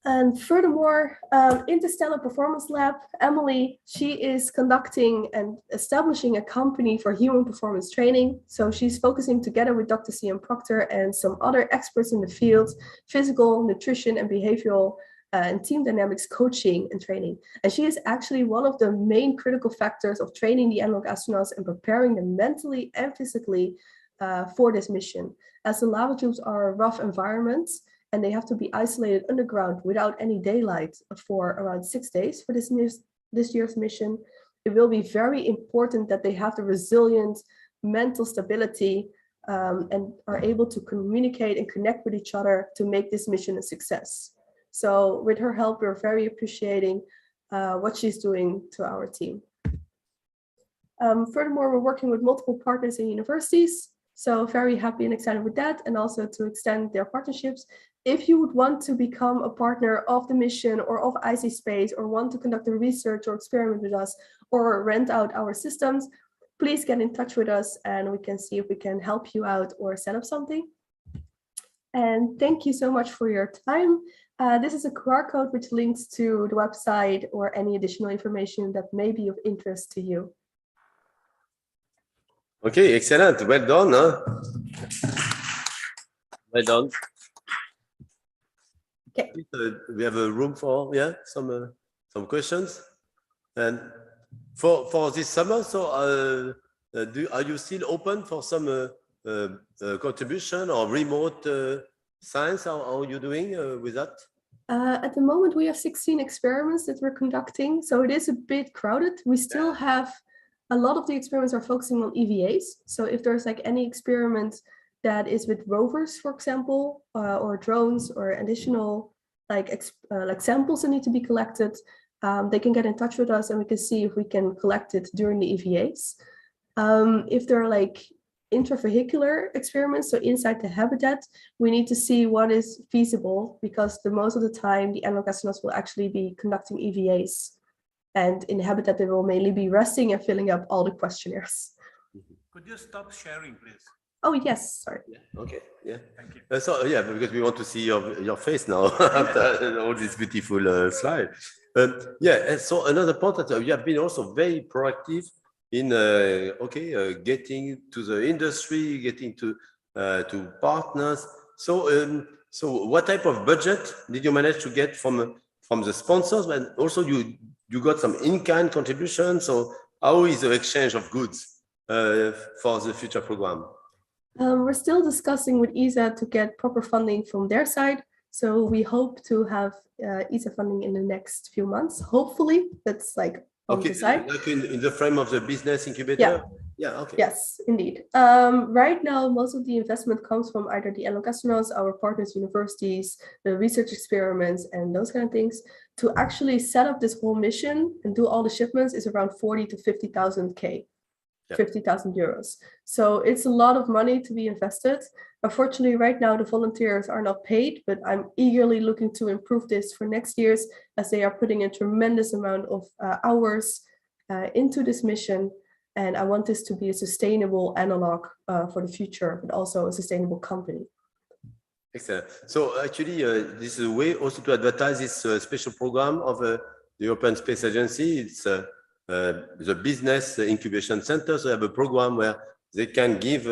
And furthermore, Interstellar Performance Lab, Emily, she is conducting and establishing a company for human performance training. So she's focusing together with Dr. C.M. Proctor and some other experts in the field, physical, nutrition, and behavioral and team dynamics coaching and training. And she is actually one of the main critical factors of training the analog astronauts and preparing them mentally and physically for this mission. As the lava tubes are a rough environment, and they have to be isolated underground without any daylight for around 6 days for this year's mission. It will be very important that they have the resilient mental stability and are able to communicate and connect with each other to make this mission a success. So with her help, we're very appreciating what she's doing to our team. Furthermore, we're working with multiple partners in universities. So very happy and excited with that, and also to extend their partnerships. If you would want to become a partner of the mission or of IC Space, or want to conduct a research or experiment with us, or rent out our systems, please get in touch with us and we can see if we can help you out or set up something. And thank you so much for your time. This is a QR code which links to the website or any additional information that may be of interest to you. Okay, excellent. Well done. Huh? Well done. Okay. We have a room for some questions. And for this summer, so are you still open for some contribution or remote science? How are you doing with that? At the moment, we have 16 experiments that we're conducting, so it is a bit crowded. We still have a lot of the experiments are focusing on EVAs. So if there's like any experiment that is with rovers, for example, or drones or additional like samples that need to be collected, they can get in touch with us and we can see if we can collect it during the EVAs. If there are like intravehicular experiments, so inside the habitat, we need to see what is feasible, because most of the time the animal astronauts will actually be conducting EVAs. And in the habitat, they will mainly be resting and filling up all the questionnaires. Could you stop sharing, please? Oh, yes, sorry. Yeah. Okay, yeah. Thank you. So, yeah, because we want to see your face now after all this beautiful slide. Yeah, and so another point that you have been also very proactive in, getting to the industry, getting to partners. So, so what type of budget did you manage to get from the sponsors? And also you got some in-kind contributions. So how is the exchange of goods for the future program? We're still discussing with ESA to get proper funding from their side. So we hope to have ESA funding in the next few months. Hopefully, that's like on the side. Like in the frame of the business incubator? Yeah. Yeah, okay. Yes, indeed. Right now, most of the investment comes from either the animal astronauts, our partners, universities, the research experiments, and those kind of things. To actually set up this whole mission and do all the shipments is around 40 to 50,000 K. 50,000 euros. So it's a lot of money to be invested. Unfortunately, right now the volunteers are not paid, but I'm eagerly looking to improve this for next year's, as they are putting a tremendous amount of hours into this mission. And I want this to be a sustainable analog for the future, but also a sustainable company. Excellent. So actually, this is a way also to advertise this special program of the European Space Agency. It's the Business Incubation Center. So they have a program where they can give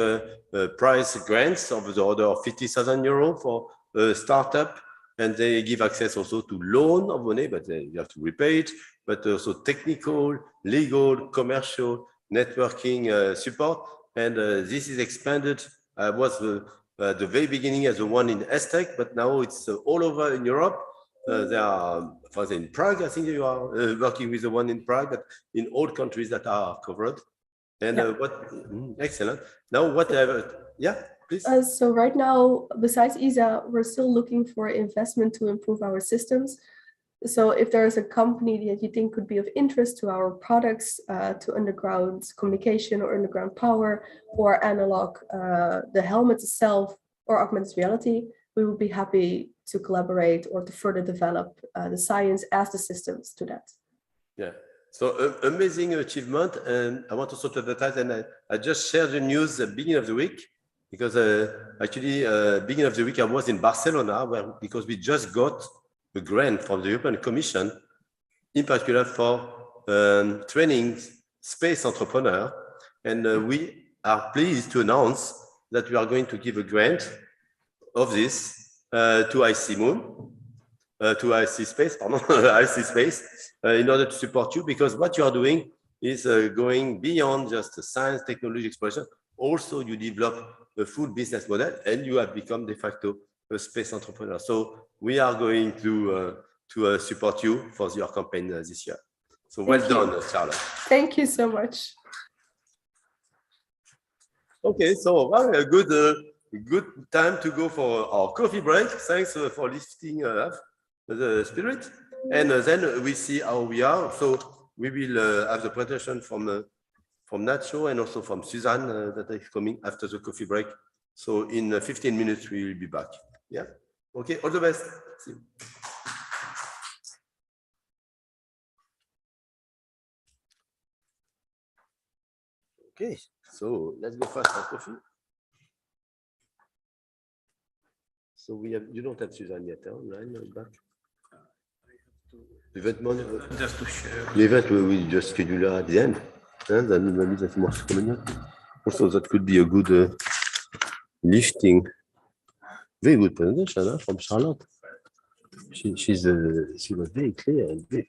prize grants of the order of 50,000 euros for a startup, and they give access also to loan of money, but you have to repay it, but also technical, legal, commercial, networking support. And this is expanded. Was the very beginning as the one in Estek, but now it's all over in Europe. They are, for example, in Prague, I think you are working with the one in Prague, but in all countries that are covered. And excellent. Now, whatever, yeah, please. So right now, besides ESA, we're still looking for investment to improve our systems. So if there is a company that you think could be of interest to our products, to underground communication or underground power, or analog, the helmet itself, or augmented reality, we would be happy to collaborate or to further develop the science as the systems to that. Yeah, so amazing achievement. And I want also to advertise, and I just shared the news at the beginning of the week, because actually, beginning of the week, I was in Barcelona, because we just got a grant from the European Commission, in particular for training space entrepreneurs. And we are pleased to announce that we are going to give a grant of this to IC Moon, to IC Space, IC Space, in order to support you, because what you are doing is going beyond just the science, technology exploration. Also, you develop a full business model, and you have become de facto a space entrepreneur. So we are going to support you for your campaign this year. So well done, Charlotte. Thank you so much. Okay, so a good time to go for our coffee break. Thanks for lifting up the spirit. And then we see how we are. So we will have the presentation from Nacho and also from Suzanne that is coming after the coffee break. So in 15 minutes, we will be back. Yeah. Okay, all the best. See you. Okay, so let's go fast for coffee. So we have, you don't have Suzanne yet, huh? Online, back. Event just to share. The event we just schedule at the end. And then maybe that's more convenient. Also, that could be a good lifting. Very good presentation, huh, from Charlotte. She was very clear and very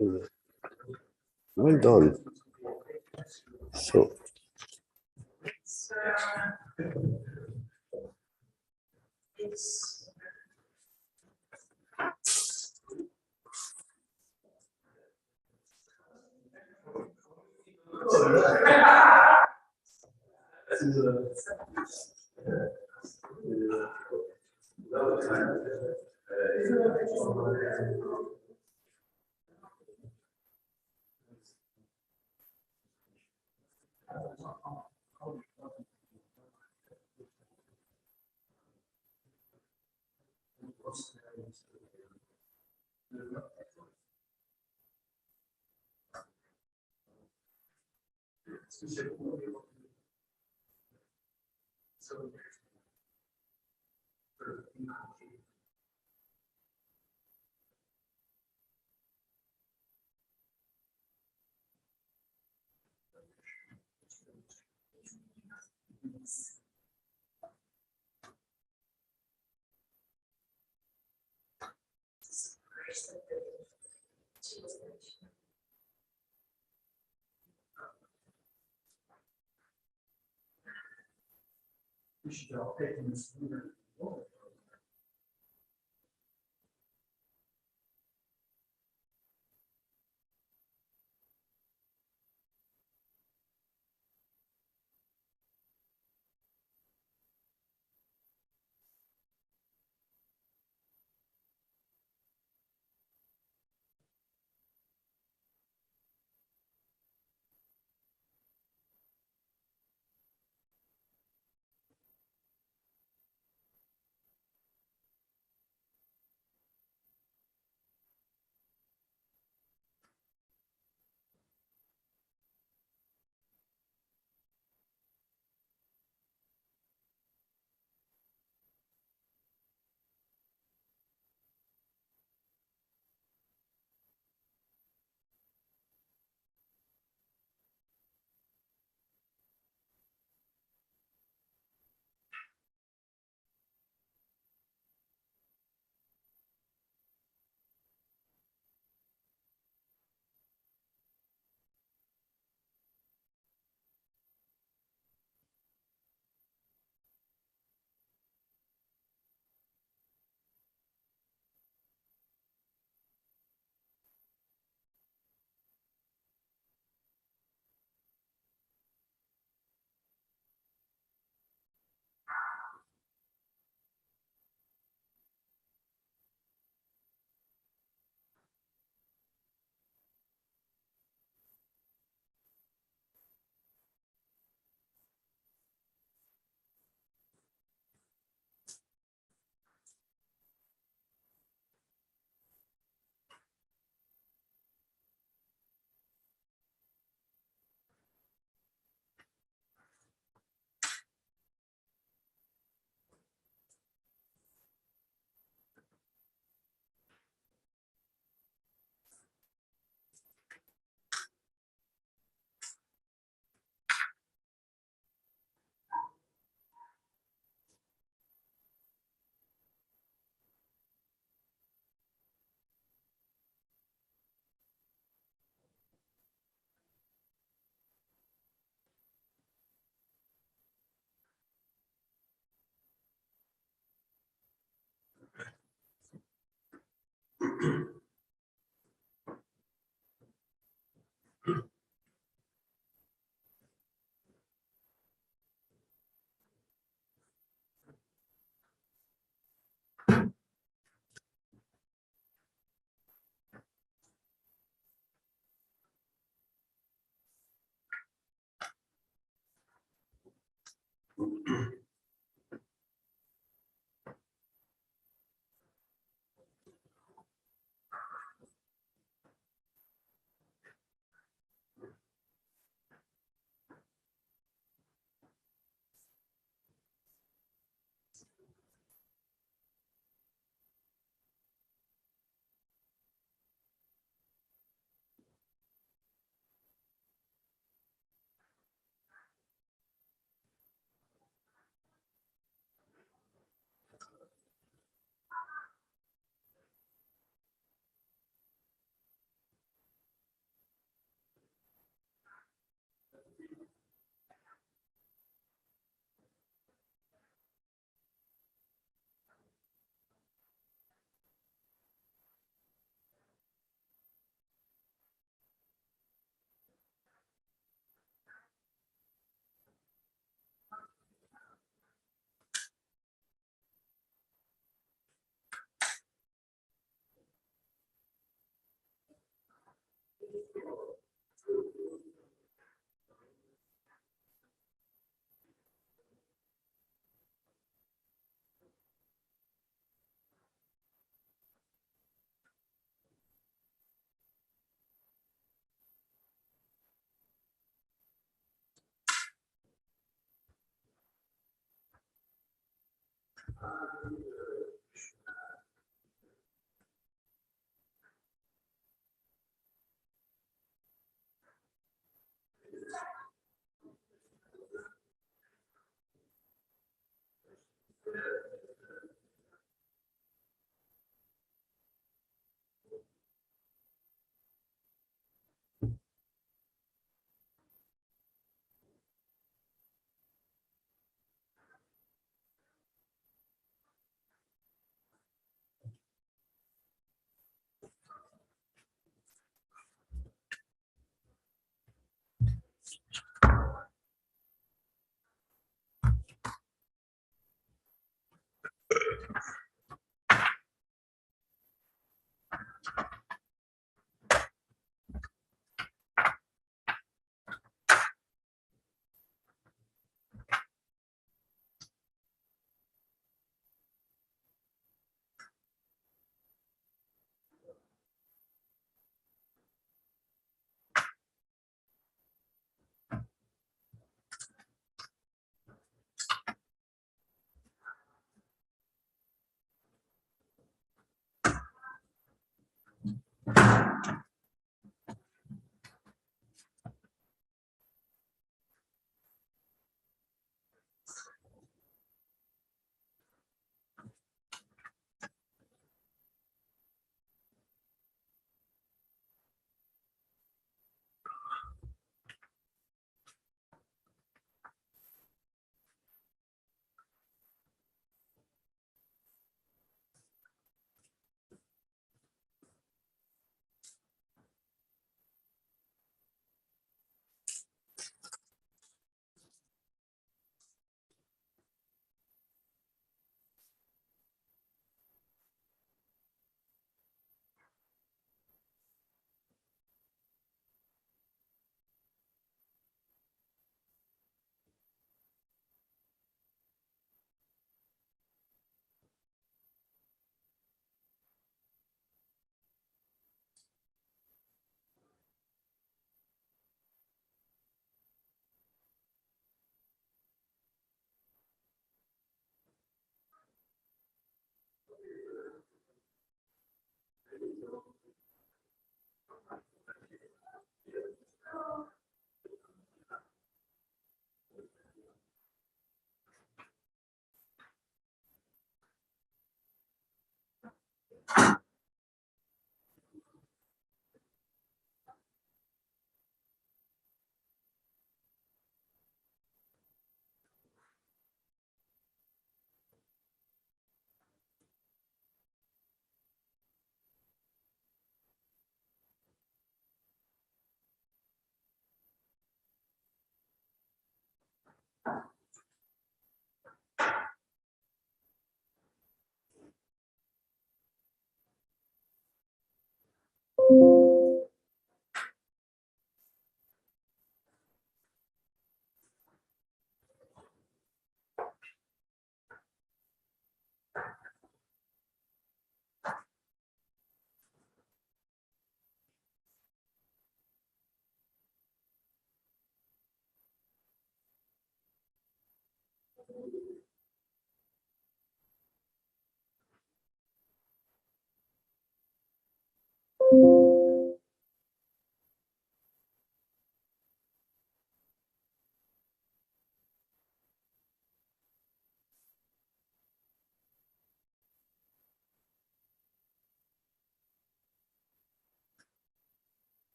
well done. So.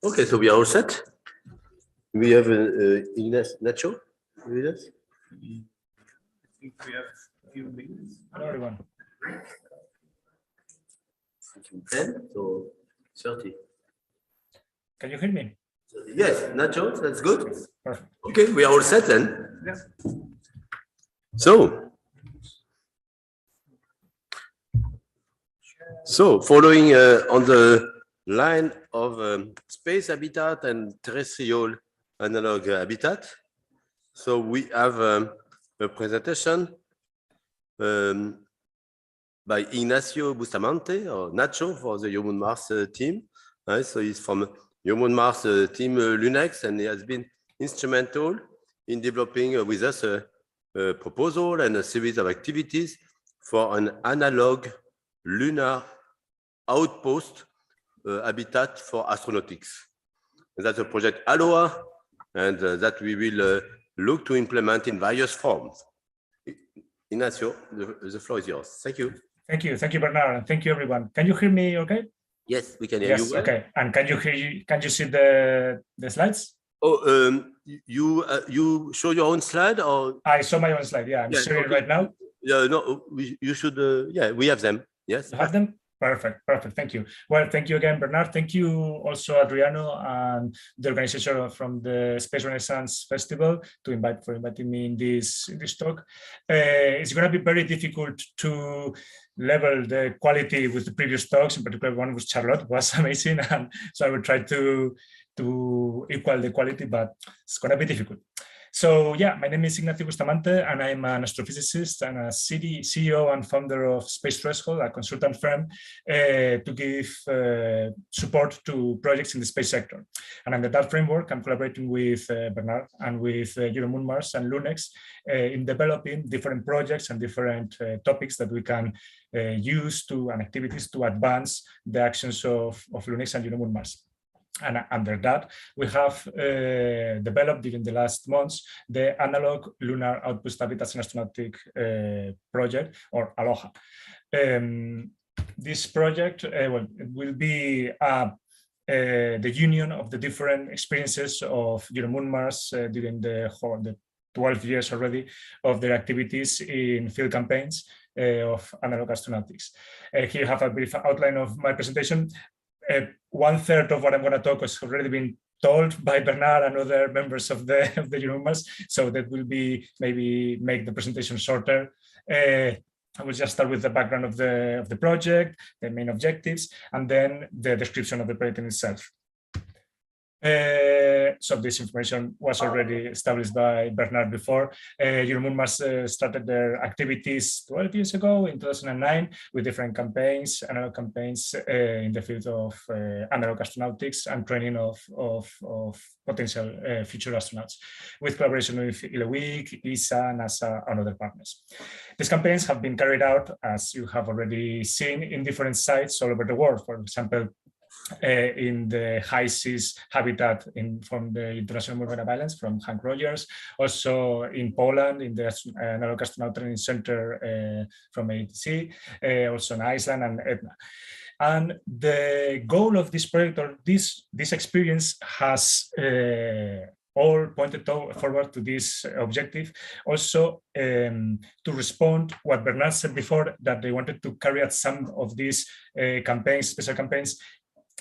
Okay, so we are all set. We have Ignace Nacho with us. I think we have a few minutes. Hello, everyone. 10, so 30. Can you hear me? Yes, Nacho, that's good. Perfect. Okay, we are all set then. Yes. So following on the line of space habitat and terrestrial analog habitat, so we have a presentation by Ignacio Bustamante, or Nacho, for the Human Mars team. So he's from Human Mars team LUNEX, and he has been instrumental in developing with us a proposal and a series of activities for an analog lunar outpost habitat for astronautics. And that's a project Aloha, and that we will look to implement in various forms. Ignacio, the floor is yours. Thank you. Thank you, Bernard, and thank you, everyone. Can you hear me okay? Yes, we can hear you well. Okay. And can you see the slides? Oh, you show your own slide, or? I saw my own slide, yeah. I'm sharing right now. Yeah, no, you should, yeah, we have them. Yes. You have them? Perfect. Thank you. Well, thank you again, Bernard. Thank you also, Adriano, and the organization from the Space Renaissance Festival for inviting me in this talk. It's going to be very difficult to level the quality with the previous talks. In particular, one with Charlotte was amazing, and so I will try to equal the quality, but it's going to be difficult. So yeah, my name is Ignacio Bustamante, and I'm an astrophysicist and a CEO and founder of Space Threshold, a consultant firm to give support to projects in the space sector. And under that framework, I'm collaborating with Bernard and with Moon, Mars and LUNEX in developing different projects and different topics that we can use and activities to advance the actions of LUNEX and Moon, Mars. And under that, we have developed during the last months the analog lunar outpost habitats and astronautic project, or Aloha. This project it will be the union of the different experiences of Moon, Mars during the 12 years already of their activities in field campaigns of analog astronautics. Here you have a brief outline of my presentation. 1/3 of what I'm going to talk has already been told by Bernard and other members of the Moon, Mars, so that will be maybe make the presentation shorter. I will just start with the background of the project, the main objectives, and then the description of the project in itself. So this information was already established by Bernard before. Moon, Mars started their activities 12 years ago in 2009 with different campaigns, analog campaigns in the field of analog astronautics and training of potential future astronauts, with collaboration with ILEWIC, ESA, NASA, and other partners. These campaigns have been carried out, as you have already seen, in different sites all over the world. For example, in the high seas habitat from the International Movement of Islands from Hank Rogers, also in Poland in the Analog Astronaut Training Center from ATC, also in Iceland and Etna. And the goal of this project, or this experience, has all pointed forward to this objective. Also, to respond what Bernard said before, that they wanted to carry out some of these campaigns, special campaigns,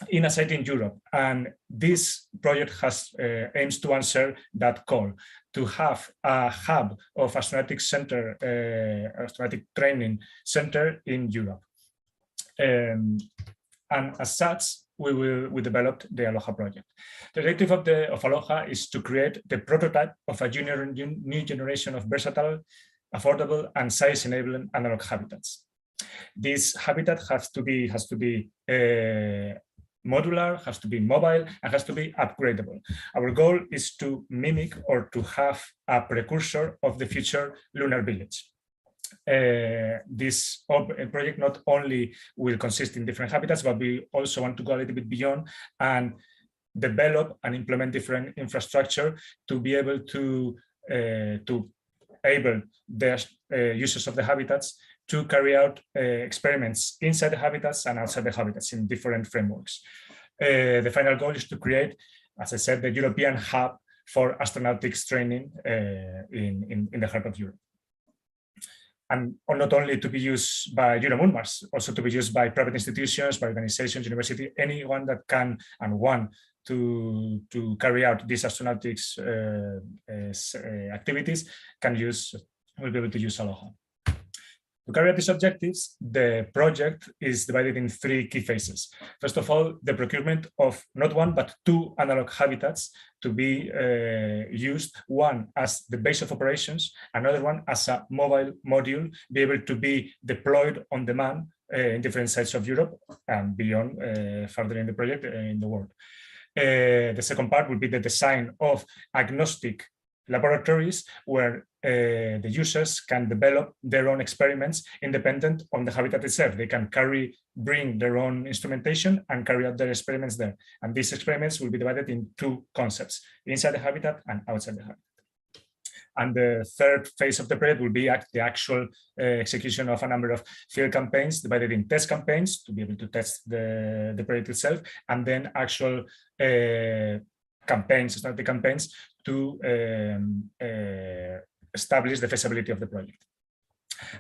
in a site in Europe. And this project has aims to answer that call, to have a hub of astronautic center, astronautic training center in Europe. And as such, we developed the Aloha project. The objective of Aloha is to create the prototype of a new generation of versatile, affordable, and size-enabling analog habitats. This habitat has to be modular, has to be mobile, and has to be upgradable. Our goal is to mimic or to have a precursor of the future lunar village. This project not only will consist in different habitats, but we also want to go a little bit beyond and develop and implement different infrastructure to be able to able the users of the habitats to carry out experiments inside the habitats and outside the habitats in different frameworks. The final goal is to create, as I said, the European hub for astronautics training in the heart of Europe. And not only to be used by Euromoon-Mars, also to be used by private institutions, by organizations, university, anyone that can and want to carry out these astronautics activities will be able to use Aloha. To carry out these objectives, the project is divided in 3 key phases. First of all, the procurement of not 1, but 2 analog habitats to be used, one as the base of operations, another one as a mobile module, be able to be deployed on demand in different sites of Europe and beyond, further in the project in the world. The second part will be the design of agnostic laboratories where the users can develop their own experiments independent on the habitat itself. They can bring their own instrumentation and carry out their experiments there. And these experiments will be divided in 2 concepts, inside the habitat and outside the habitat. And the third phase of the project will be the actual execution of a number of field campaigns divided in test campaigns to be able to test the project itself, and then actual campaigns, strategic campaigns to establish the feasibility of the project.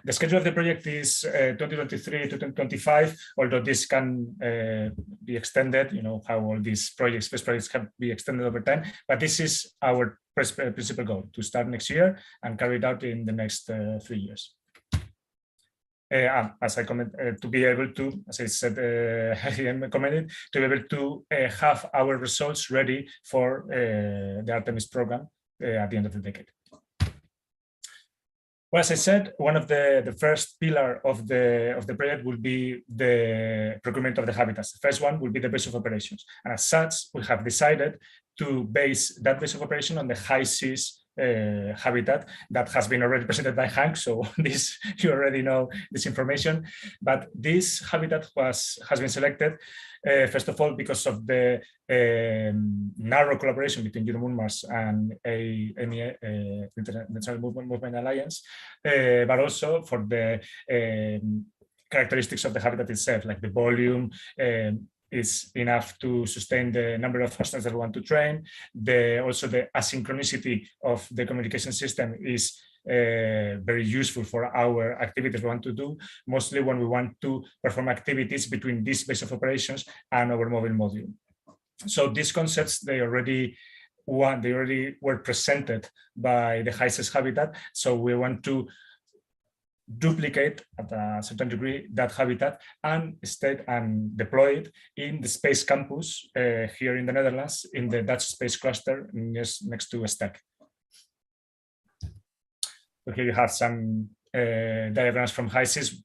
The schedule of the project is 2023 to 2025, although this can be extended, you know, how all these projects, space projects can be extended over time, but this is our principal goal, to start next year and carry it out in the next 3 years. As I commented, to be able to, as I said, I commented, to be able to have our results ready for the Artemis program at the end of the decade. Well, as I said, one of the first pillar of the project will be the procurement of the habitats. The first one will be the base of operations. And as such, we have decided to base that base of operation on the high seas habitat that has been already presented by Hank. So this, you already know this information. But this habitat has been selected first of all, because of the narrow collaboration between Euromoon-Mars and International Movement Alliance, but also for the characteristics of the habitat itself, like the volume is enough to sustain the number of astronauts that we want to train. Also the asynchronicity of the communication system is very useful for our activities we want to do, mostly when we want to perform activities between this base of operations and our mobile module. So these concepts, they already were presented by the HISES habitat. So we want to duplicate at a certain degree that habitat and deploy it in the space campus here in the Netherlands, in the Dutch space cluster next to Stek. So here you have some diagrams from HISES.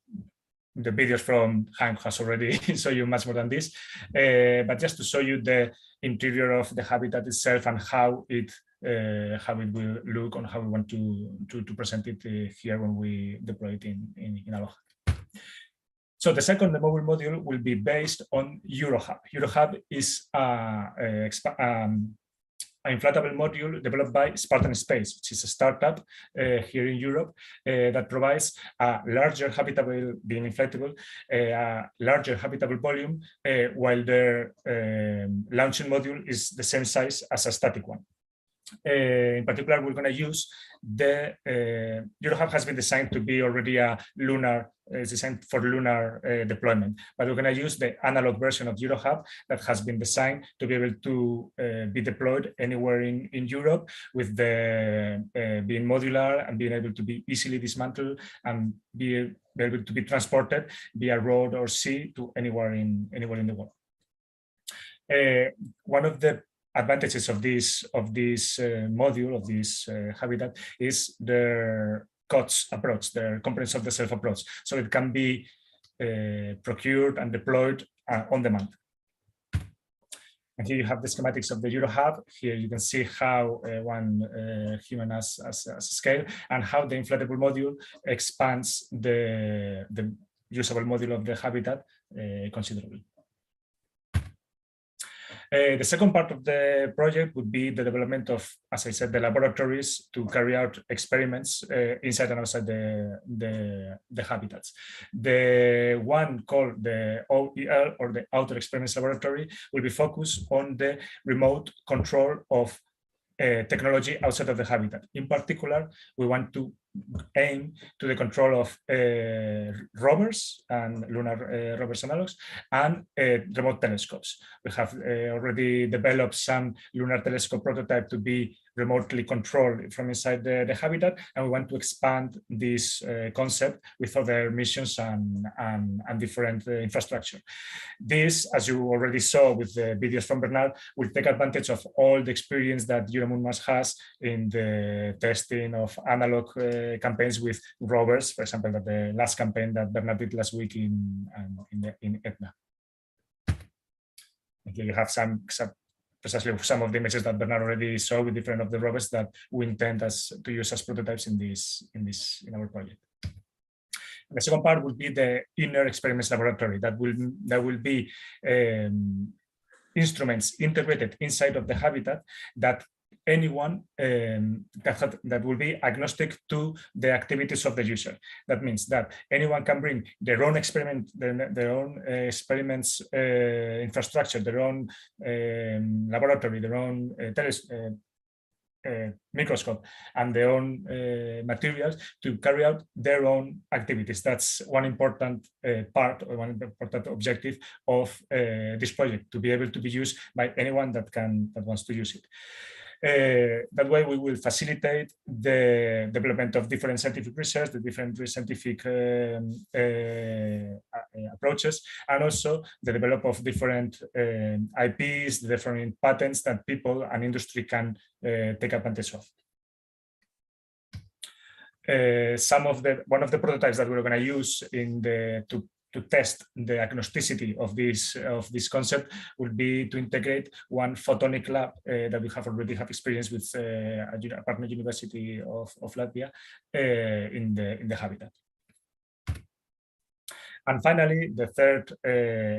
The videos from Hank has already shown you much more than this, but just to show you the interior of the habitat itself and how it will look, and how we want to present it here when we deploy it in Aloha. So the mobile module will be based on EuroHub. EuroHub is an inflatable module developed by Spartan Space, which is a startup here in Europe that provides a larger habitable, being inflatable, larger habitable volume, while their launching module is the same size as a static one. In particular, we're going to use the EuroHub has been designed to be already a lunar, designed for lunar deployment, but we're going to use the analog version of EuroHub that has been designed to be able to be deployed anywhere in Europe, with the being modular and being able to be easily dismantled and be able to be transported via road or sea to anywhere in the world. One of the advantages of this module, of this habitat, is their COTS approach, their components of the self approach. So it can be procured and deployed on demand. And here you have the schematics of the EuroHub. Here you can see how one human as a scale, and how the inflatable module expands the usable module of the habitat considerably. The second part of the project would be the development of, as I said, the laboratories to carry out experiments inside and outside the habitats. The one called the OEL, or the Outdoor Experiments Laboratory, will be focused on the remote control of technology outside of the habitat. In particular, we want to aim to the control of rovers and lunar rovers analogs and remote telescopes. We have already developed some lunar telescope prototype to be remotely controlled from inside the habitat, and we want to expand this concept with other missions and different infrastructure. This, as you already saw with the videos from Bernard, will take advantage of all the experience that EuroMoonMars has in the testing of analog campaigns with rovers, for example, that the last campaign that Bernard did last week in Etna. And here you have precisely some of the images that Bernard already saw with different of the rovers that we intend to use as prototypes in our project. And the second part will be the inner experiments laboratory that will be instruments integrated inside of the habitat that anyone that will be agnostic to the activities of the user. That means that anyone can bring their own experiments infrastructure, their own laboratory, their own microscope, and their own materials to carry out their own activities. That's one important part, or one important objective of this project, to be able to be used by anyone that wants to use it. That way we will facilitate the development of different scientific research, the different scientific approaches, and also the development of different IPs, the different patents that people and industry can take advantage of. One of the prototypes that we're going to use to test the agnosticity of this concept will be to integrate one photonic lab that we already have experience with a partner university of Latvia in the habitat. And finally, the third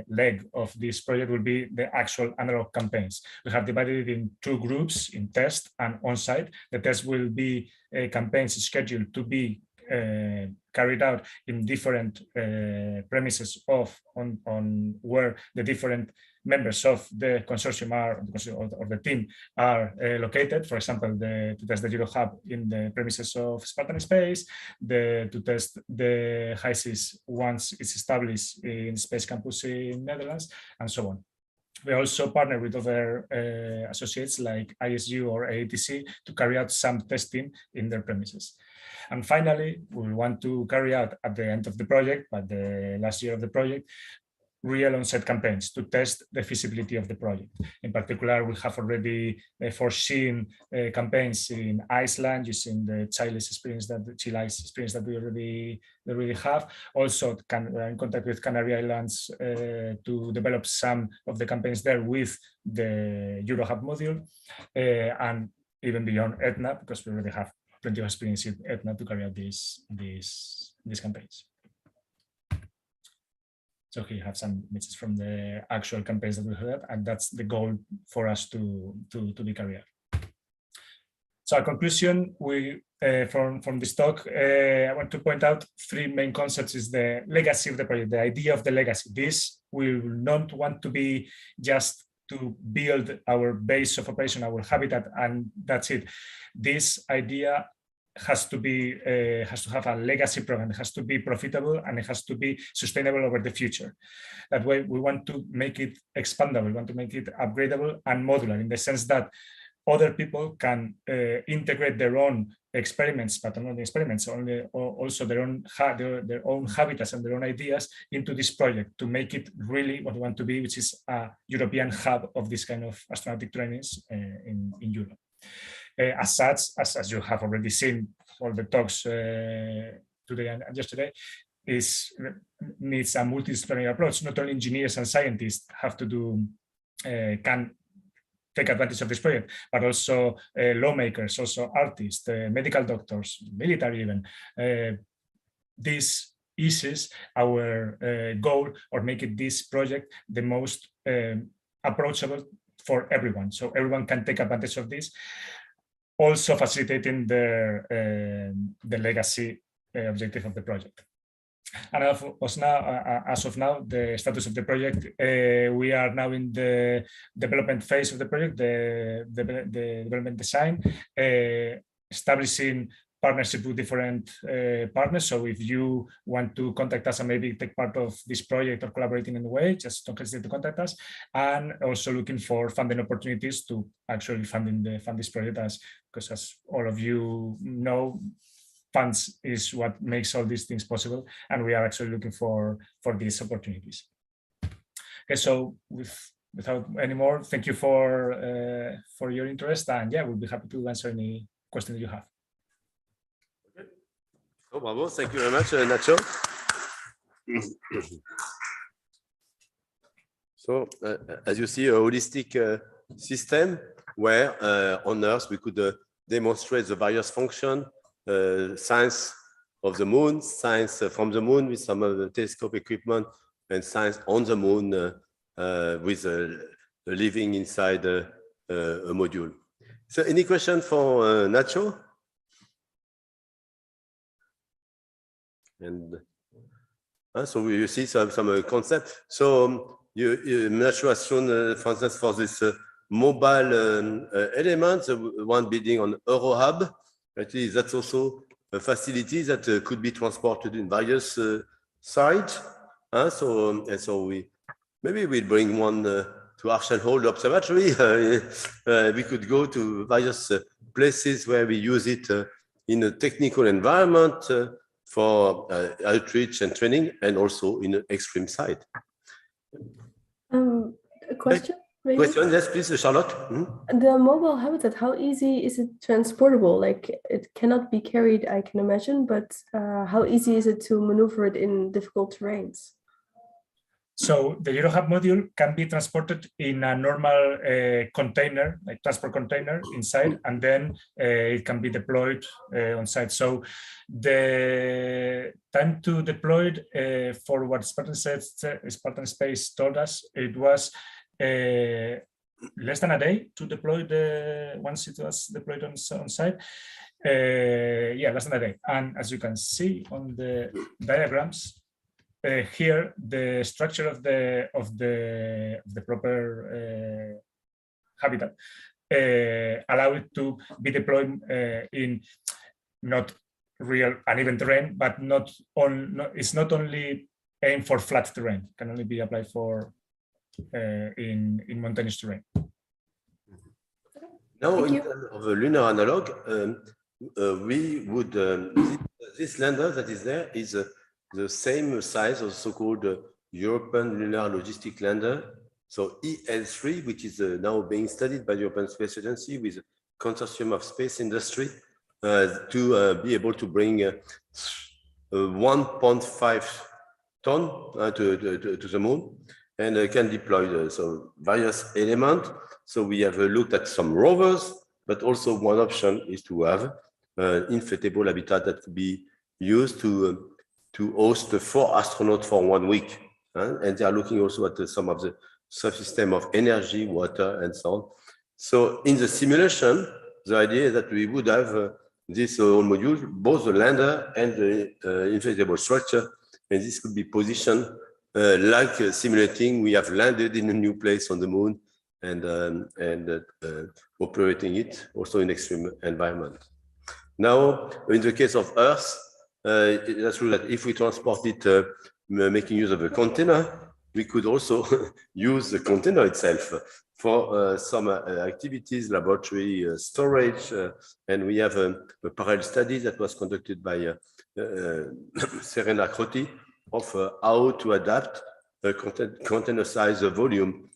leg of this project will be the actual analog campaigns. We have divided it in two groups, in test and on-site. The test will be campaigns scheduled to be carried out in different premises on where the different members of the consortium or the team are located. For example, to test the EuroHub in the premises of Spartan Space, to test the HISIS once it's established in Space Campus in Netherlands, and so on. We also partner with other associates like ISU or AATC to carry out some testing in their premises. And finally, we want to carry out at the end of the project, by the last year of the project, real on-site campaigns to test the feasibility of the project. In particular, we have already foreseen campaigns in Iceland using the chill ice experience that we already have. Also, in contact with Canary Islands to develop some of the campaigns there with the EuroHub module, and even beyond Etna, because we already have plenty of experience in Etna to carry out these campaigns. So here you have some images from the actual campaigns that we had, and that's the goal for us to be carried out. So, a conclusion from this talk, I want to point out three main concepts: is the legacy of the project, the idea of the legacy. This we will not want to be just to build our base of operation, our habitat, and that's it. This idea has to have a legacy program. It has to be profitable, and it has to be sustainable over the future. That way, we want to make it expandable. We want to make it upgradable and modular, in the sense that other people can integrate their own experiments, but not experiments, also their own habitats and their own ideas into this project to make it really what we want to be, which is a European hub of this kind of astronautic trainings in Europe. As such, as you have already seen, all the talks today and yesterday, needs a multidisciplinary approach. Not only engineers and scientists have to do can take advantage of this project, but also lawmakers, also artists, medical doctors, military even. This is our goal, or making this project the most approachable for everyone, so everyone can take advantage of this, also facilitating the legacy objective of the project. And as of now, the status of the project, we are now in the development phase of the project, the development design, establishing partnership with different partners. So if you want to contact us and maybe take part of this project or collaborating in a way, just don't hesitate to contact us. And also looking for funding opportunities to actually fund this project, because as all of you know, funds is what makes all these things possible, and we are actually looking for these opportunities. Okay, so without any more, thank you for your interest, and yeah, we'll be happy to answer any question that you have. Okay. Oh, bravo! Thank you very much, Nacho. So, as you see, a holistic system where on Earth we could demonstrate the various functions. Science of the moon, science from the moon with some of the telescope equipment, and science on the moon with living inside a module. So any question for Nacho? And so you see some concept. So Nacho has shown, for instance, for this mobile element, the one building on EuroHub. Actually, that's also a facility that could be transported in various sites. So maybe we'll bring one to Archenhold Observatory. We could go to various places where we use it in a technical environment for outreach and training, and also in an extreme site. A question? Maybe? Question, yes, please, Charlotte. The mobile habitat, how easy is it transportable? Like, it cannot be carried, I can imagine, but how easy is it to maneuver it in difficult terrains? So the EuroHub module can be transported in a normal container, like transport container inside, and then it can be deployed on site. So the time to deploy it for what Spartan Space told us, it was less than a day to deploy once it was deployed on site. Yeah, less than a day. And as you can see on the diagrams here, the structure of the proper habitat allow it to be deployed in not real uneven terrain, but it's not only aimed for flat terrain. It can only be applied for in mountainous terrain. Now, in terms of a lunar analog, we would this lander that is there is the same size of so-called European Lunar Logistic Lander, so EL3, which is now being studied by the European Space Agency with a consortium of space industry to be able to bring 1.5 ton to the moon, and can deploy so various elements. So we have looked at some rovers, but also one option is to have inflatable habitat that could be used to host 4 astronauts for 1 week. And they are looking also at some of the subsystem of energy, water, and so on. So in the simulation, the idea is that we would have this whole module, both the lander and the inflatable structure, and this could be positioned like simulating we have landed in a new place on the moon, and operating it also in extreme environment. Now, in the case of Earth, that's true that if we transport it making use of a container, we could also use the container itself. for some activities, laboratory storage, and we have a parallel study that was conducted by Serena Croti of how to adapt the container size volume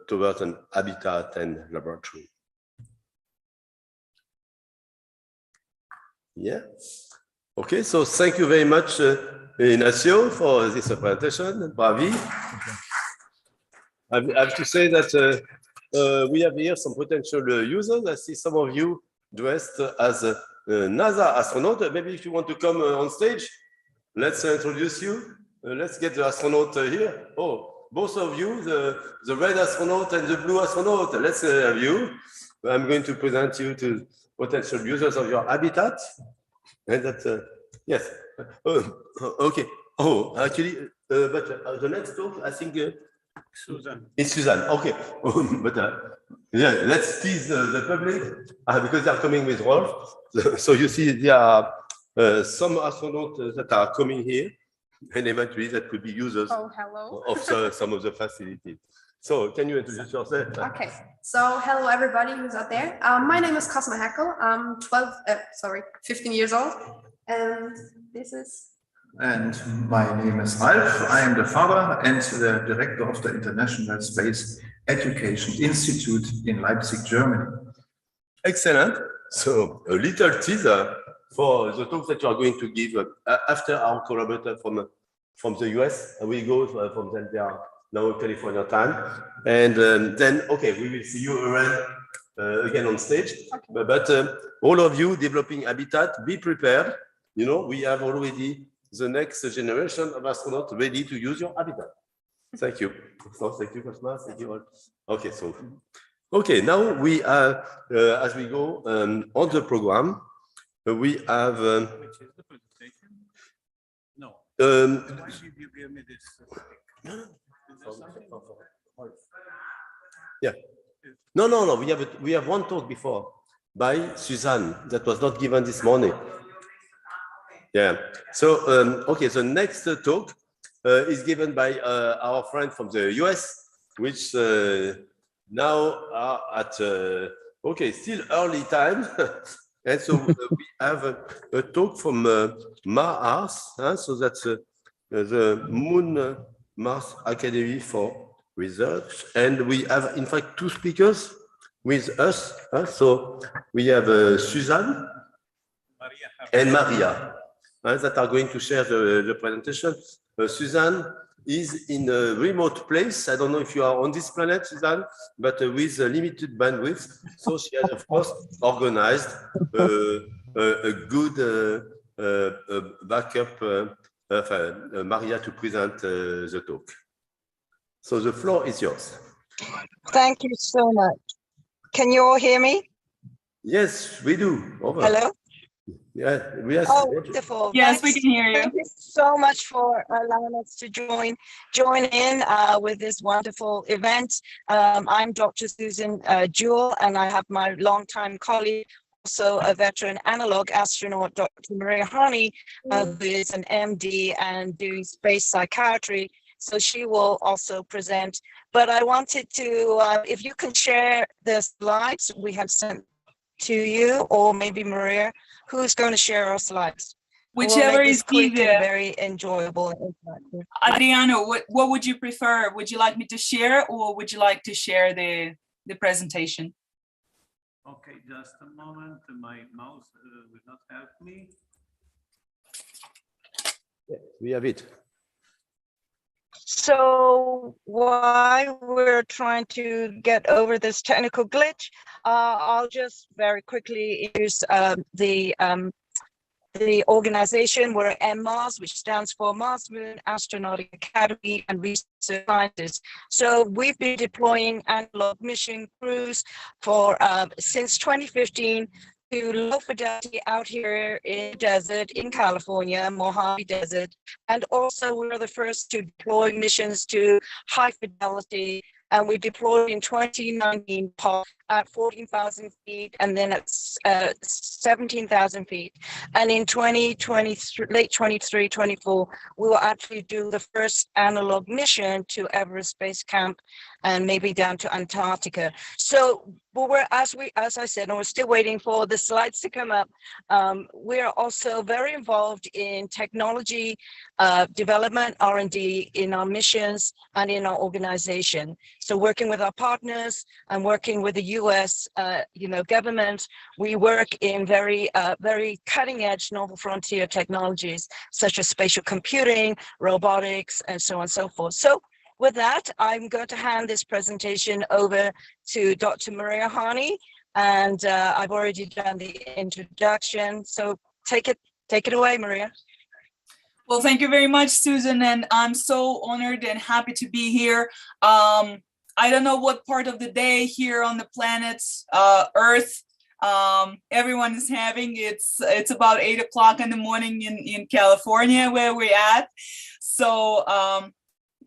towards an habitat and laboratory. Yeah. Okay, so thank you very much, Ignacio, for this presentation. Bravi. I have to say that we have here some potential users. I see some of you dressed as a NASA astronaut. Maybe if you want to come on stage, let's introduce you. Let's get the astronaut here. Oh, both of you, the red astronaut and the blue astronaut. Let's have you. I'm going to present you to potential users of your habitat. And that, yes. Okay. Oh, actually, but the next talk, I think, Susan. It's Suzanne. Okay. But yeah, let's tease the public because they're coming with Rolf. So you see, there are some astronauts that are coming here, and eventually that could be users of some of the facilities. So can you introduce yourself? Okay. So hello everybody who's out there. My name is Cosma Heckel. I'm 15 years old, and this is. And my name is Ralf. I am the father and the director of the International Space Education Institute in Leipzig, Germany. Excellent. So a little teaser for the talk that you are going to give after our collaborator from the US. We go from them there now in California time. And then, okay, we will see you around again on stage. Okay. But all of you developing habitat, be prepared. You know, we have already the next generation of astronauts ready to use your habitat. Thank you. So thank you, Cosma. Thank you all. Okay, so okay, now we are as we go on the program, we have. Which is the presentation? No. Why did you give me this? Yeah. No. We have one talk before by Suzanne that was not given this morning. Yeah. So, okay, the next talk is given by our friend from the US, which now are at, okay, still early time. And so we have a talk from Mars. So that's the Moon Mars Academy for Research. And we have, in fact, two speakers with us. So we have Suzanne and Maria. That are going to share the presentation. Suzanne is in a remote place. I don't know if you are on this planet, Suzanne, but with a limited bandwidth. So she has, of course, organized a good backup Maria to present the talk. So the floor is yours. Thank you so much. Can you all hear me? Yes, we do. Over. Hello? Yeah, we are. Oh, wonderful. Yes, we can hear you. Thank you so much for allowing us to join in with this wonderful event. I'm Dr. Susan Jewell, and I have my longtime colleague, also a veteran analog astronaut, Dr. Maria Hani, who is an MD and doing space psychiatry. So she will also present. But I wanted to, if you can share the slides we have sent to you, or maybe Maria, who's going to share our slides? Whichever is easier. Very enjoyable and interactive. Adriano, what would you prefer? Would you like me to share, or would you like to share the presentation? Okay, just a moment. My mouse will not help me. Yeah, we have it. So while we're trying to get over this technical glitch, I'll just very quickly introduce the organization. We're MMARS, which stands for Mars Moon Astronaut Academy and Research Scientists. So we've been deploying analog mission crews for since 2015 to low fidelity out here in the desert in California, Mojave Desert. And also we're the first to deploy missions to high fidelity. And we deployed in 2019 at 14,000 feet and then at 17,000 feet. And in 2023, late 23, 24, we will actually do the first analog mission to Everest Base Camp and maybe down to Antarctica. So, but as I said, and we're still waiting for the slides to come up. We're also very involved in technology development, R&D in our missions and in our organization. So working with our partners and working with the US, government, we work in very cutting edge novel frontier technologies, such as spatial computing, robotics, and so on and so forth. So with that, I'm going to hand this presentation over to Dr. Maria Harney, and I've already done the introduction. So take it away, Maria. Well, thank you very much, Susan, and I'm so honored and happy to be here. I don't know what part of the day here on the planet Earth everyone is having. It's about 8 o'clock in the morning in California where we're at. So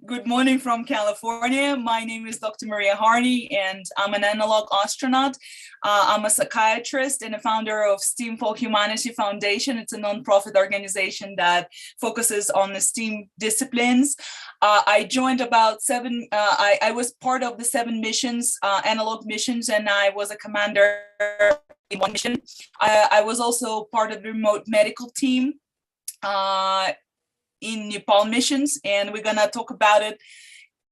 good morning from California. My name is Dr. Maria Harney, and I'm an analog astronaut. I'm a psychiatrist and a founder of STEAM for Humanity Foundation. It's a nonprofit organization that focuses on the STEAM disciplines. I joined about I was part of the 7 missions, analog missions, and I was a commander in one mission. I was also part of the remote medical team in Nepal missions, and we're gonna talk about it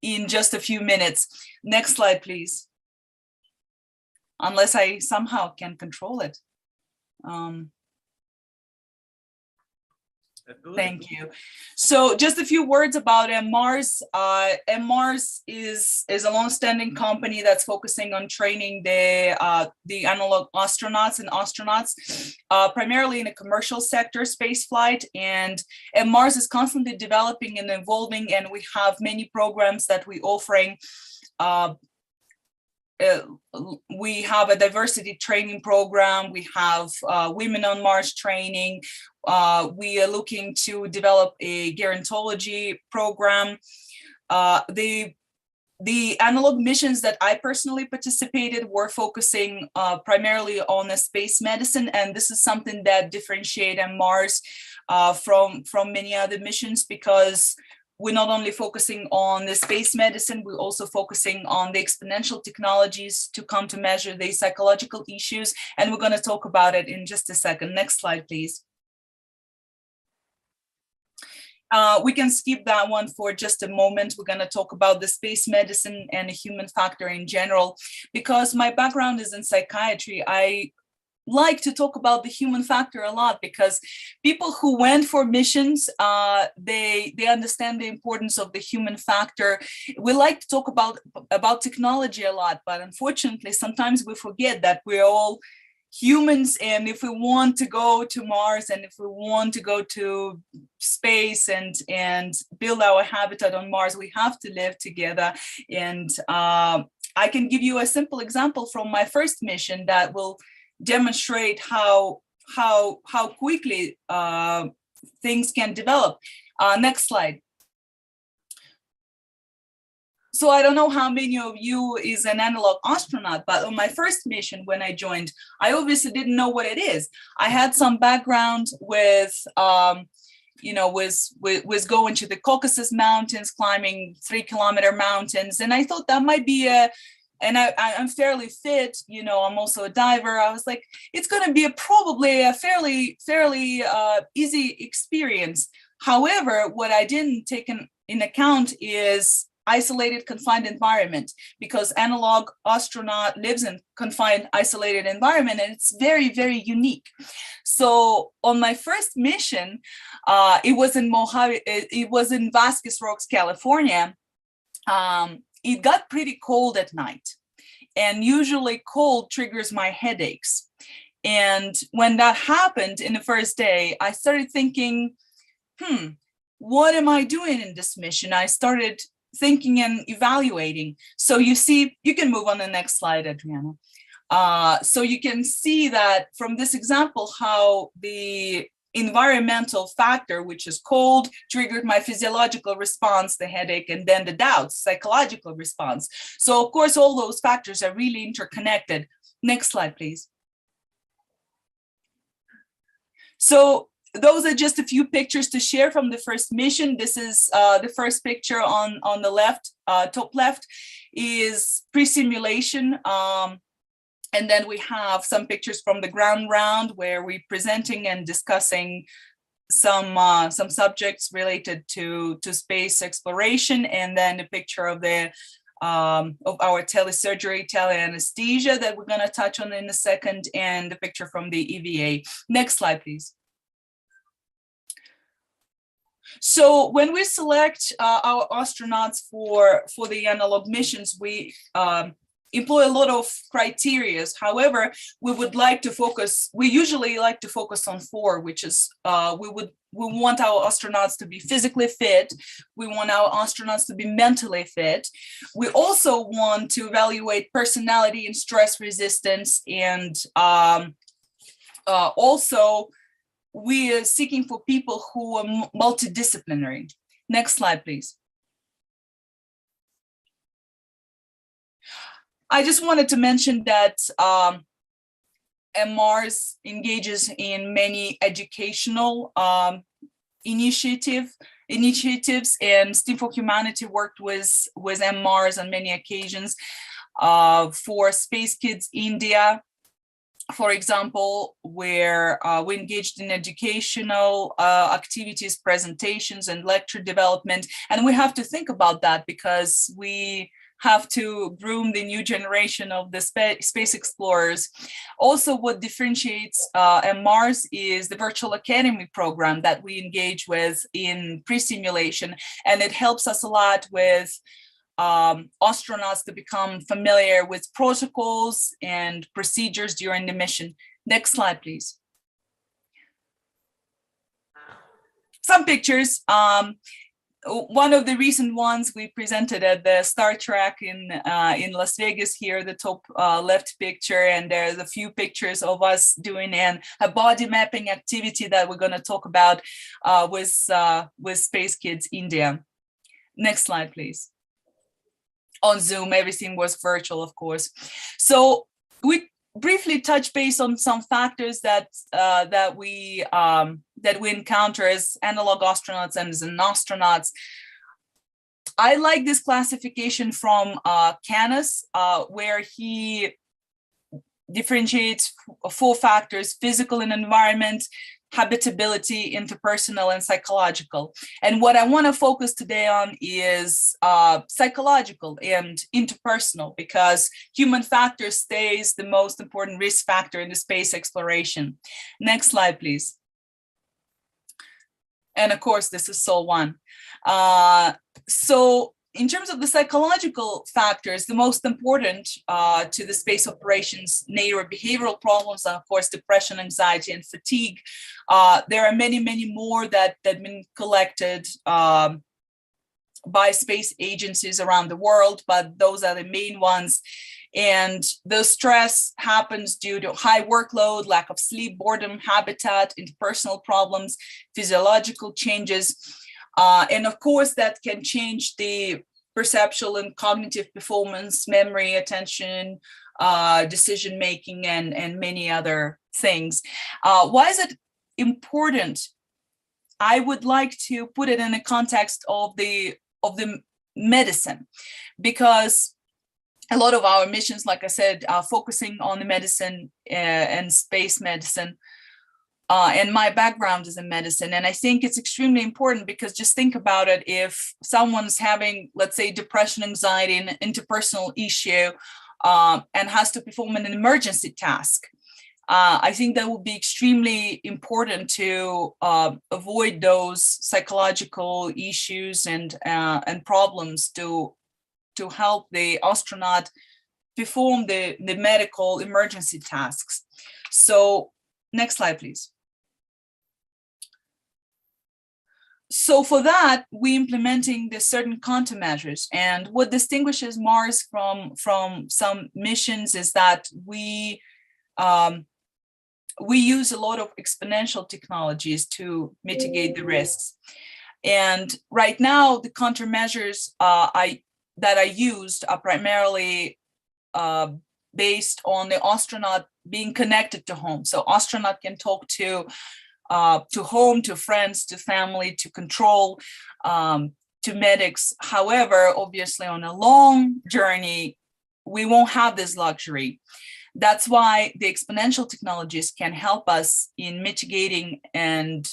in just a few minutes. Next slide, please. Unless I somehow can control it. Thank you. So just a few words about MMARS. MMARS is a long-standing company that's focusing on training the analog astronauts and astronauts, primarily in the commercial sector, space flight. And MMARS is constantly developing and evolving, and we have many programs that we're offering. We have a diversity training program. We have Women on Mars training. We are looking to develop a gerontology program. The analog missions that I personally participated were focusing primarily on the space medicine, and this is something that differentiates Mars from many other missions, because we're not only focusing on the space medicine, we're also focusing on the exponential technologies to come to measure the psychological issues. And we're going to talk about it in just a second. Next slide, please. We can skip that one for just a moment. We're going to talk about the space medicine and the human factor in general. Because my background is in psychiatry, I like to talk about the human factor a lot, because people who went for missions, they understand the importance of the human factor. We like to talk about technology a lot, but unfortunately, sometimes we forget that we're all humans, and if we want to go to Mars, and if we want to go to space and build our habitat on Mars, we have to live together. And I can give you a simple example from my first mission that will demonstrate how quickly things can develop. Next slide. So I don't know how many of you is an analog astronaut, but on my first mission when I joined, I obviously didn't know what it is. I had some background with with going to the Caucasus Mountains, climbing 3-kilometer mountains, and I thought that might be and I'm fairly fit, I'm also a diver. I was like, it's going to be probably a fairly easy experience. However, what I didn't take in account is isolated, confined environment, because analog astronaut lives in confined, isolated environment, and it's very, very unique. So on my first mission, it was in Vasquez Rocks, California. It got pretty cold at night, and usually cold triggers my headaches. And when that happened in the first day, I started thinking, what am I doing in this mission? I started thinking and evaluating. So you see, you can move on the next slide, Adriana. So you can see that from this example, how the environmental factor, which is cold, triggered my physiological response, the headache, and then the doubts, psychological response. So of course, all those factors are really interconnected. Next slide, please. So those are just a few pictures to share from the first mission. This is the first picture on the left, top left, is pre-simulation. And then we have some pictures from the ground round where we're presenting and discussing some subjects related to space exploration, and then a picture of the of our telesurgery, teleanesthesia that we're going to touch on in a second, and the picture from the EVA. Next slide, please. So when we select our astronauts for the analog missions, we employ a lot of criteria. However, we usually like to focus on 4, which is we want our astronauts to be physically fit. We want our astronauts to be mentally fit. We also want to evaluate personality and stress resistance, and also we are seeking for people who are multidisciplinary. Next slide, please. I just wanted to mention that MMARS engages in many educational initiatives, and STEAM for Humanity worked with MMARS on many occasions for Space Kids India, for example, where we engaged in educational activities, presentations, and lecture development. And we have to think about that because we have to groom the new generation of the space explorers. Also, what differentiates MMARS is the virtual academy program that we engage with in pre-simulation, and it helps us a lot with astronauts to become familiar with protocols and procedures during the mission. Next slide, please. Some pictures. One of the recent ones we presented at the Star Trek in Las Vegas here, the top left picture, and there's a few pictures of us doing a body mapping activity that we're going to talk about with Space Kids India. Next slide, please. On Zoom, everything was virtual, of course. So we briefly touch base on some factors that we encounter as analog astronauts and as astronauts. I like this classification from Canis, where he differentiates 4 factors: physical and environment, habitability, interpersonal, and psychological. And what I want to focus today on is psychological and interpersonal, because human factor stays the most important risk factor in the space exploration. Next slide, please. And of course, this is Sol 1. So in terms of the psychological factors, the most important to the space operations neurobehavioral problems are, of course, depression, anxiety, and fatigue. There are many, many more that have been collected by space agencies around the world, but those are the main ones. And the stress happens due to high workload, lack of sleep, boredom, habitat, interpersonal problems, physiological changes. And of course, that can change the perceptual and cognitive performance, memory, attention, decision-making, and many other things. Why is it important? I would like to put it in the context of the medicine, because a lot of our missions, like I said, are focusing on the medicine and space medicine. And my background is in medicine. And I think it's extremely important, because just think about it. If someone's having, let's say, depression, anxiety, and interpersonal issue, and has to perform an emergency task, I think that would be extremely important to avoid those psychological issues and problems to help the astronaut perform the medical emergency tasks. So next slide, please. So for that, we're implementing the certain countermeasures. And what distinguishes Mars from some missions is that we use a lot of exponential technologies to mitigate the risks. And right now, the countermeasures that I used are primarily based on the astronaut being connected to home. So astronaut can talk to to home, to friends, to family, to control, to medics. However, obviously on a long journey, we won't have this luxury. That's why the exponential technologies can help us in mitigating and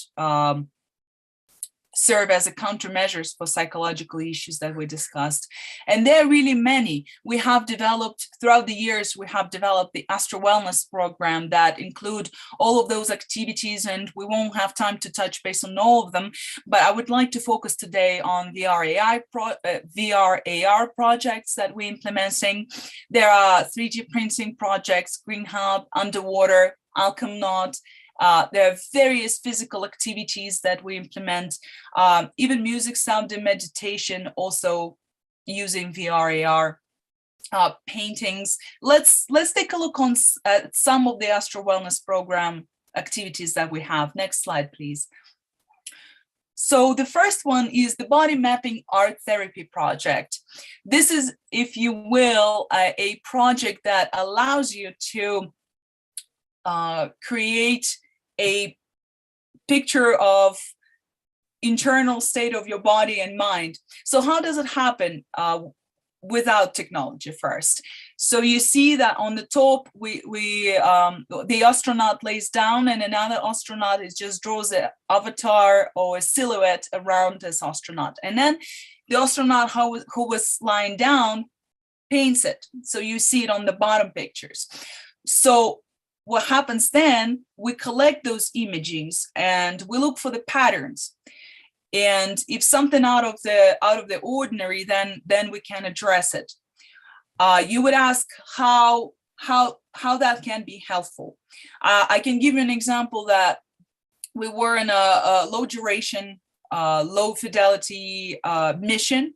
serve as a countermeasures for psychological issues that we discussed. And there are really many. We have developed, throughout the years, we have developed the Astro Wellness program that include all of those activities, and we won't have time to touch base on all of them, but I would like to focus today on VR/AR projects that we're implementing. There are 3D printing projects, Green Hub, Underwater, Alchemnaut. There are various physical activities that we implement, even music, sound, and meditation, also using VR/AR. Paintings. Let's take a look on some of the Astro Wellness program activities that we have. Next slide, please. So the first one is the body mapping art therapy project. This is, if you will, a project that allows you to create a picture of internal state of your body and mind. So how does it happen without technology first? So you see that on the top, the astronaut lays down and another astronaut just draws an avatar or a silhouette around this astronaut. And then the astronaut who was lying down paints it. So you see it on the bottom pictures. So what happens then, we collect those images and we look for the patterns. And if something out of the ordinary, then we can address it. You would ask how that can be helpful. I can give you an example that we were in a low duration, low fidelity mission.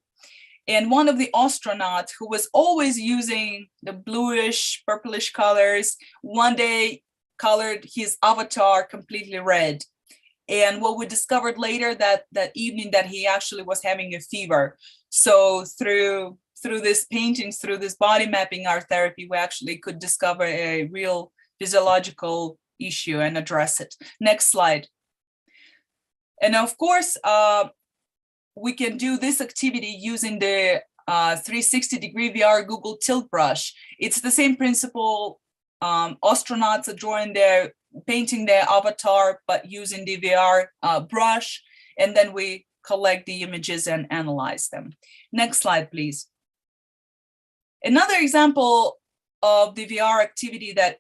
And one of the astronauts who was always using the bluish, purplish colors, one day colored his avatar completely red. And what we discovered later that evening that he actually was having a fever. So through this paintings, through this body mapping art therapy, we actually could discover a real physiological issue and address it. Next slide. And of course, we can do this activity using the 360-degree VR Google Tilt Brush. It's the same principle. Astronauts are painting their avatar, but using the VR brush, and then we collect the images and analyze them. Next slide, please. Another example of the VR activity that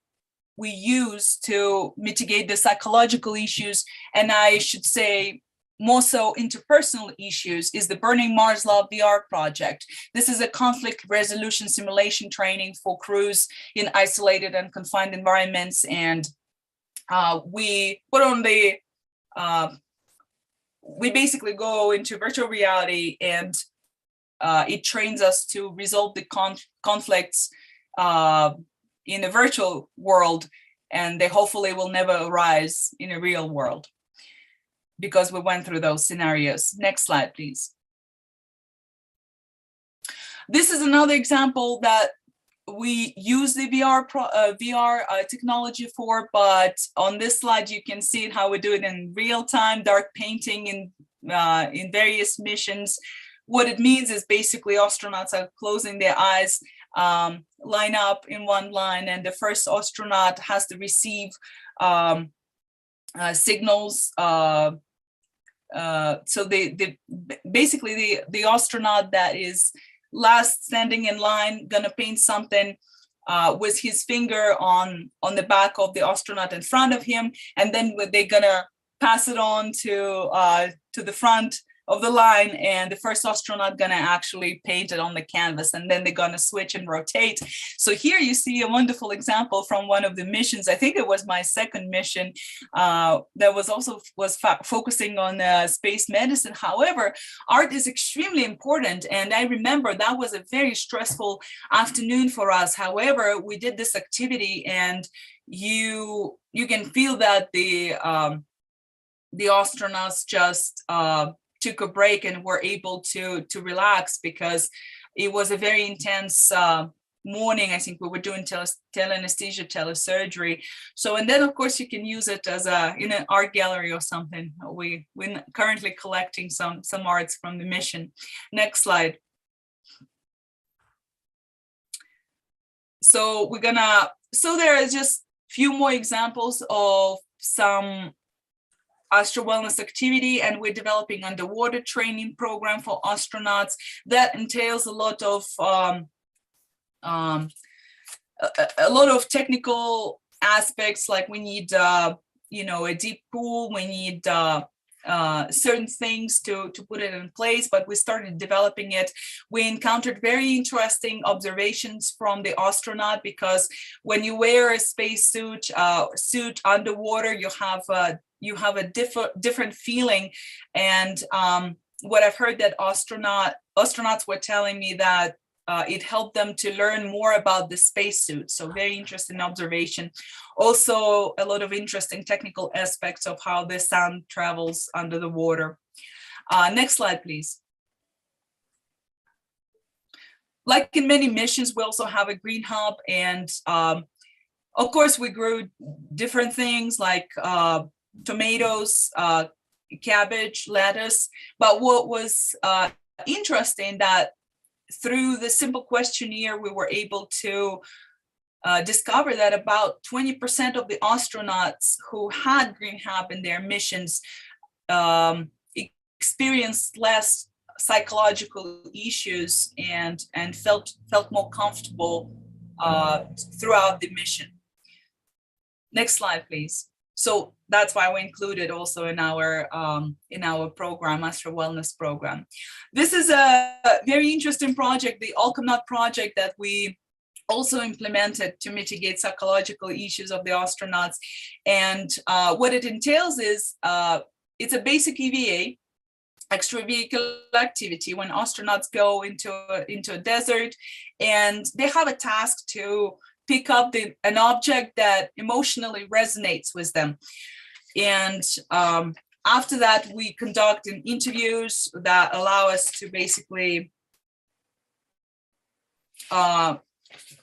we use to mitigate the psychological issues, and I should say more so interpersonal issues, is the Burning Mars Love VR project. This is a conflict resolution simulation training for crews in isolated and confined environments. And we put on we basically go into virtual reality, and it trains us to resolve the conflicts in a virtual world, and they hopefully will never arise in a real world, because we went through those scenarios. Next slide, please. This is another example that we use the VR technology for, but on this slide, you can see how we do it in real time, dark painting in various missions. What it means is basically astronauts are closing their eyes, line up in one line, and the first astronaut has to receive signals. So basically the astronaut that is last standing in line gonna paint something with his finger on the back of the astronaut in front of him, and then they're gonna pass it on to the front of the line, and the first astronaut gonna actually paint it on the canvas, and then they're gonna switch and rotate. So here you see a wonderful example from one of the missions. I think it was my second mission that was focusing on space medicine. However, art is extremely important, and I remember that was a very stressful afternoon for us. However, we did this activity, and you can feel that the astronauts just took a break and were able to relax, because it was a very intense morning, I think we were doing teleanesthesia, telesurgery. So, and then of course you can use it as in an art gallery or something. We're currently collecting some arts from the mission. Next slide. So there are just few more examples of some astro wellness activity, and we're developing underwater training program for astronauts that entails a lot of technical aspects, like we need a deep pool, we need certain things to put it in place, but we started developing it. We encountered very interesting observations from the astronaut, because when you wear a space suit underwater, you have a different feeling. And what I've heard that astronauts were telling me that it helped them to learn more about the spacesuit. So very interesting observation. Also, a lot of interesting technical aspects of how the sound travels under the water. Next slide, please. Like in many missions, we also have a green hub, and of course we grew different things like tomatoes, cabbage, lettuce. But what was interesting, that through the simple questionnaire, we were able to discover that about 20% of the astronauts who had Green Hub in their missions experienced less psychological issues and felt more comfortable throughout the mission. Next slide, please. So that's why we included also in our program, Astro Wellness program. This is a very interesting project, the Alchemnaut project, that we also implemented to mitigate psychological issues of the astronauts. And what it entails is it's a basic EVA, extravehicular activity, when astronauts go into a desert, and they have a task to pick up an object that emotionally resonates with them. And after that, we conduct interviews that allow us to basically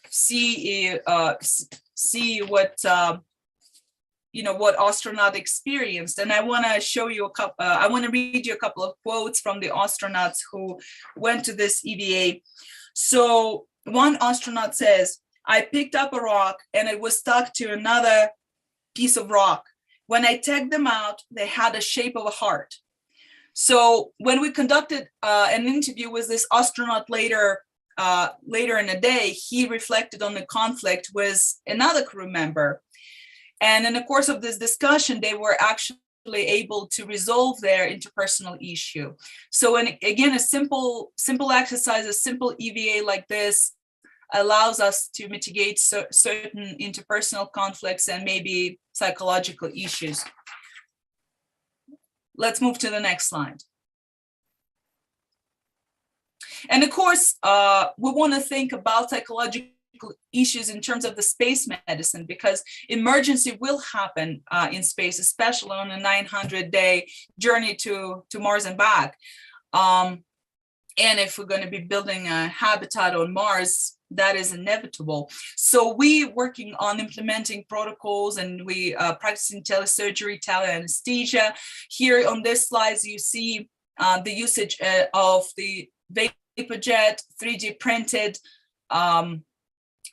see what what astronaut experienced. And I want to show you I want to read you a couple of quotes from the astronauts who went to this EVA. So one astronaut says, "I picked up a rock and it was stuck to another piece of rock. When I tagged them out, they had the shape of a heart." So when we conducted an interview with this astronaut later in the day, he reflected on the conflict with another crew member. And in the course of this discussion, they were actually able to resolve their interpersonal issue. So again, a simple exercise, a simple EVA like this allows us to mitigate certain interpersonal conflicts and maybe psychological issues. Let's move to the next slide. And of course, we want to think about psychological issues in terms of the space medicine, because emergency will happen in space, especially on a 900-day journey to Mars and back. And if we're going to be building a habitat on Mars, that is inevitable. So we working on implementing protocols, and we practicing telesurgery, teleanesthesia. Here on this slide, you see the usage of the VaporJet 3D printed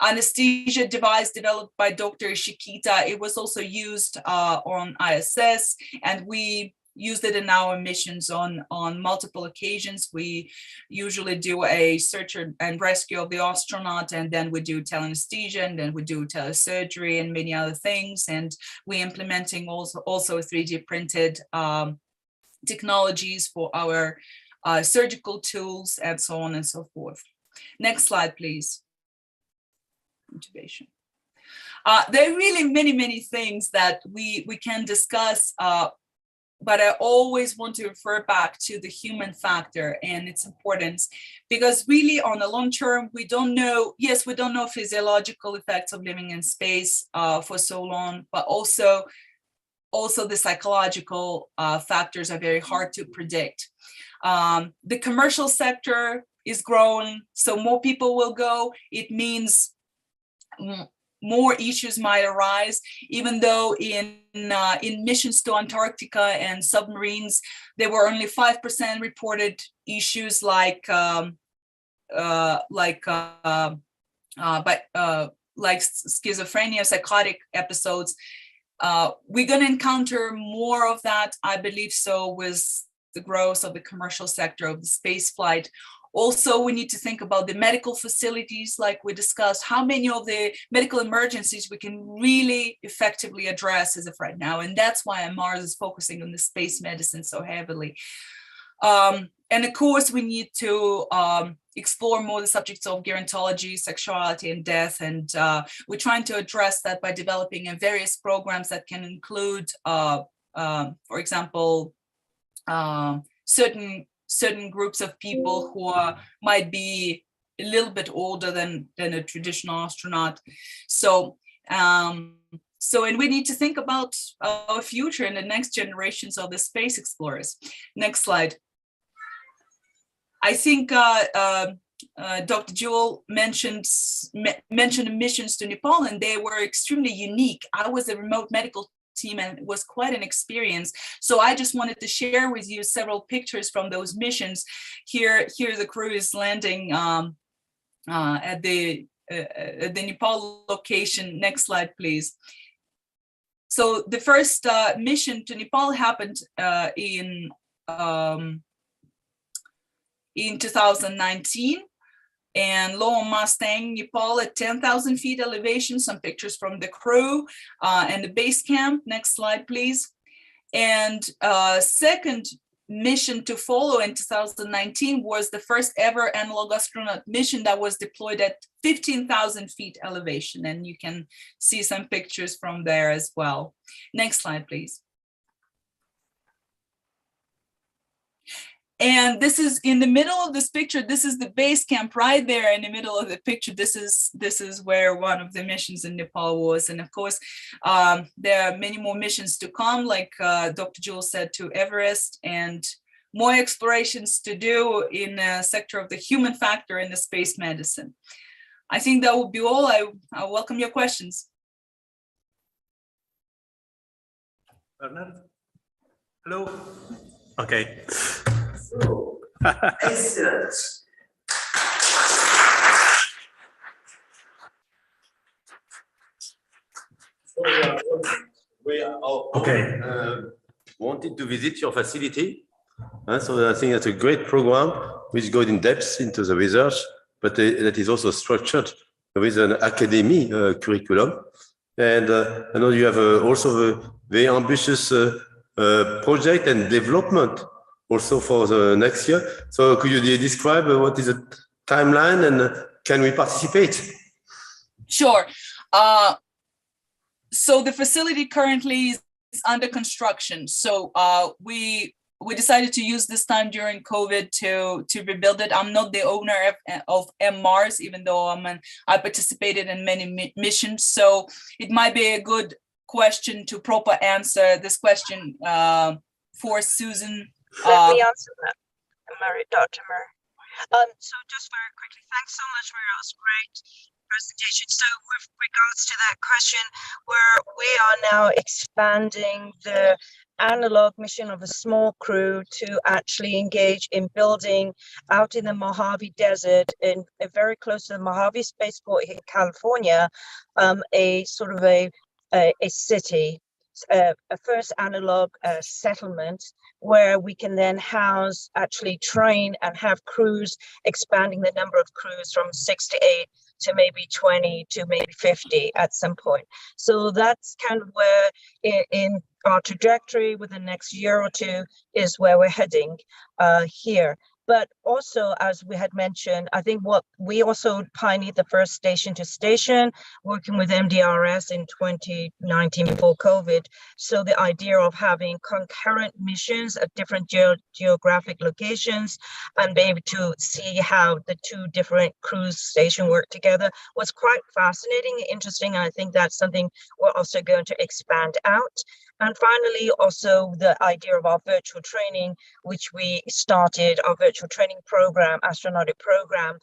anesthesia device developed by Dr. Ishikita. It was also used on ISS, and we used it in our missions on multiple occasions. We usually do a search and rescue of the astronaut, and then we do teleanesthesia, and then we do telesurgery and many other things. And we're implementing also 3D printed technologies for our surgical tools and so on and so forth. Next slide, please. Intubation. There are really many things that we can discuss, but I always want to refer back to the human factor and its importance, because really on the long term, we don't know, yes, we don't know physiological effects of living in space for so long, but also the psychological factors are very hard to predict. The commercial sector is growing, so more people will go. It means more issues might arise, even though in missions to Antarctica and submarines, there were only 5% reported issues like schizophrenia, psychotic episodes. We're going to encounter more of that, I believe so, with the growth of the commercial sector of the space flight. Also, we need to think about the medical facilities, like we discussed, how many of the medical emergencies we can really effectively address as of right now. And that's why Mars is focusing on the space medicine so heavily. And of course, we need to explore more the subjects of gerontology, sexuality, and death. And we're trying to address that by developing various programs that can include, for example, certain groups of people who might be a little bit older than a traditional astronaut. So, and we need to think about our future and the next generations of the space explorers. Next slide. I think Dr. Jewel mentioned missions to Nepal, and they were extremely unique. I was a remote medical team, and it was quite an experience. So I just wanted to share with you several pictures from those missions. Here the crew is landing at the Nepal location. Next slide, please. So the first mission to Nepal happened in 2019, and low on Mustang, Nepal at 10,000 feet elevation. Some pictures from the crew and the base camp. Next slide, please. And second mission to follow in 2019 was the first ever analog astronaut mission that was deployed at 15,000 feet elevation. And you can see some pictures from there as well. Next slide, please. And this is in the middle of this picture. This is the base camp right there in the middle of the picture. This is where one of the missions in Nepal was. And of course, there are many more missions to come, like Dr. Jewel said, to Everest, and more explorations to do in the sector of the human factor in the space medicine. I think that would be all. I welcome your questions. Bernard? Hello? Okay. Excellent. Okay. Wanted to visit your facility. So I think that's a great program which goes in depth into the research, but that is also structured with an academy curriculum. And I know you have also a very ambitious project and development also for the next year. So could you describe what is the timeline and can we participate? Sure. So the facility currently is under construction. So we decided to use this time during COVID to rebuild it. I'm not the owner of Mars, even though I participated in many missions. So it might be a good question to proper answer this question for Susan. Let me answer that, Dr. Murray. So just very quickly, thanks so much for your great presentation. So with regards to that question, we are now expanding the analog mission of a small crew to actually engage in building out in the Mojave Desert, in very close to the Mojave Spaceport in California, a sort of a city, a first analog settlement where we can then house, actually train and have crews, expanding the number of crews from 6 to 8 to maybe 20 to maybe 50 at some point. So that's kind of where in our trajectory within the next year or two is where we're heading here. But also, as we had mentioned, I think what we also pioneered the first station to station, working with MDRS in 2019 before COVID. So the idea of having concurrent missions at different geographic locations and be able to see how the two different cruise stations work together was quite fascinating and interesting. And I think that's something we're also going to expand out. And finally, also the idea of our virtual training, which we started our virtual training program, astronautic program,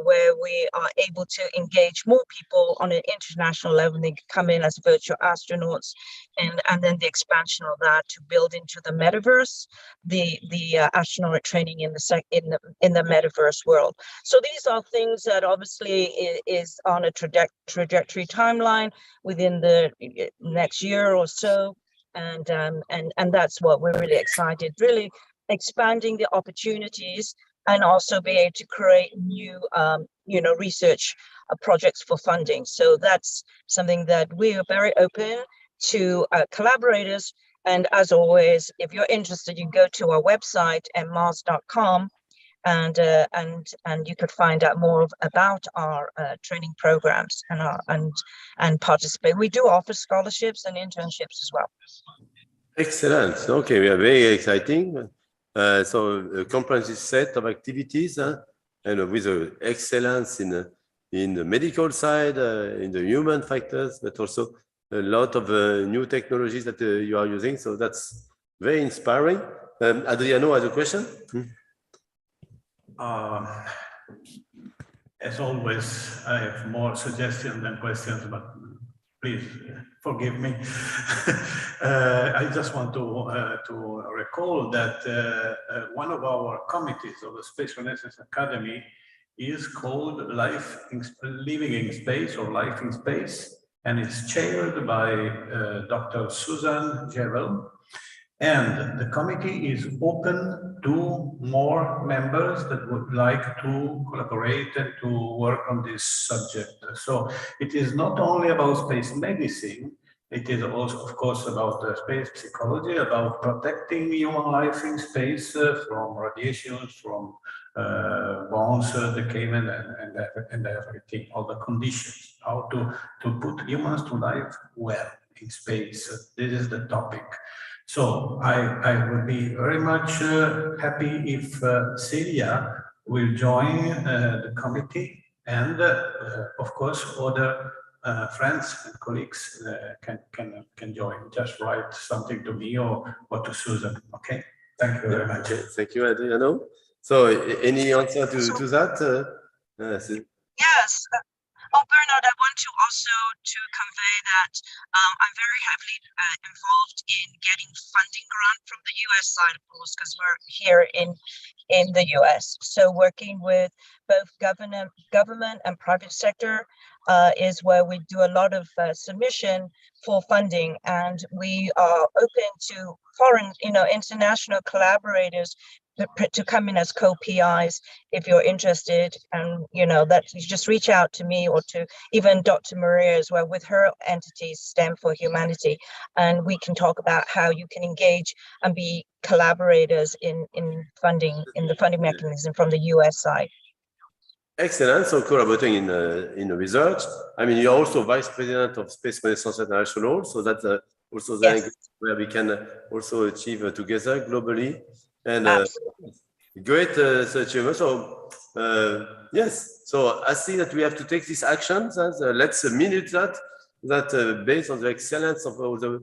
where we are able to engage more people on an international level. They can come in as virtual astronauts, and then the expansion of that to build into the metaverse, the astronaut training in the metaverse world. So these are things that obviously is on a trajectory timeline within the next year or so. And that's what we're really excited, really expanding the opportunities and also be able to create new, research projects for funding. So that's something that we are very open to collaborators. And as always, if you're interested, you can go to our website mars.com and you could find out more about our training programs and participate. We do offer scholarships and internships as well. Excellent. Okay, we are very exciting. So a comprehensive set of activities and with excellence in the medical side, in the human factors, but also a lot of new technologies that you are using. So that's very inspiring. Adriano has a question. As always, I have more suggestions than questions, but please forgive me. I just want to recall that one of our committees of the Space Renaissance Academy is called Living in Space or Life in Space, and it's chaired by Dr. Susan Jevel. And the committee is open to more members that would like to collaborate and to work on this subject. So it is not only about space medicine, it is also, of course, about space psychology, about protecting human life in space from radiation, from bones decayment and everything, all the conditions, how to put humans to life well in space. This is the topic. So I would be very much happy if Celia will join the committee, and of course other friends and colleagues can join. Just write something to me or to Susan. Okay. Thank you very much. Okay. Thank you, Adriano. So any answer to that? Yes. Bernard, I want to also convey that I'm very heavily involved in getting funding grant from the US side, of course, because we're here in the US. So working with both government and private sector is where we do a lot of submission for funding, and we are open to foreign, international collaborators to come in as co-PIs if you're interested, and that you just reach out to me or to even Dr. Maria as well with her entity STEM for Humanity, and we can talk about how you can engage and be collaborators in the funding mechanism from the US side. Excellent. So collaborating in the research. I mean, you're also vice president of Space Renaissance International, so that's also the where we can also achieve together globally. And great achievement. So yes, so I see that we have to take these actions. Let's minute that based on the excellence of all the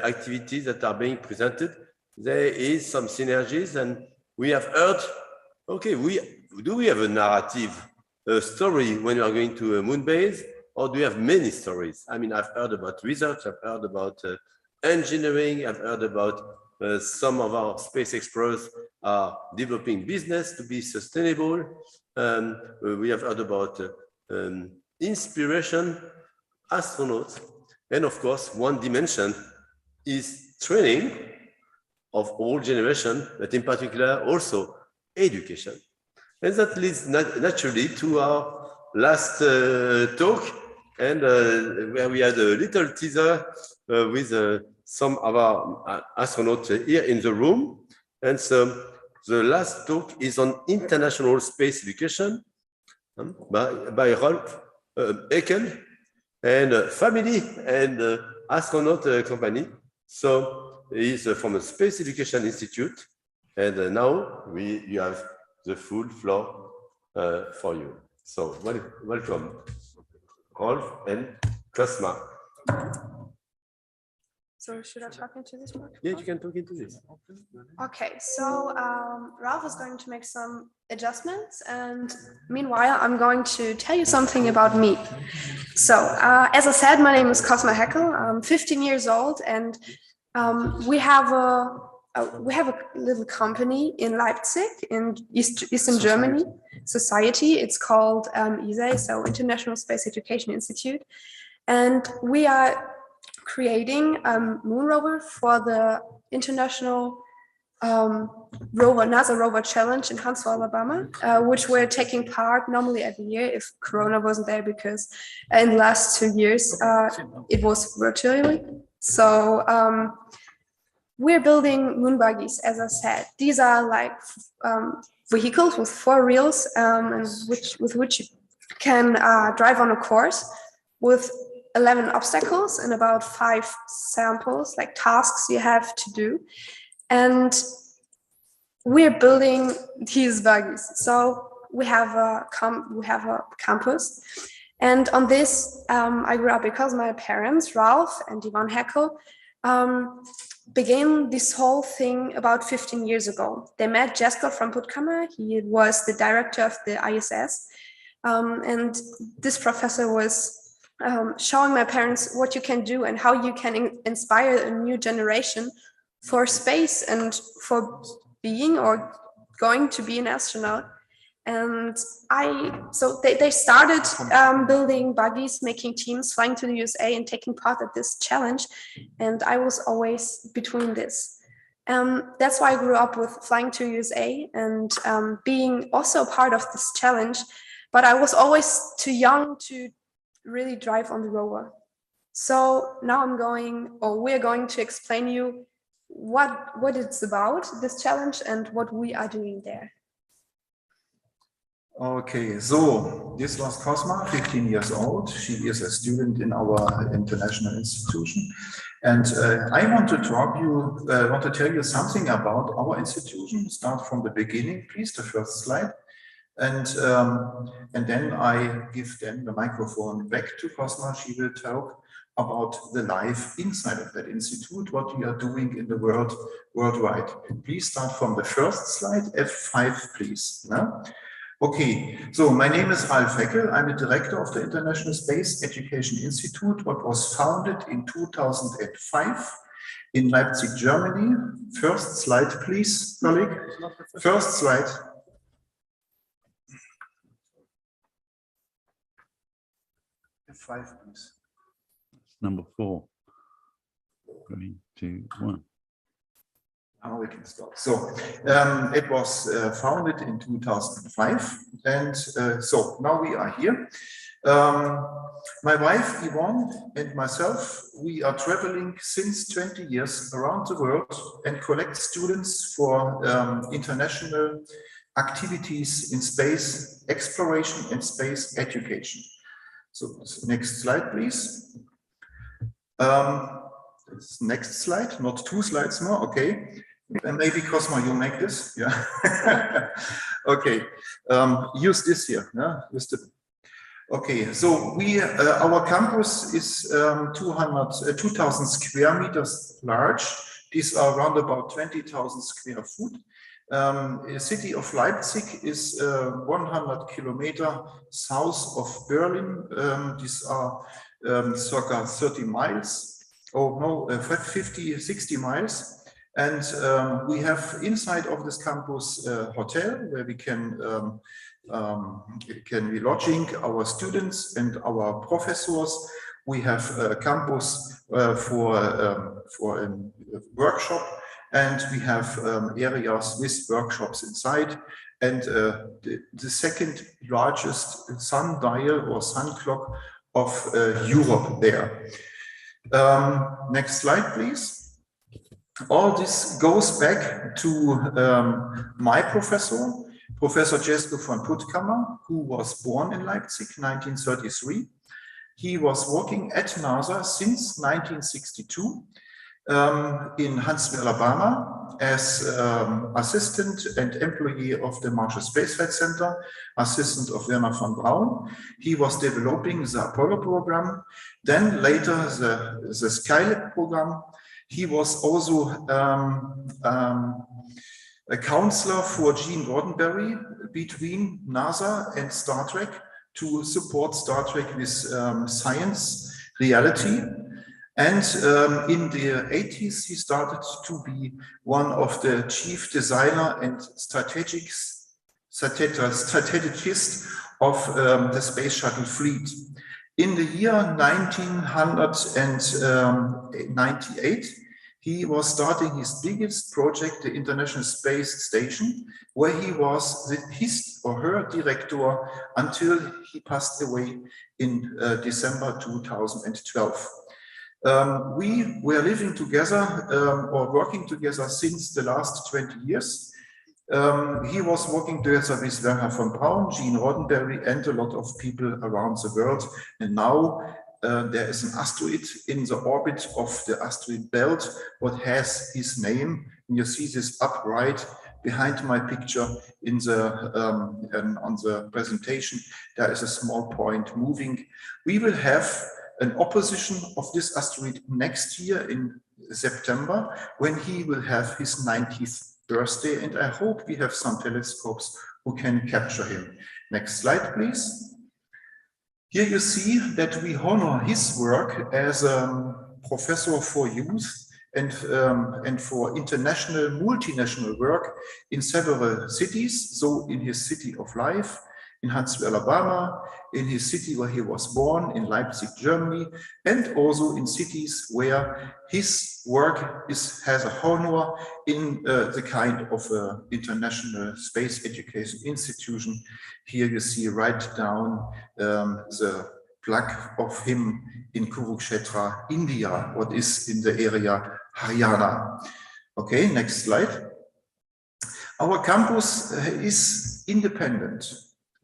activities that are being presented, there is some synergies, and we have heard. Okay, do we have a narrative, a story when you are going to a moon base, or do we have many stories? I mean, I've heard about research, I've heard about engineering, I've heard about some of our space explorers are developing business to be sustainable. We have heard about inspiration, astronauts, and of course, one dimension is training of all generations, but in particular also education. And that leads naturally to our last talk, and where we had a little teaser with some of our astronauts here in the room. And so the last talk is on international space education by Rolf Eckel and family and astronaut company. So he's from a Space Education Institute. And now you have the full floor for you. So welcome, Rolf and Cosma. So should I talk into this one? Yeah, you can talk into this. Okay, so Ralph is going to make some adjustments, and meanwhile, I'm going to tell you something about me. So, as I said, my name is Cosma Heckel. I'm 15 years old, and we have a little company in Leipzig, in Eastern Germany, society. It's called ISE, so International Space Education Institute, and we are creating a moon rover for the international NASA rover challenge in Huntsville, Alabama, which we're taking part normally every year if Corona wasn't there, because in the last 2 years it was virtually. So we're building moon buggies, as I said. These are like vehicles with 4 wheels, and with which you can drive on a course with 11 obstacles and about 5 samples, like tasks you have to do. And we're building these buggies. So we have a campus. And on this, I grew up because my parents, Ralph and Yvonne Heckel, began this whole thing about 15 years ago. They met Jesko from Puttkammer. He was the director of the ISS. And this professor was showing my parents what you can do and how you can inspire a new generation for space and for being or going to be an astronaut. And so they started building buggies, making teams, flying to the USA and taking part at this challenge. And I was always between this. That's why I grew up with flying to USA and being also part of this challenge. But I was always too young to really drive on the rover. So now we're going to explain you what it's about, this challenge, and what we are doing there. Okay, so this was Cosma, 15 years old. She is a student in our international institution. And I want to tell you something about our institution. Start from the beginning, please, the first slide. And then I give the microphone back to Cosma. She will talk about the life inside of that institute, what we are doing in the world, worldwide. Please start from the first slide, F5, please. No? Okay, so my name is Ralph Heckel. I'm the director of the International Space Education Institute, what was founded in 2005 in Leipzig, Germany. First slide, please, colleague. First slide. F5, please. Number 4. 3, 2, 1. Now we can stop. So it was founded in 2005, and so now we are here. My wife Yvonne and myself, we are traveling since 20 years around the world and collect students for international activities in space exploration and space education. So next slide, please. Next slide, not 2 slides more, okay. And maybe Cosma, you make this, yeah. Okay, use this here, yeah? Okay, so our campus is 2,000 square meters large. These are around about 20,000 square foot. The city of Leipzig is 100 kilometers south of Berlin. These are circa 30 miles, oh no, 50, 60 miles. And we have inside of this campus a hotel where we can be lodging our students and our professors. We have a campus for a workshop, and we have areas with workshops inside. And the second largest sundial or sun clock of Europe there. Next slide, please. All this goes back to my professor, Professor Jesko von Puttkammer, who was born in Leipzig in 1933. He was working at NASA since 1962 in Huntsville, Alabama, as assistant and employee of the Marshall Space Flight Center, assistant of Werner von Braun. He was developing the Apollo program, then later the Skylab program. He was also a counselor for Gene Roddenberry between NASA and Star Trek to support Star Trek with science, reality. And in the 80s, he started to be one of the chief designer and strategist of the space shuttle fleet. In the year 1998, he was starting his biggest project, the International Space Station, where he was his or her director until he passed away in December 2012. We were living together or working together since the last 20 years. He was working together with Werner von Braun, Gene Roddenberry, and a lot of people around the world. And now there is an asteroid in the orbit of the asteroid belt, what has his name. And you see this upright behind my picture in the on the presentation. There is a small point moving. We will have an opposition of this asteroid next year in September, when he will have his 90th birthday, and I hope we have some telescopes who can capture him. Next slide, please. Here you see that we honor his work as a professor for youth and for international, multinational work in several cities. So in his city of life, in Huntsville, Alabama, in his city where he was born, in Leipzig, Germany, and also in cities where his work has a honor in the kind of international space education institution. Here you see right down the plaque of him in Kurukshetra, India, what is in the area Haryana. Okay, next slide. Our campus is independent,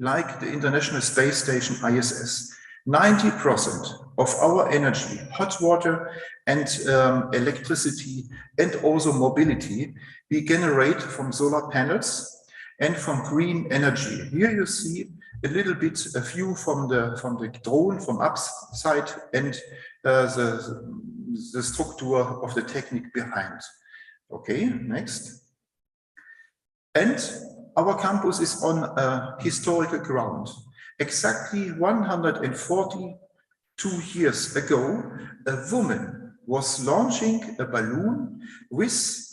like the International Space Station ISS. 90% of our energy, hot water and electricity and also mobility, we generate from solar panels and from green energy. Here you see a little bit a view from the drone from upside and the structure of the technique behind. Okay, next. And our campus is on a historical ground. Exactly 142 years ago, a woman was launching a balloon with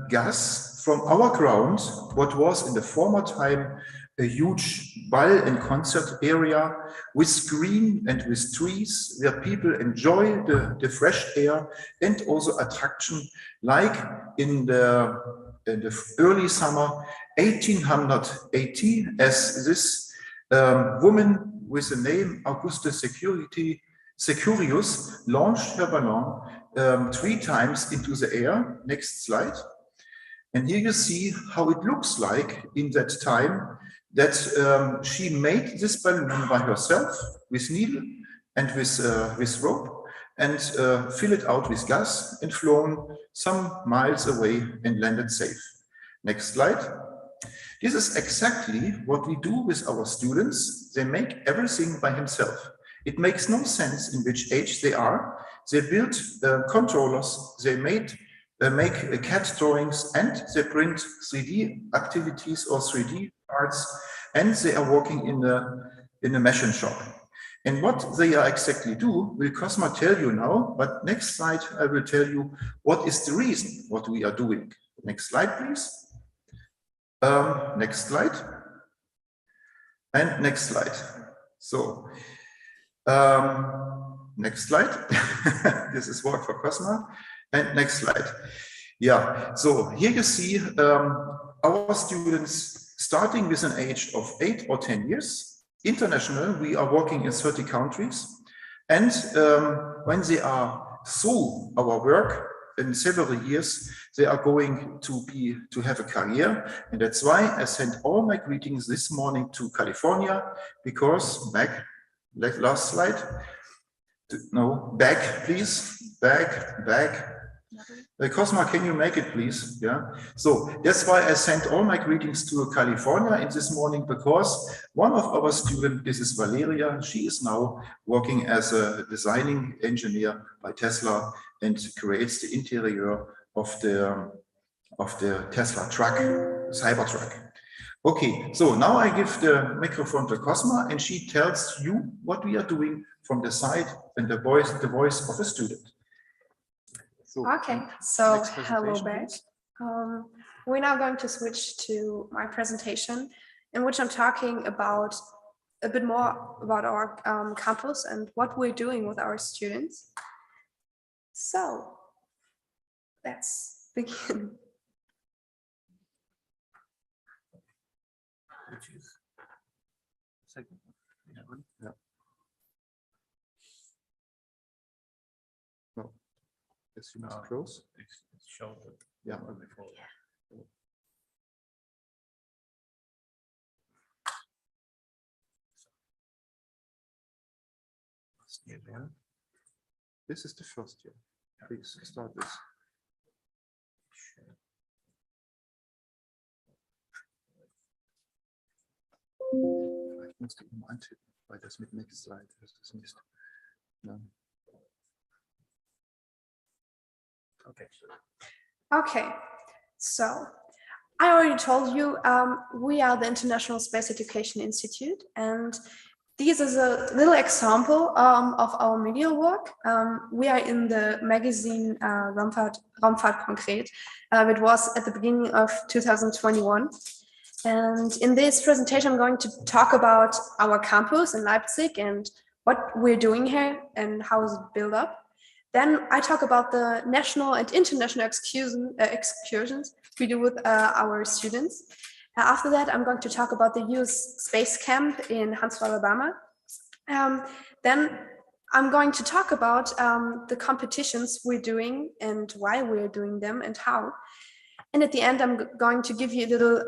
gas from our ground, what was in the former time a huge ball and concert area with green and with trees where people enjoy the fresh air and also attraction, like in the early summer 1880, as this woman with the name Auguste Securius launched her balloon 3 times into the air. Next slide. And here you see how it looks like in that time that she made this balloon by herself with needle and with rope and fill it out with gas and flown some miles away and landed safe. Next slide. This is exactly what we do with our students. They make everything by themselves. It makes no sense in which age they are. They build controllers, they make CAD drawings, and they print 3D activities or 3D parts, and they are working in a machine shop. And what they are exactly do will Cosma tell you now, but next slide I will tell you what is the reason what we are doing. Next slide, please. Next slide. And next slide. So, next slide. This is work for Cosma. And next slide. Yeah, so here you see our students starting with an age of 8 or 10 years. International, we are working in 30 countries. And when they are through our work, in several years, they are going to have a career. And that's why I sent all my greetings this morning to California, because last slide. No, back, please, back. Cosma, can you make it, please? Yeah. So that's why I sent all my greetings to California in this morning, because one of our students, this is Valeria, she is now working as a designing engineer by Tesla and creates the interior of the Tesla truck, Cybertruck. Okay, so now I give the microphone to Cosma, and she tells you what we are doing from the side and the voice of a student. So, okay, so hello presentation, back. please. We're now going to switch to my presentation, in which I'm talking about a bit more about our campus and what we're doing with our students. So let's begin. Yeah. No. Yes, you must close. It's showed Yeah. before. This is the first year. Please start this. Vielleicht musst du ihn eintippen, weil das mit Next Slide ist das nicht. Ja. Okay, so I already told you we are the International Space Education Institute, and this is a little example of our media work. We are in the magazine Raumfahrt Konkret. It was at the beginning of 2021. And in this presentation, I'm going to talk about our campus in Leipzig and what we're doing here and how is it built up. Then I talk about the national and international excursions we do with our students. After that, I'm going to talk about the US Space Camp in Huntsville, Alabama. Then I'm going to talk about the competitions we're doing and why we're doing them and how. And at the end, I'm going to give you a little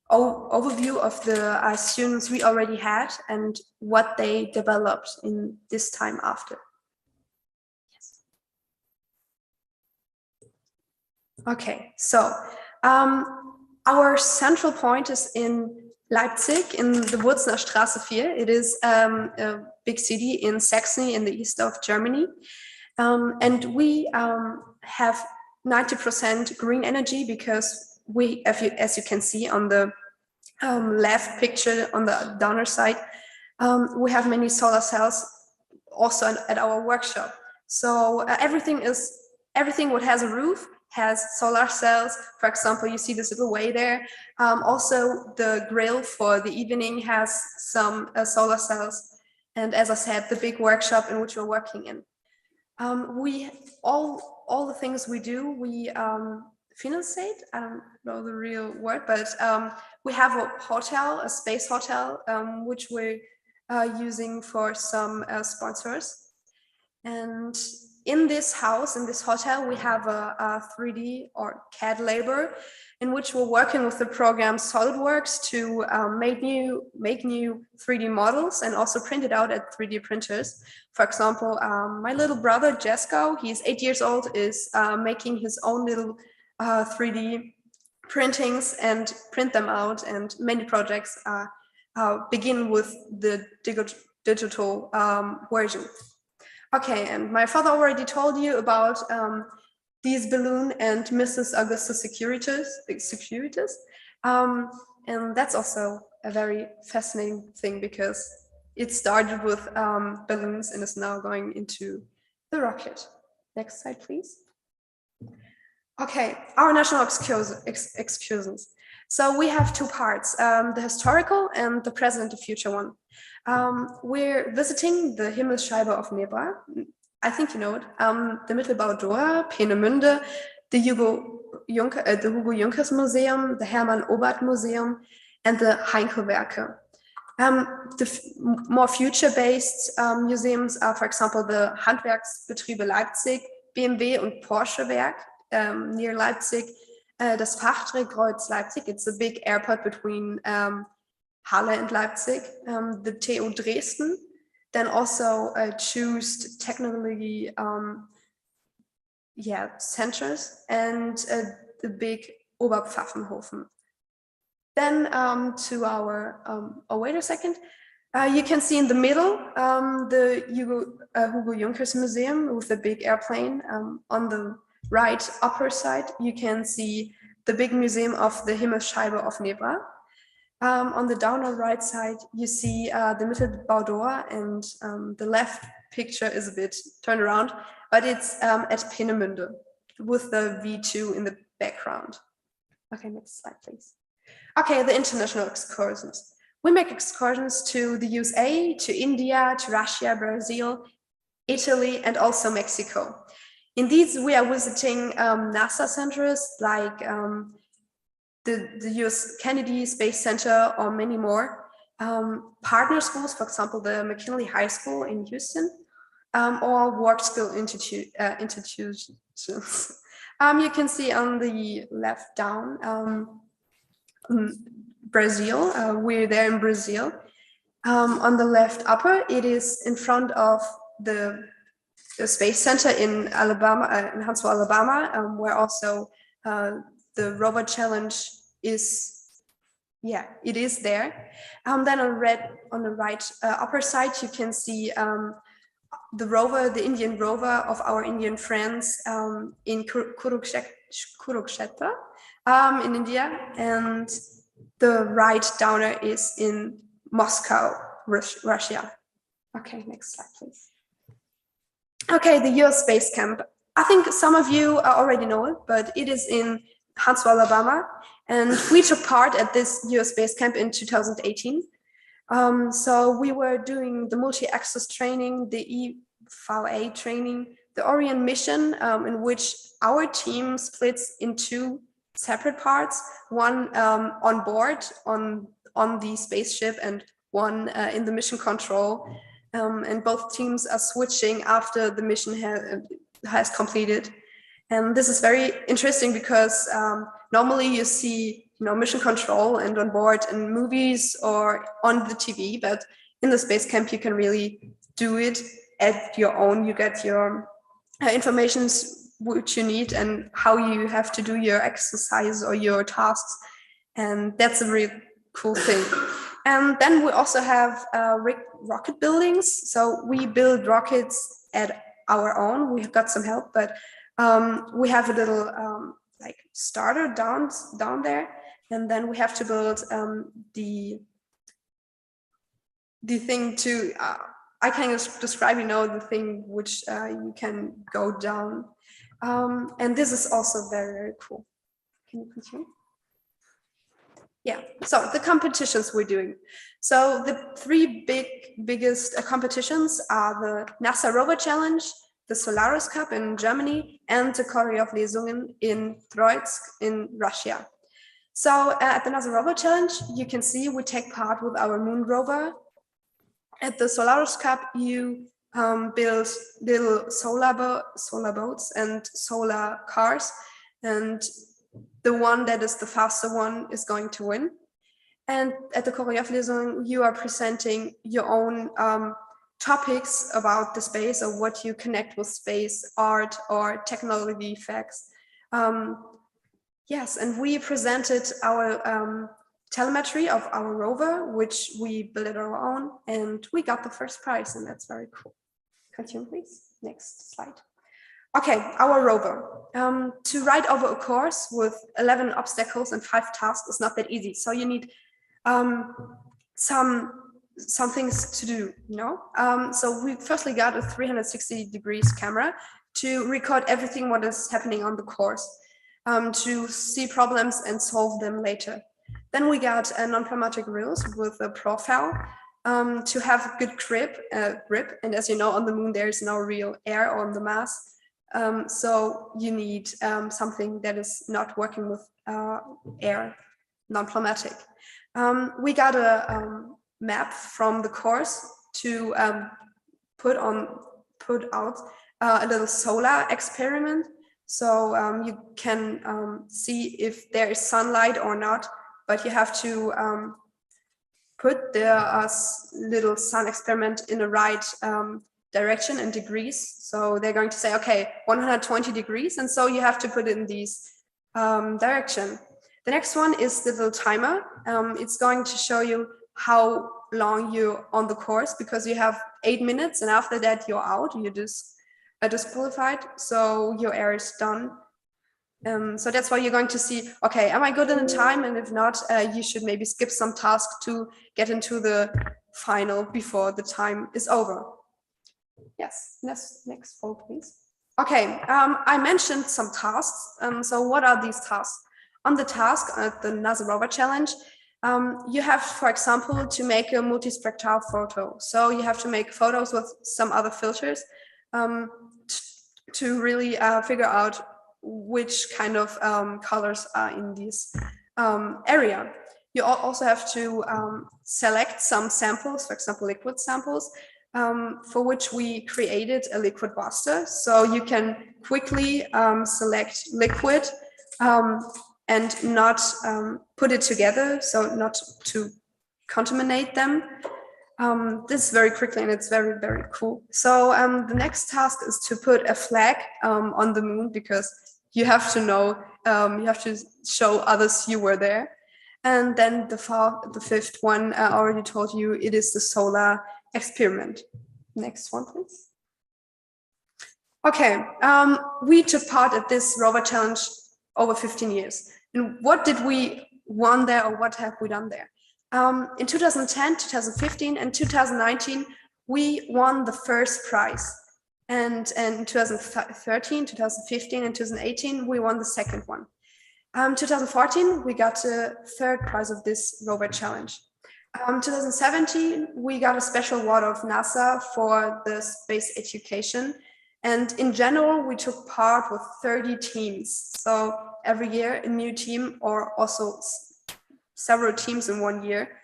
overview of the students we already had and what they developed in this time after. Yes. Okay, so our central point is in Leipzig in the Wurzner Straße 4. It is a big city in Saxony in the east of Germany. And we have 90% green energy because we, as you can see on the left picture on the donor side, we have many solar cells also at our workshop. So everything what has a roof has solar cells. For example, you see this little way there. Also, the grill for the evening has some solar cells. And as I said, the big workshop in which we're working in. We all the things we do, we finance. I don't know the real word, but we have a hotel, a space hotel, which we're using for some sponsors. And in this house, in this hotel, we have a 3D or CAD labor in which we're working with the program SolidWorks to make new 3D models and also print it out at 3D printers. For example, my little brother, Jesko, he's 8 years old, is making his own little 3D printings and print them out, and many projects begin with the digital version. Okay, and my father already told you about these balloon and Mrs. Augusta Securities. And that's also a very fascinating thing because it started with balloons and is now going into the rocket. Next slide, please. Okay, our national excursions. So we have two parts, the historical and the present and the future one. We're visiting the Himmelsscheibe of Nebra. I think you know it. The Mittelbau Dora, Peenemünde, the Hugo Junkers Museum, the Hermann Obert Museum, and the Heinkel Werke. The more future-based museums are, for example, the Handwerksbetriebe Leipzig, BMW und Porsche Werk near Leipzig, das Frachtdrehkreuz Leipzig. It's a big airport between Halle and Leipzig, the TU Dresden, then also choose technically centers and the big Oberpfaffenhofen. Then to our, oh, wait a second. You can see in the middle the Hugo Junkers Museum with the big airplane. On the right upper side, you can see the big museum of the Himmelsscheibe of Nebra. On the downward right side, you see the Mittelbaudor, and the left picture is a bit turned around, but it's at Peenemünde with the V2 in the background. Okay, next slide, please. Okay, the international excursions. We make excursions to the USA, to India, to Russia, Brazil, Italy, and also Mexico. In these, we are visiting NASA centers like the US Kennedy Space Center or many more. Partner schools, for example, the McKinley High School in Houston, or work skill institutions. You can see on the left down, Brazil, we're there in Brazil. On the left upper, it is in front of the Space Center in Alabama, in Huntsville, Alabama, where also the rover challenge is, it is there. Then on the right upper side, you can see the rover, the Indian rover of our Indian friends in Kurukshetra in India, and the right downer is in Moscow, Russia. Okay, next slide, please. Okay, the US Space Camp. I think some of you already know it, but it is in Huntsville, Alabama, and we took part at this US Space Camp in 2018. So we were doing the multi-access training, the EVA training, the Orion mission, in which our team splits in two separate parts, one on board on the spaceship and one in the mission control. And both teams are switching after the mission has completed. And this is very interesting because normally you see mission control and on board in movies or on the TV, but in the space camp you can really do it at your own. You get your information which you need and how you have to do your exercise or your tasks, and that's a really cool thing. And then we also have rocket buildings. So we build rockets at our own. We've got some help, but we have a little like starter down there, and then we have to build the thing to I can describe, the thing which you can go down, and this is also very, very cool. Can you continue? Yeah, so the competitions we're doing. So the three biggest competitions are the NASA Rover Challenge, the Solaris Cup in Germany, and the Choreograflesungen in Troitsk in Russia. So at the NASA Rover Challenge, you can see we take part with our moon rover. At the Solaris Cup, you build little solar boats and solar cars, and the one that is the faster one is going to win. And at the Choreograflesungen, you are presenting your own topics about the space or what you connect with space, art, or technology facts. Yes, and we presented our telemetry of our rover, which we built our own, and we got the first prize, and that's very cool. Continue, please. Next slide. Okay, our rover. To ride over a course with 11 obstacles and 5 tasks is not that easy. So you need some things to do, So we firstly got a 360 degrees camera to record everything what is happening on the course, to see problems and solve them later. Then we got a non-pneumatic wheels with a profile to have good grip. And as you know, on the moon, there is no real air on the mass. So you need something that is not working with air, non-pneumatic. We got a map from the course to put out a little solar experiment. So you can see if there is sunlight or not, but you have to put the little sun experiment in the right direction and degrees. So they're going to say, okay, 120 degrees. And so you have to put in these direction. The next one is the little timer. It's going to show you how long you're on the course, because you have 8 minutes, and after that you're out, you're just disqualified. So your air is done. So that's why you're going to see, okay, am I good in the time? And if not, you should maybe skip some tasks to get into the final before the time is over. Yes, next photo, please. Okay, I mentioned some tasks. So what are these tasks? On the task at the NASA Rover Challenge, you have, for example, to make a multispectral photo. So you have to make photos with some other filters to really figure out which kind of colors are in this area. You also have to select some samples, for example, liquid samples, for which we created a liquid buster. So you can quickly select liquid and not put it together, so not to contaminate them. This is very quickly, and it's very, very cool. So the next task is to put a flag on the moon, because you have to know, you have to show others you were there. And then the fifth one, I already told you, it is the solar experiment. Next one, please. Okay, we took part at this rover challenge over 15 years. And what did we won there, or what have we done there? In 2010, 2015, and 2019, we won the first prize. And in 2013, 2015, and 2018, we won the second one. 2014, we got the third prize of this rover challenge. 2017, we got a special award of NASA for the space education. And in general, we took part with 30 teams. So every year, a new team, or also several teams in 1 year,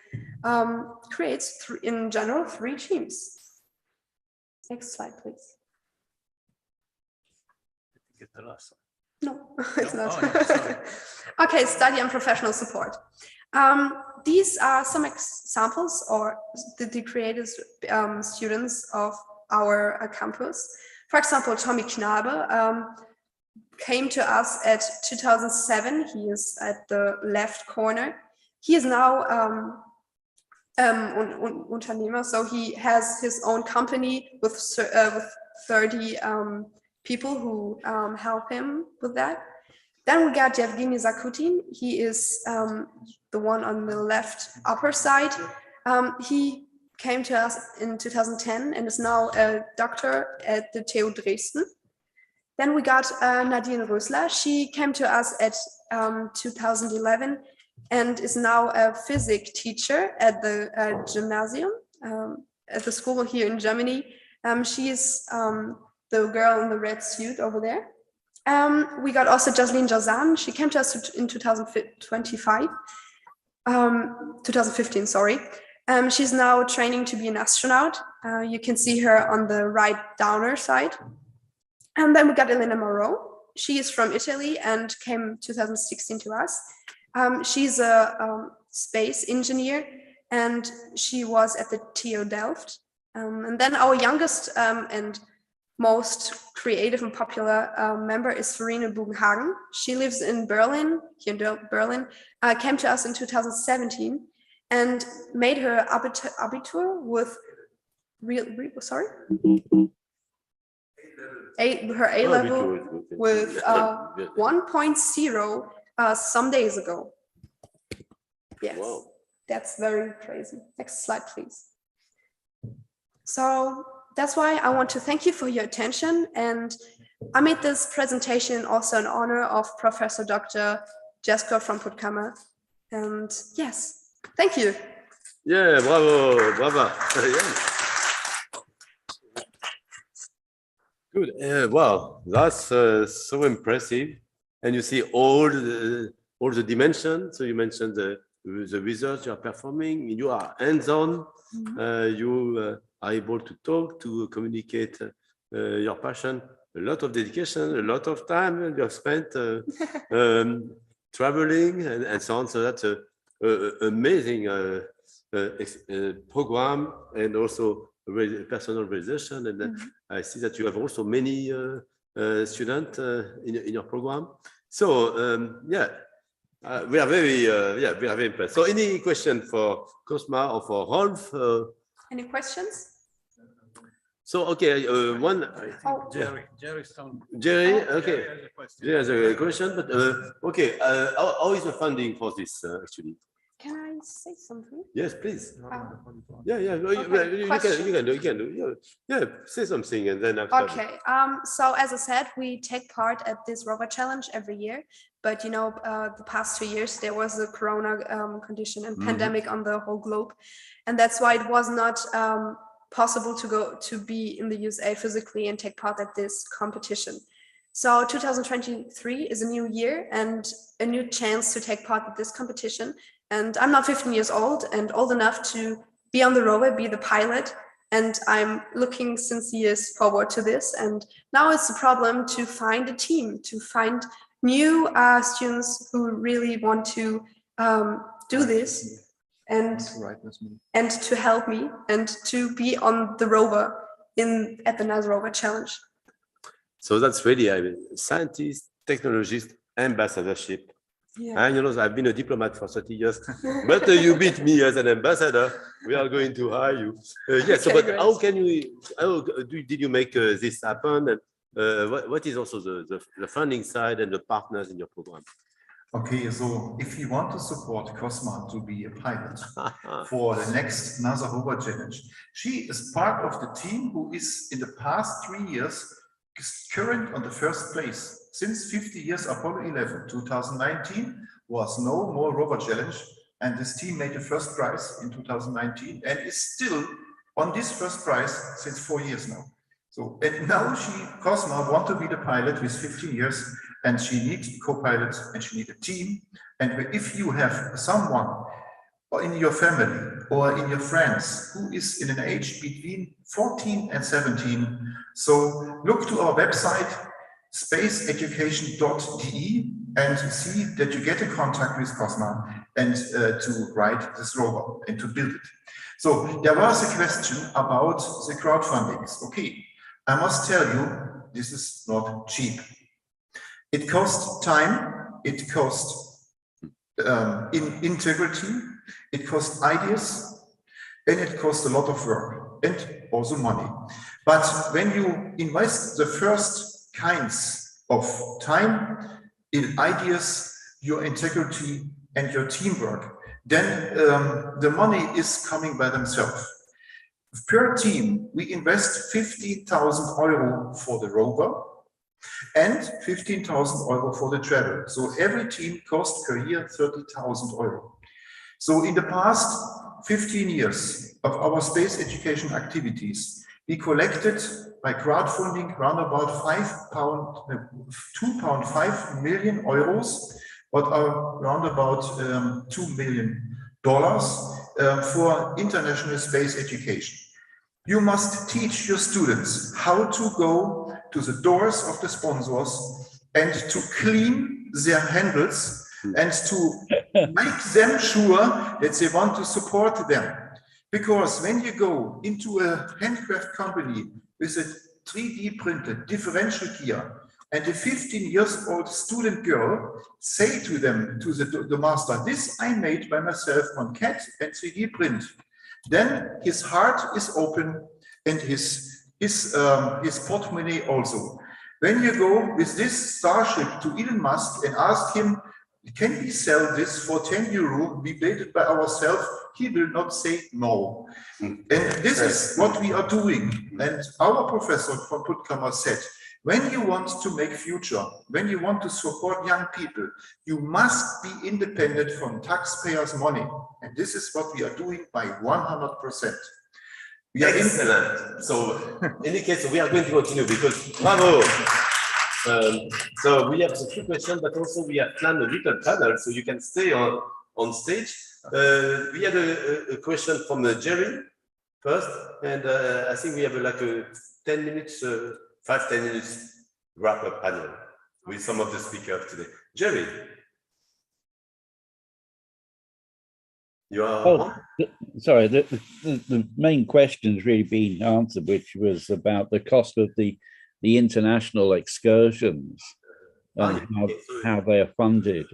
creates, in general, 3 teams. Next slide, please. No, it's not. Okay, study and professional support. These are some examples, or the creative students of our campus. For example, Tommy Knabe came to us at 2007. He is at the left corner. He is now Unternehmer, so he has his own company with 30 people who help him with that. Then we got Yevgeny Zakutin. He is the one on the left upper side. He came to us in 2010 and is now a doctor at the TU Dresden. Then we got Nadine Rösler. She came to us at 2011 and is now a physics teacher at the gymnasium, at the school here in Germany. She is the girl in the red suit over there. We got also Jasleen Jazan. She came to us in 2015, sorry. She's now training to be an astronaut. You can see her on the right downer side. And then we got Elena Moreau. She is from Italy and came 2016 to us. She's a space engineer, and she was at the TU Delft. And then our youngest and most creative and popular member is Farina Bugenhagen. She lives in Berlin, here in Berlin, came to us in 2017 and made her Abitur with her A level with 1.0 some days ago. Yes, wow. That's very crazy. Next slide, please. So that's why I want to thank you for your attention. And I made this presentation also in honor of Professor Dr. Jesko from Puttkamer. And yes, thank you. Yeah, bravo, bravo. Good. Wow, that's so impressive. And you see all the dimensions. So you mentioned the research you are performing. You are hands-on. You are able to talk, to communicate your passion. A lot of dedication, a lot of time you have spent traveling and so on. So that's an amazing program, and also personal realization, and then I see that you have also many students in your program. So yeah, we are very impressed. So any question for Cosma or for Rolf? Any questions? So okay, one. Jerry, okay. Jerry has a question, but okay. How is the funding for this actually? Can I say something? Yes, please. Yeah. You can do. Yeah, say something, and then after. Okay. So as I said, we take part at this rover challenge every year. But you know, the past 2 years there was a corona condition and pandemic on the whole globe, and that's why it was not possible to be in the USA physically and take part at this competition. So 2023 is a new year and a new chance to take part at this competition. And I'm not 15 years old and old enough to be on the rover, be the pilot. And I'm looking since years forward to this. And now it's a problem to find a team, to find new students who really want to do this and to help me and to be on the rover at the NASA Rover Challenge. So that's really, I mean, scientist, technologist, ambassadorship. Yeah. And you know, I've been a diplomat for 30 years, but you beat me as an ambassador. We are going to hire you. Yes, okay, but how did you make this happen? And what is also the funding side and the partners in your program? Okay, so if you want to support Cosma to be a pilot for the next NASA Rover Challenge, she is part of the team who is in the past 3 years current on the first place. Since 50 years, Apollo 11, 2019 was no more rover challenge, and this team made the first prize in 2019 and is still on this first prize since 4 years now. So, and now Cosma want to be the pilot with 15 years, and she needs co-pilots and she needs a team. And if you have someone in your family or in your friends who is in an age between 14 and 17, so look to our website, spaceeducation.de, and see that you get in contact with Cosma and to ride this rover and to build it. So there was a question about the crowdfundings. Okay, I must tell you, this is not cheap. It costs time, it costs integrity, it costs ideas, and it costs a lot of work and also money. But when you invest the first kinds of time in ideas, your integrity and your teamwork, then the money is coming by themselves. Per team, we invest 15,000 euro for the rover and 15,000 euro for the travel. So every team costs per year 30,000 euro. So in the past 15 years of our space education activities, we collected by crowdfunding around about £2.5 million, what are around about $2 million for international space education. You must teach your students how to go to the doors of the sponsors and to clean their handles and to make them sure that they want to support them. Because when you go into a handcraft company with a 3D printed differential gear and a 15-year-old student girl say to them, to the master, this I made by myself on CAD and 3D print, then his heart is open and his portemonnaie also. When you go with this Starship to Elon Musk and ask him, can we sell this for 10 euro, we made it by ourselves, he will not say no. And this is what we are doing. And our professor from Puttkamer said, when you want to make future, when you want to support young people, you must be independent from taxpayers' money. And this is what we are doing by 100%. We are excellent. So in any case, we are going to continue because bravo. So we have a few questions, but also we have planned a little panel, so you can stay on stage. We had a question from Jerry first, and I think we have like a 10 minutes, 5-10 minutes wrap-up panel with some of the speakers today. Jerry, you are sorry, the main question's really been answered, which was about the cost of the international excursions and how they are funded.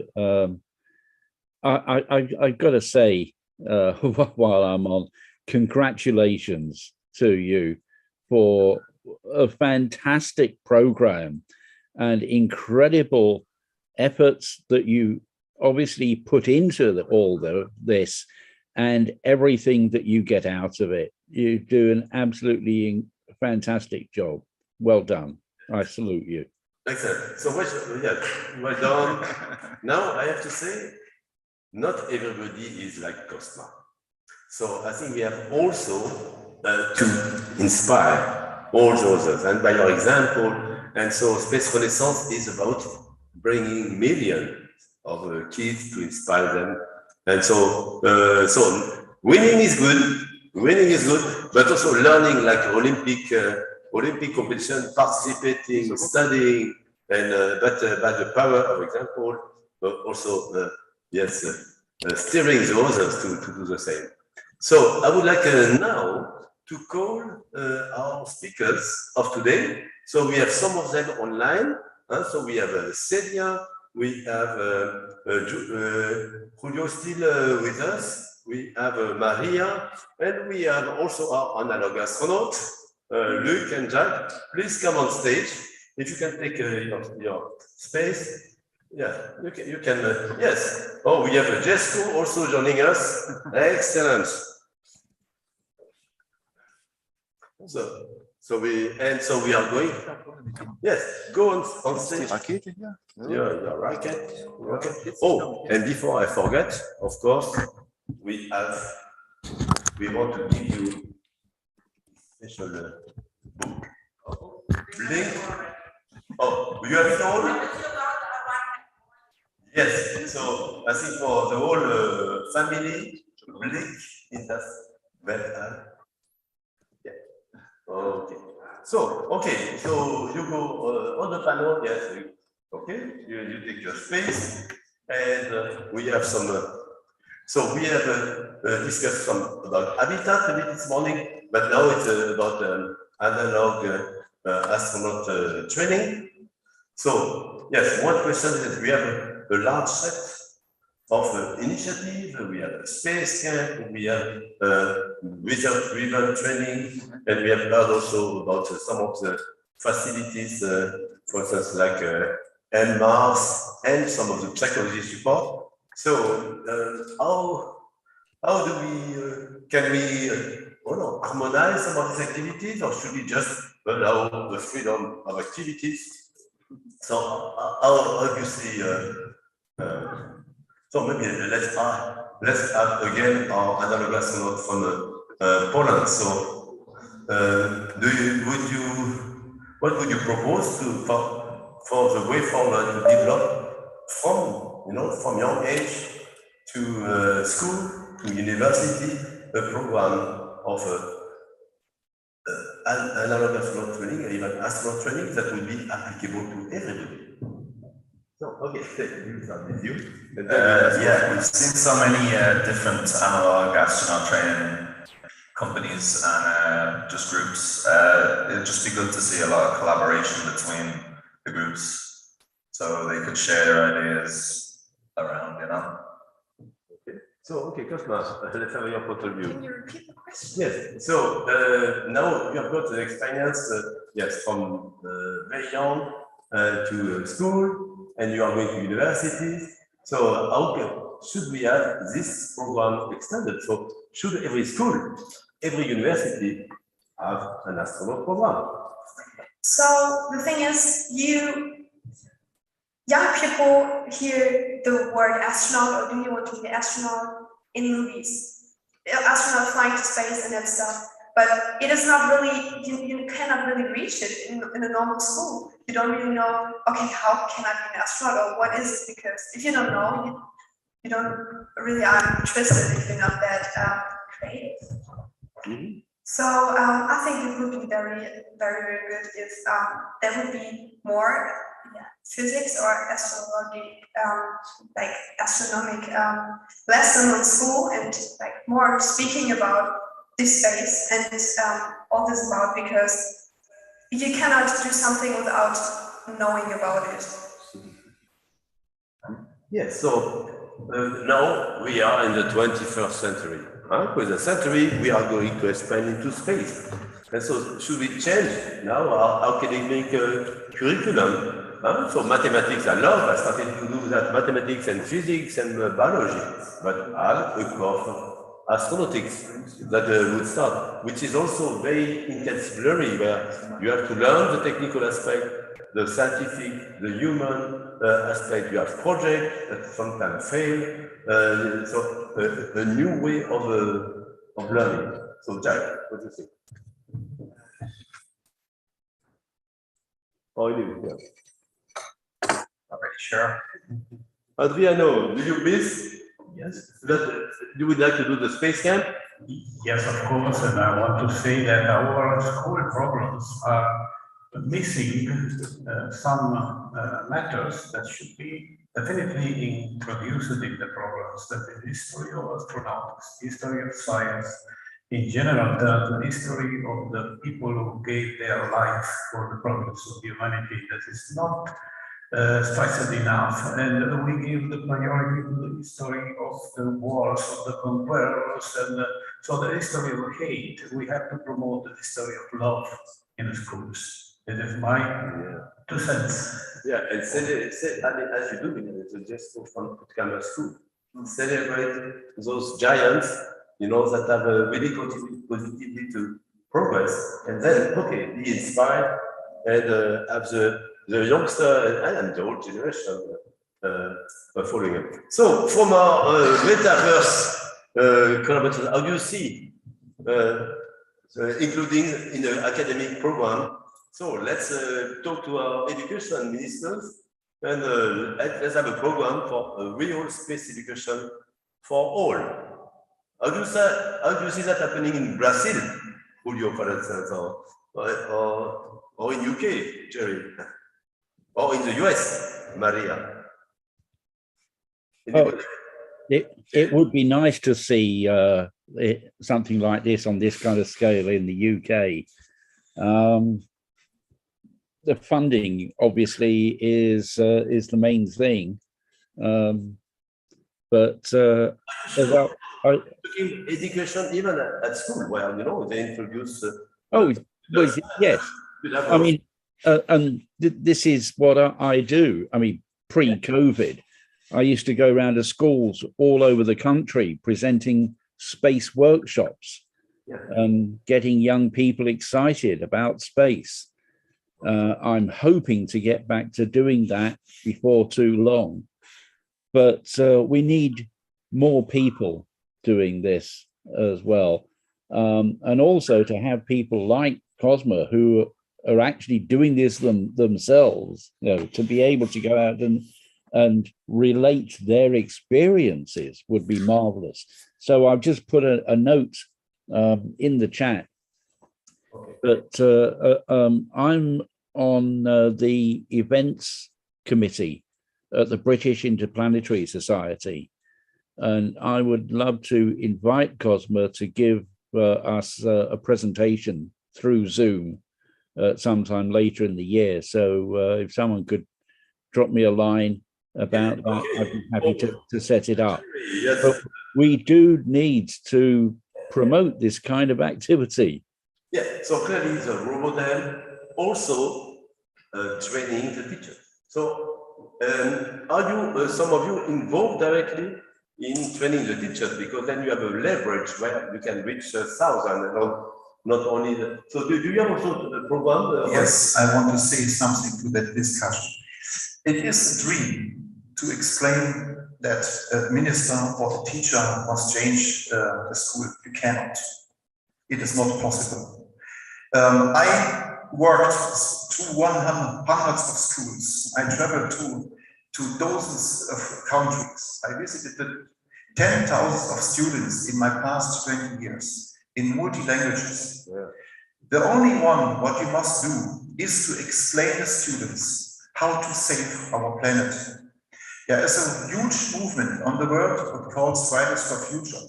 I've got to say, while I'm on, congratulations to you for a fantastic program and incredible efforts that you obviously put into this and everything that you get out of it. You do an absolutely fantastic job. Well done. I salute you. Excellent. So well done. Now I have to say, not everybody is like Cosma. So I think we have also to inspire all the others. And by your example, and so Space Renaissance is about bringing millions of kids to inspire them. And so, winning is good, but also learning like Olympic competition, participating, studying, and but by the power of example, also steering the others to do the same. So I would like now to call our speakers of today. So we have some of them online. So we have Celia, we have Julio still with us. We have Maria, and we have also our analog astronaut, Luc and Jack. Please come on stage. If you can take your space. Yeah, you can, yes. Oh, we have Jesco also joining us. Excellent. So we are going. Yes, go on stage. Your racket. Oh, and before I forget, of course, we want to give you a special link. Oh, you have it all? Yes, so I think for the whole family, link is that well. Yeah. Okay. So you go on the panel. Yes. Okay. You take your space, and we have some. So we have discussed some about habitat a bit this morning, but now it's about analog astronaut training. So yes, one question is that we have a large set of initiatives. We have a space camp, we have research-driven training, and we have heard also about some of the facilities, for instance, like Mars and some of the technology support. So how do we, can we harmonize some of these activities, or should we just allow the freedom of activities? So how do you see, so maybe let's have again our analog astronaut from Poland. So what would you propose for the way forward to develop from young age to school, to university, a program of analog astronaut training, or even astronaut training that would be applicable to everybody? So, okay, we'll start with you. Yeah, we've seen so many different analog astronaut training companies and just groups. It'd just be good to see a lot of collaboration between the groups so they could share their ideas around, Okay. So, okay, Cosma, let's have your point of view. Can you repeat the question? Yes. So now you have got the experience, yes, from very young to school, and you are going to university. So how should we have this program extended? So should every school, every university have an astronaut program? So the thing is, young people hear the word astronaut, or do you want to be an astronaut, in movies. Astronaut flying to space and that stuff. But it is not really, you cannot really reach it in a normal school. You don't really know, okay, how can I be an astronaut, or what is it? Because if you don't know, you don't really are interested if you're not that creative. Mm-hmm. So I think it would be very, very, very good if there would be more physics or astrology, like astronomic lesson in school, and like more speaking about this space and all this about, because you cannot do something without knowing about it. Yes, so now we are in the 21st century. With the century, we are going to expand into space. And so should we change now our academic curriculum? So mathematics, I started to do that, mathematics and physics and biology, but add a course of astronautics that would start, which is also very interdisciplinary, where you have to learn the technical aspect, the scientific, the human aspect. You have projects that sometimes fail. So a new way of learning. So Jack, what do you think? Oh, you, yeah. Sure. Adriano, do you miss? Yes. You would like to do the space camp? Yes, of course, and I want to say that our school programs are missing some matters that should be definitely introduced in the programs, that the history of astronautics, history of science, in general, the history of the people who gave their life for the progress of humanity, that is not stressed enough, and we give the priority to the history of the wars, of the conquerors, and so the history of hate. We have to promote the history of love in the schools. This is my 2 cents. Yeah, and as you do in the gesture from Puttkamer School, celebrate those giants, you know, that have really contributed positively to progress, and then, okay, be inspired and have the youngster and the old generation following it. So, from our metaverse collaboration, how do you see, including in the academic program? So, let's talk to our education ministers and let's have a program for a real space education for all. How do you see that happening in Brazil, Julio, for instance, or in UK, Jerry? Or in the US, Maria? Oh, it would be nice to see something like this on this kind of scale in the UK. The funding, obviously, is the main thing, but education even at school, where you know they introduce. Oh, well, yes. I mean, and this is what I do. I mean, pre-COVID, I used to go around to schools all over the country presenting space workshops and getting young people excited about space. I'm hoping to get back to doing that before too long, but we need more people doing this as well, and also to have people like Cosma who are actually doing this themselves, you know, to be able to go out and relate their experiences would be marvelous. So I've just put a note in the chat, but I'm on the events committee at the British Interplanetary Society, and I would love to invite Cosma to give us a presentation through Zoom sometime later in the year. So if someone could drop me a line about that, I'd be happy to set it up. Yes. But we do need to promote this kind of activity. Yeah, so clearly the role model, also training the teachers. So are you, some of you involved directly in training the teachers, because then you have a leverage where you can reach 1,000 and not only the, so do you have also the program? Yes, I want to say something to that discussion. It is a dream to explain that a minister or the teacher must change the school. You cannot. It is not possible. I worked to hundreds of schools. I traveled to dozens of countries. I visited 10,000 of students in my past 20 years in multi-languages. The only one what you must do is to explain to students how to save our planet. There is a huge movement on the world called Fridays for Future.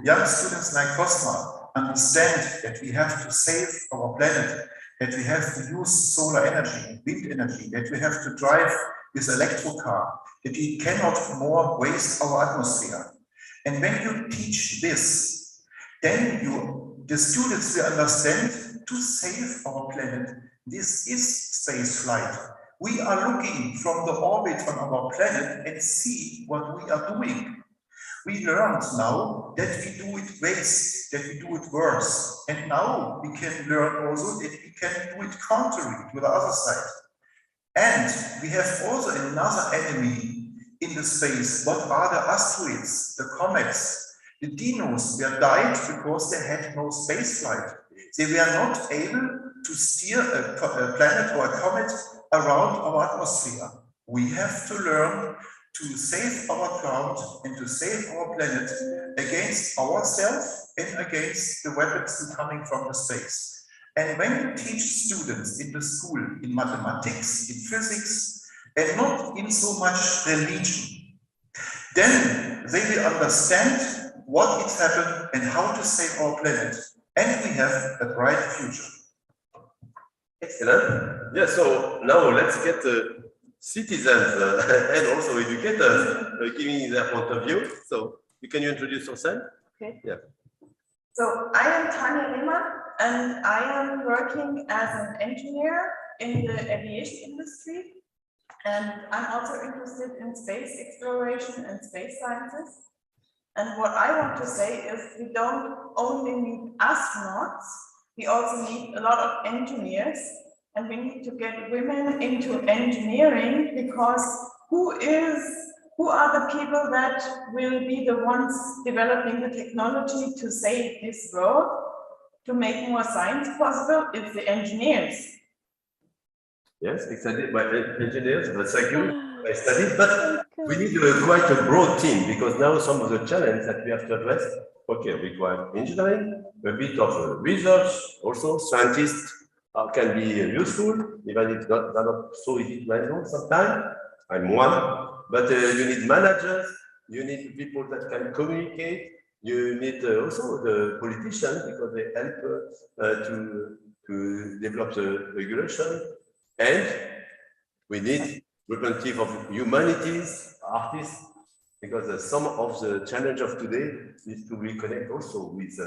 Young students like Cosma understand that we have to save our planet, that we have to use solar energy, wind energy, that we have to drive this electric car, that we cannot more waste our atmosphere. And when you teach this, then the students will understand to save our planet. This is space flight. We are looking from the orbit on our planet and see what we are doing. We learned now that we do it waste, that we do it worse. And now we can learn also that we can do it contrary to the other side. And we have also another enemy in the space. What are the asteroids, the comets? The dinos were died because they had no space flight. They were not able to steer a planet or a comet around our atmosphere. We have to learn to save our ground and to save our planet against ourselves and against the weapons coming from the space. And when you teach students in the school in mathematics, in physics, and not in so much religion, then they will understand what is happened and how to save our planet. And we have a bright future. Excellent. Yeah, so now let's get citizens and also educators giving their point of view. So can you introduce yourself? Okay. Yeah. So I am Tanja Rehmann, and I am working as an engineer in the aviation industry. And I'm also interested in space exploration and space sciences. And what I want to say is we don't only need astronauts, we also need a lot of engineers, and we need to get women into engineering, because who are the people that will be the ones developing the technology to save this world, to make more science possible? It's the engineers. Yes, exactly. By engineers, but thank you. I studied, but we need quite a broad team, because now some of the challenges that we have to address, okay, require engineering, a bit of research, also scientists can be useful, even if they're not so easy to handle sometimes. I'm one, but you need managers, you need people that can communicate, you need also the politicians, because they help to develop the regulation, and we need representative of humanities, artists, because some of the challenge of today is to reconnect also with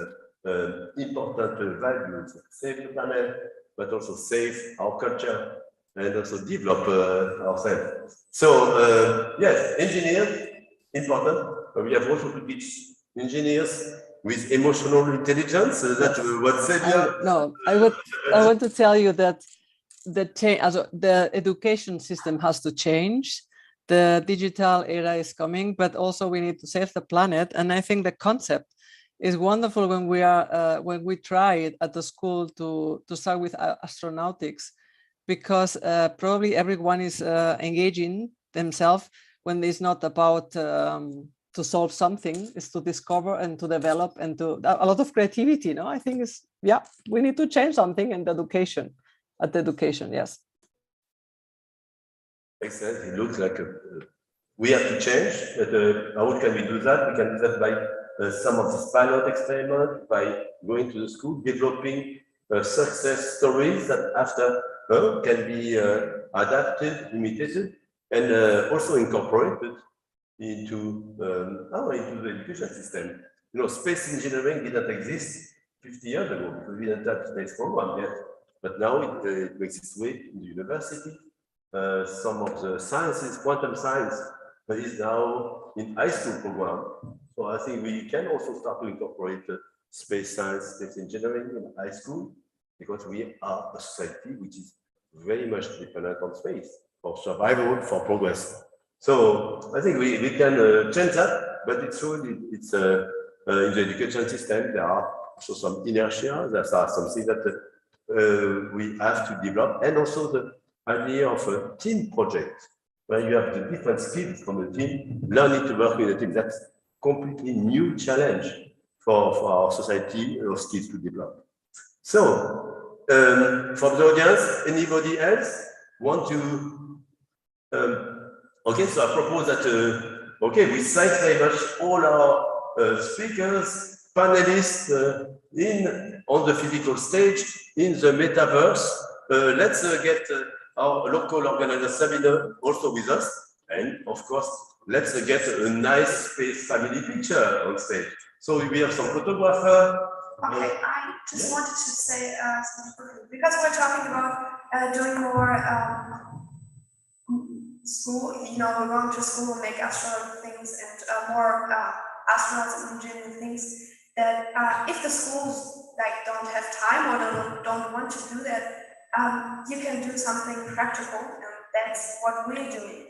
important values, save the planet, but also save our culture and also develop ourselves. So yes, engineers, important. We have also to teach engineers with emotional intelligence. That's what Celia. No, I want to tell you that the education system has to change. The digital era is coming, but also we need to save the planet. And I think the concept is wonderful when we try it at the school to start with astronautics, because probably everyone is engaging themselves when it's not about to solve something, is to discover and to develop and to a lot of creativity. No, I think it's, yeah, we need to change something in the education. At the education, yes. Excellent. It looks like we have to change, but how can we do that? We can do that by some of these pilot experiments, by going to the school, developing success stories that after can be adapted, imitated, and also incorporated into the education system. You know, space engineering didn't exist 50 years ago because we didn't have space program yet. But now it makes its way in the university. Some of the sciences, quantum science, is now in high school program. So I think we can also start to incorporate space science, space engineering in high school, because we are a society which is very much dependent on space for survival, for progress. So I think we can change that, but it's true, it's in the education system, there are also some inertia, there are some things that we have to develop, and also the idea of a team project where you have the different skills from the team, learning to work with a team. That's completely new challenge for our society, or skills to develop. So, from the audience, anybody else want to Okay, so I propose that, okay, we thank very much all our speakers, panelists on the physical stage, in the metaverse. Let's get our local organizer Sabine also with us. And of course, let's get a nice space family picture on stage. So we have some photographer. Okay, I just wanted to say something, because we're talking about doing more school, we're going to school and make astronaut things and more astronauts and engineering things, that if the schools don't have time or don't want to do that, you can do something practical, and that's what we're doing.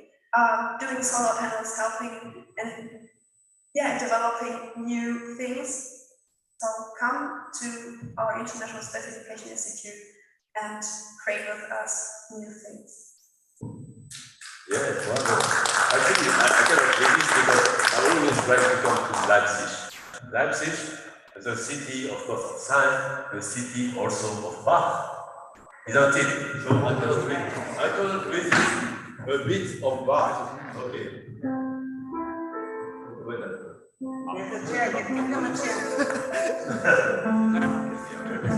Doing solar panels, helping and developing new things. So come to our International Space Education Institute and create with us new things. Yes, wonderful. I think I cannot resist because I always try to come to Leipzig. Leipzig is a city, of course, of science, a city also of Bach, isn't it? So I cannot resist a bit of Bach. Okay. There's a chair, give him a chair.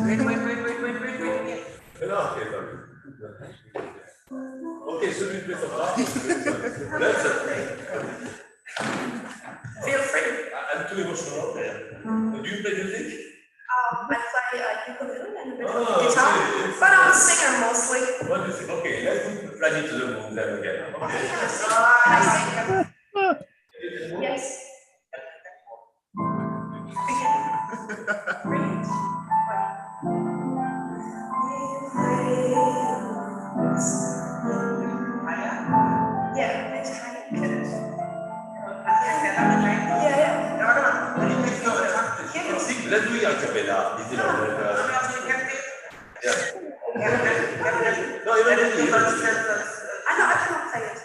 Wait. Okay, should we play some Bach? Let's Feel free. I'm too emotional. Do you play music? I play ukulele and a bit of guitar, okay. But I'm a singer mostly. What do you think? Okay, let's put Fly Me to the Moon then again. Okay. Yes. Yeah, it's higher. Let's do it a cappella. Is it yes. No, even I cannot play it.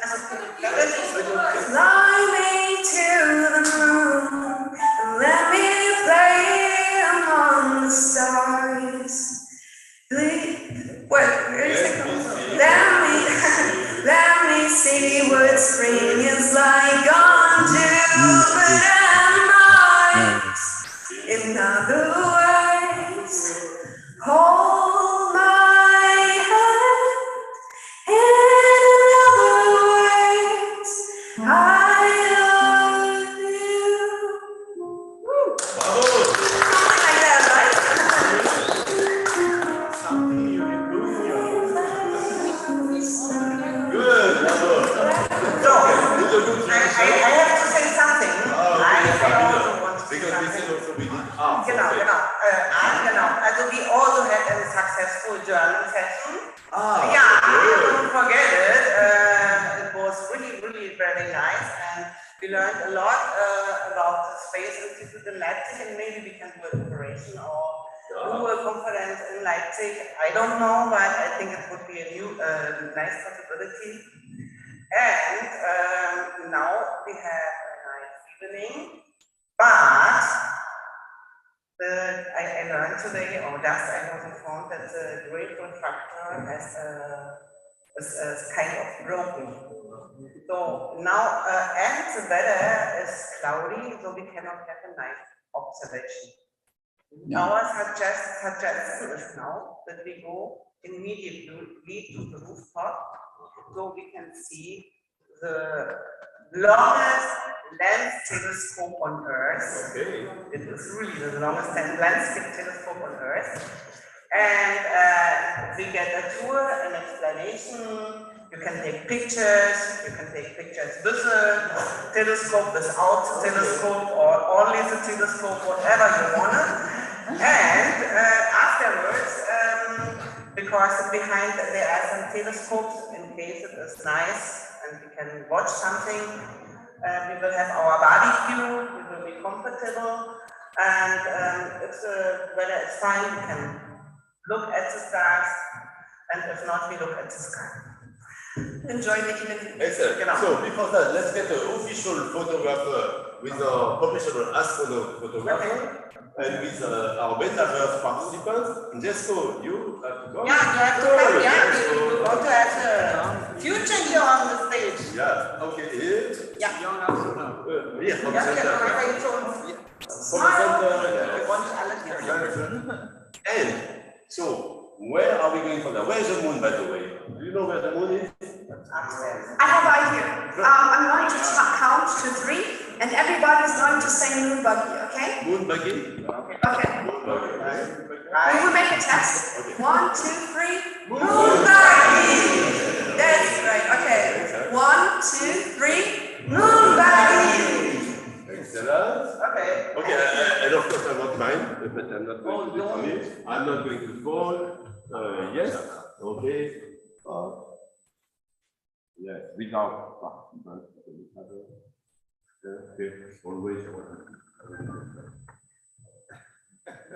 Fly me to the moon and let me play among the stars. Let me see what spring is like on Jupiter and Mars. In other words, hold my hand. In other words, I love you. Something like that, right? Good. I have to say something. I also want to say because this is also we did Genau. Also we also had a successful German session. Yeah, don't forget it. It was really very nice, and we learned a lot about the Space Institute in Leipzig, and maybe we can do a cooperation or do a conference in Leipzig. I don't know, but I think it would be a new nice possibility. And now we have a nice evening, but I learned today, or just I was informed that the great refractor is kind of broken. So now, and the weather is cloudy, so we cannot have a nice observation. No. Our suggestion is now that we go immediately to the rooftop, so we can see the longest lens telescope on Earth. Okay. It is really the longest landscape telescope on Earth. And we get a tour, an explanation. You can take pictures. You can take pictures with the telescope, without the telescope, or only the telescope, whatever you want. And afterwards, because behind there are some telescopes in case it is nice and we can watch something. We will have our barbecue, we will be comfortable, and if the weather is fine, we can look at the stars, and if not, we look at the sky. enjoy the evening. Excellent. So before that, let's get an official photographer with our professional astronaut photographer and with our metaverse participants. Jesco, you have to go. Yeah, you have to come. Yeah, you want to have the future here on the stage. Yeah. Okay. Here. Yeah. Young astronaut. Here from the Ja, center. And so, where are we going from there? Where's the moon, by the way? Do you know where the moon is? I have an idea. I'm going to count to 3, and everybody's going to say moon buggy, okay? Moon buggy? Okay. Moon buggy. We will make a test. Okay. 1, 2, 3. Moon buggy! That's great. Okay. 1, 2, 3. Moon buggy! Excellent. Okay. Okay, and of course I'm not mine, but I'm not going to do for me. I'm not going to fall. Yes. Okay. Yes, without participants. Okay, always.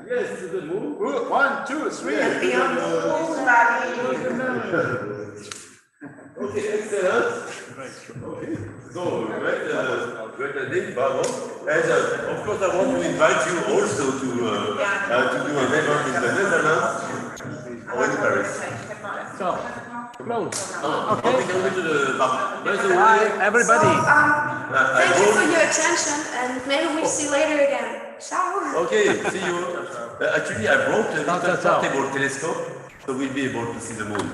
Yes, to the moon. 1, 2, 3. Yes, okay, excellent. Okay. So, great idea, bravo. And of course, I want to invite you also to do an event in the Netherlands or in Paris. So, close. Okay. Going to the by the way, Bye, everybody. Thank you for your attention, and maybe we see you later again. Ciao. Okay, see you. Actually, I brought a little portable telescope, so we'll be able to see the moon.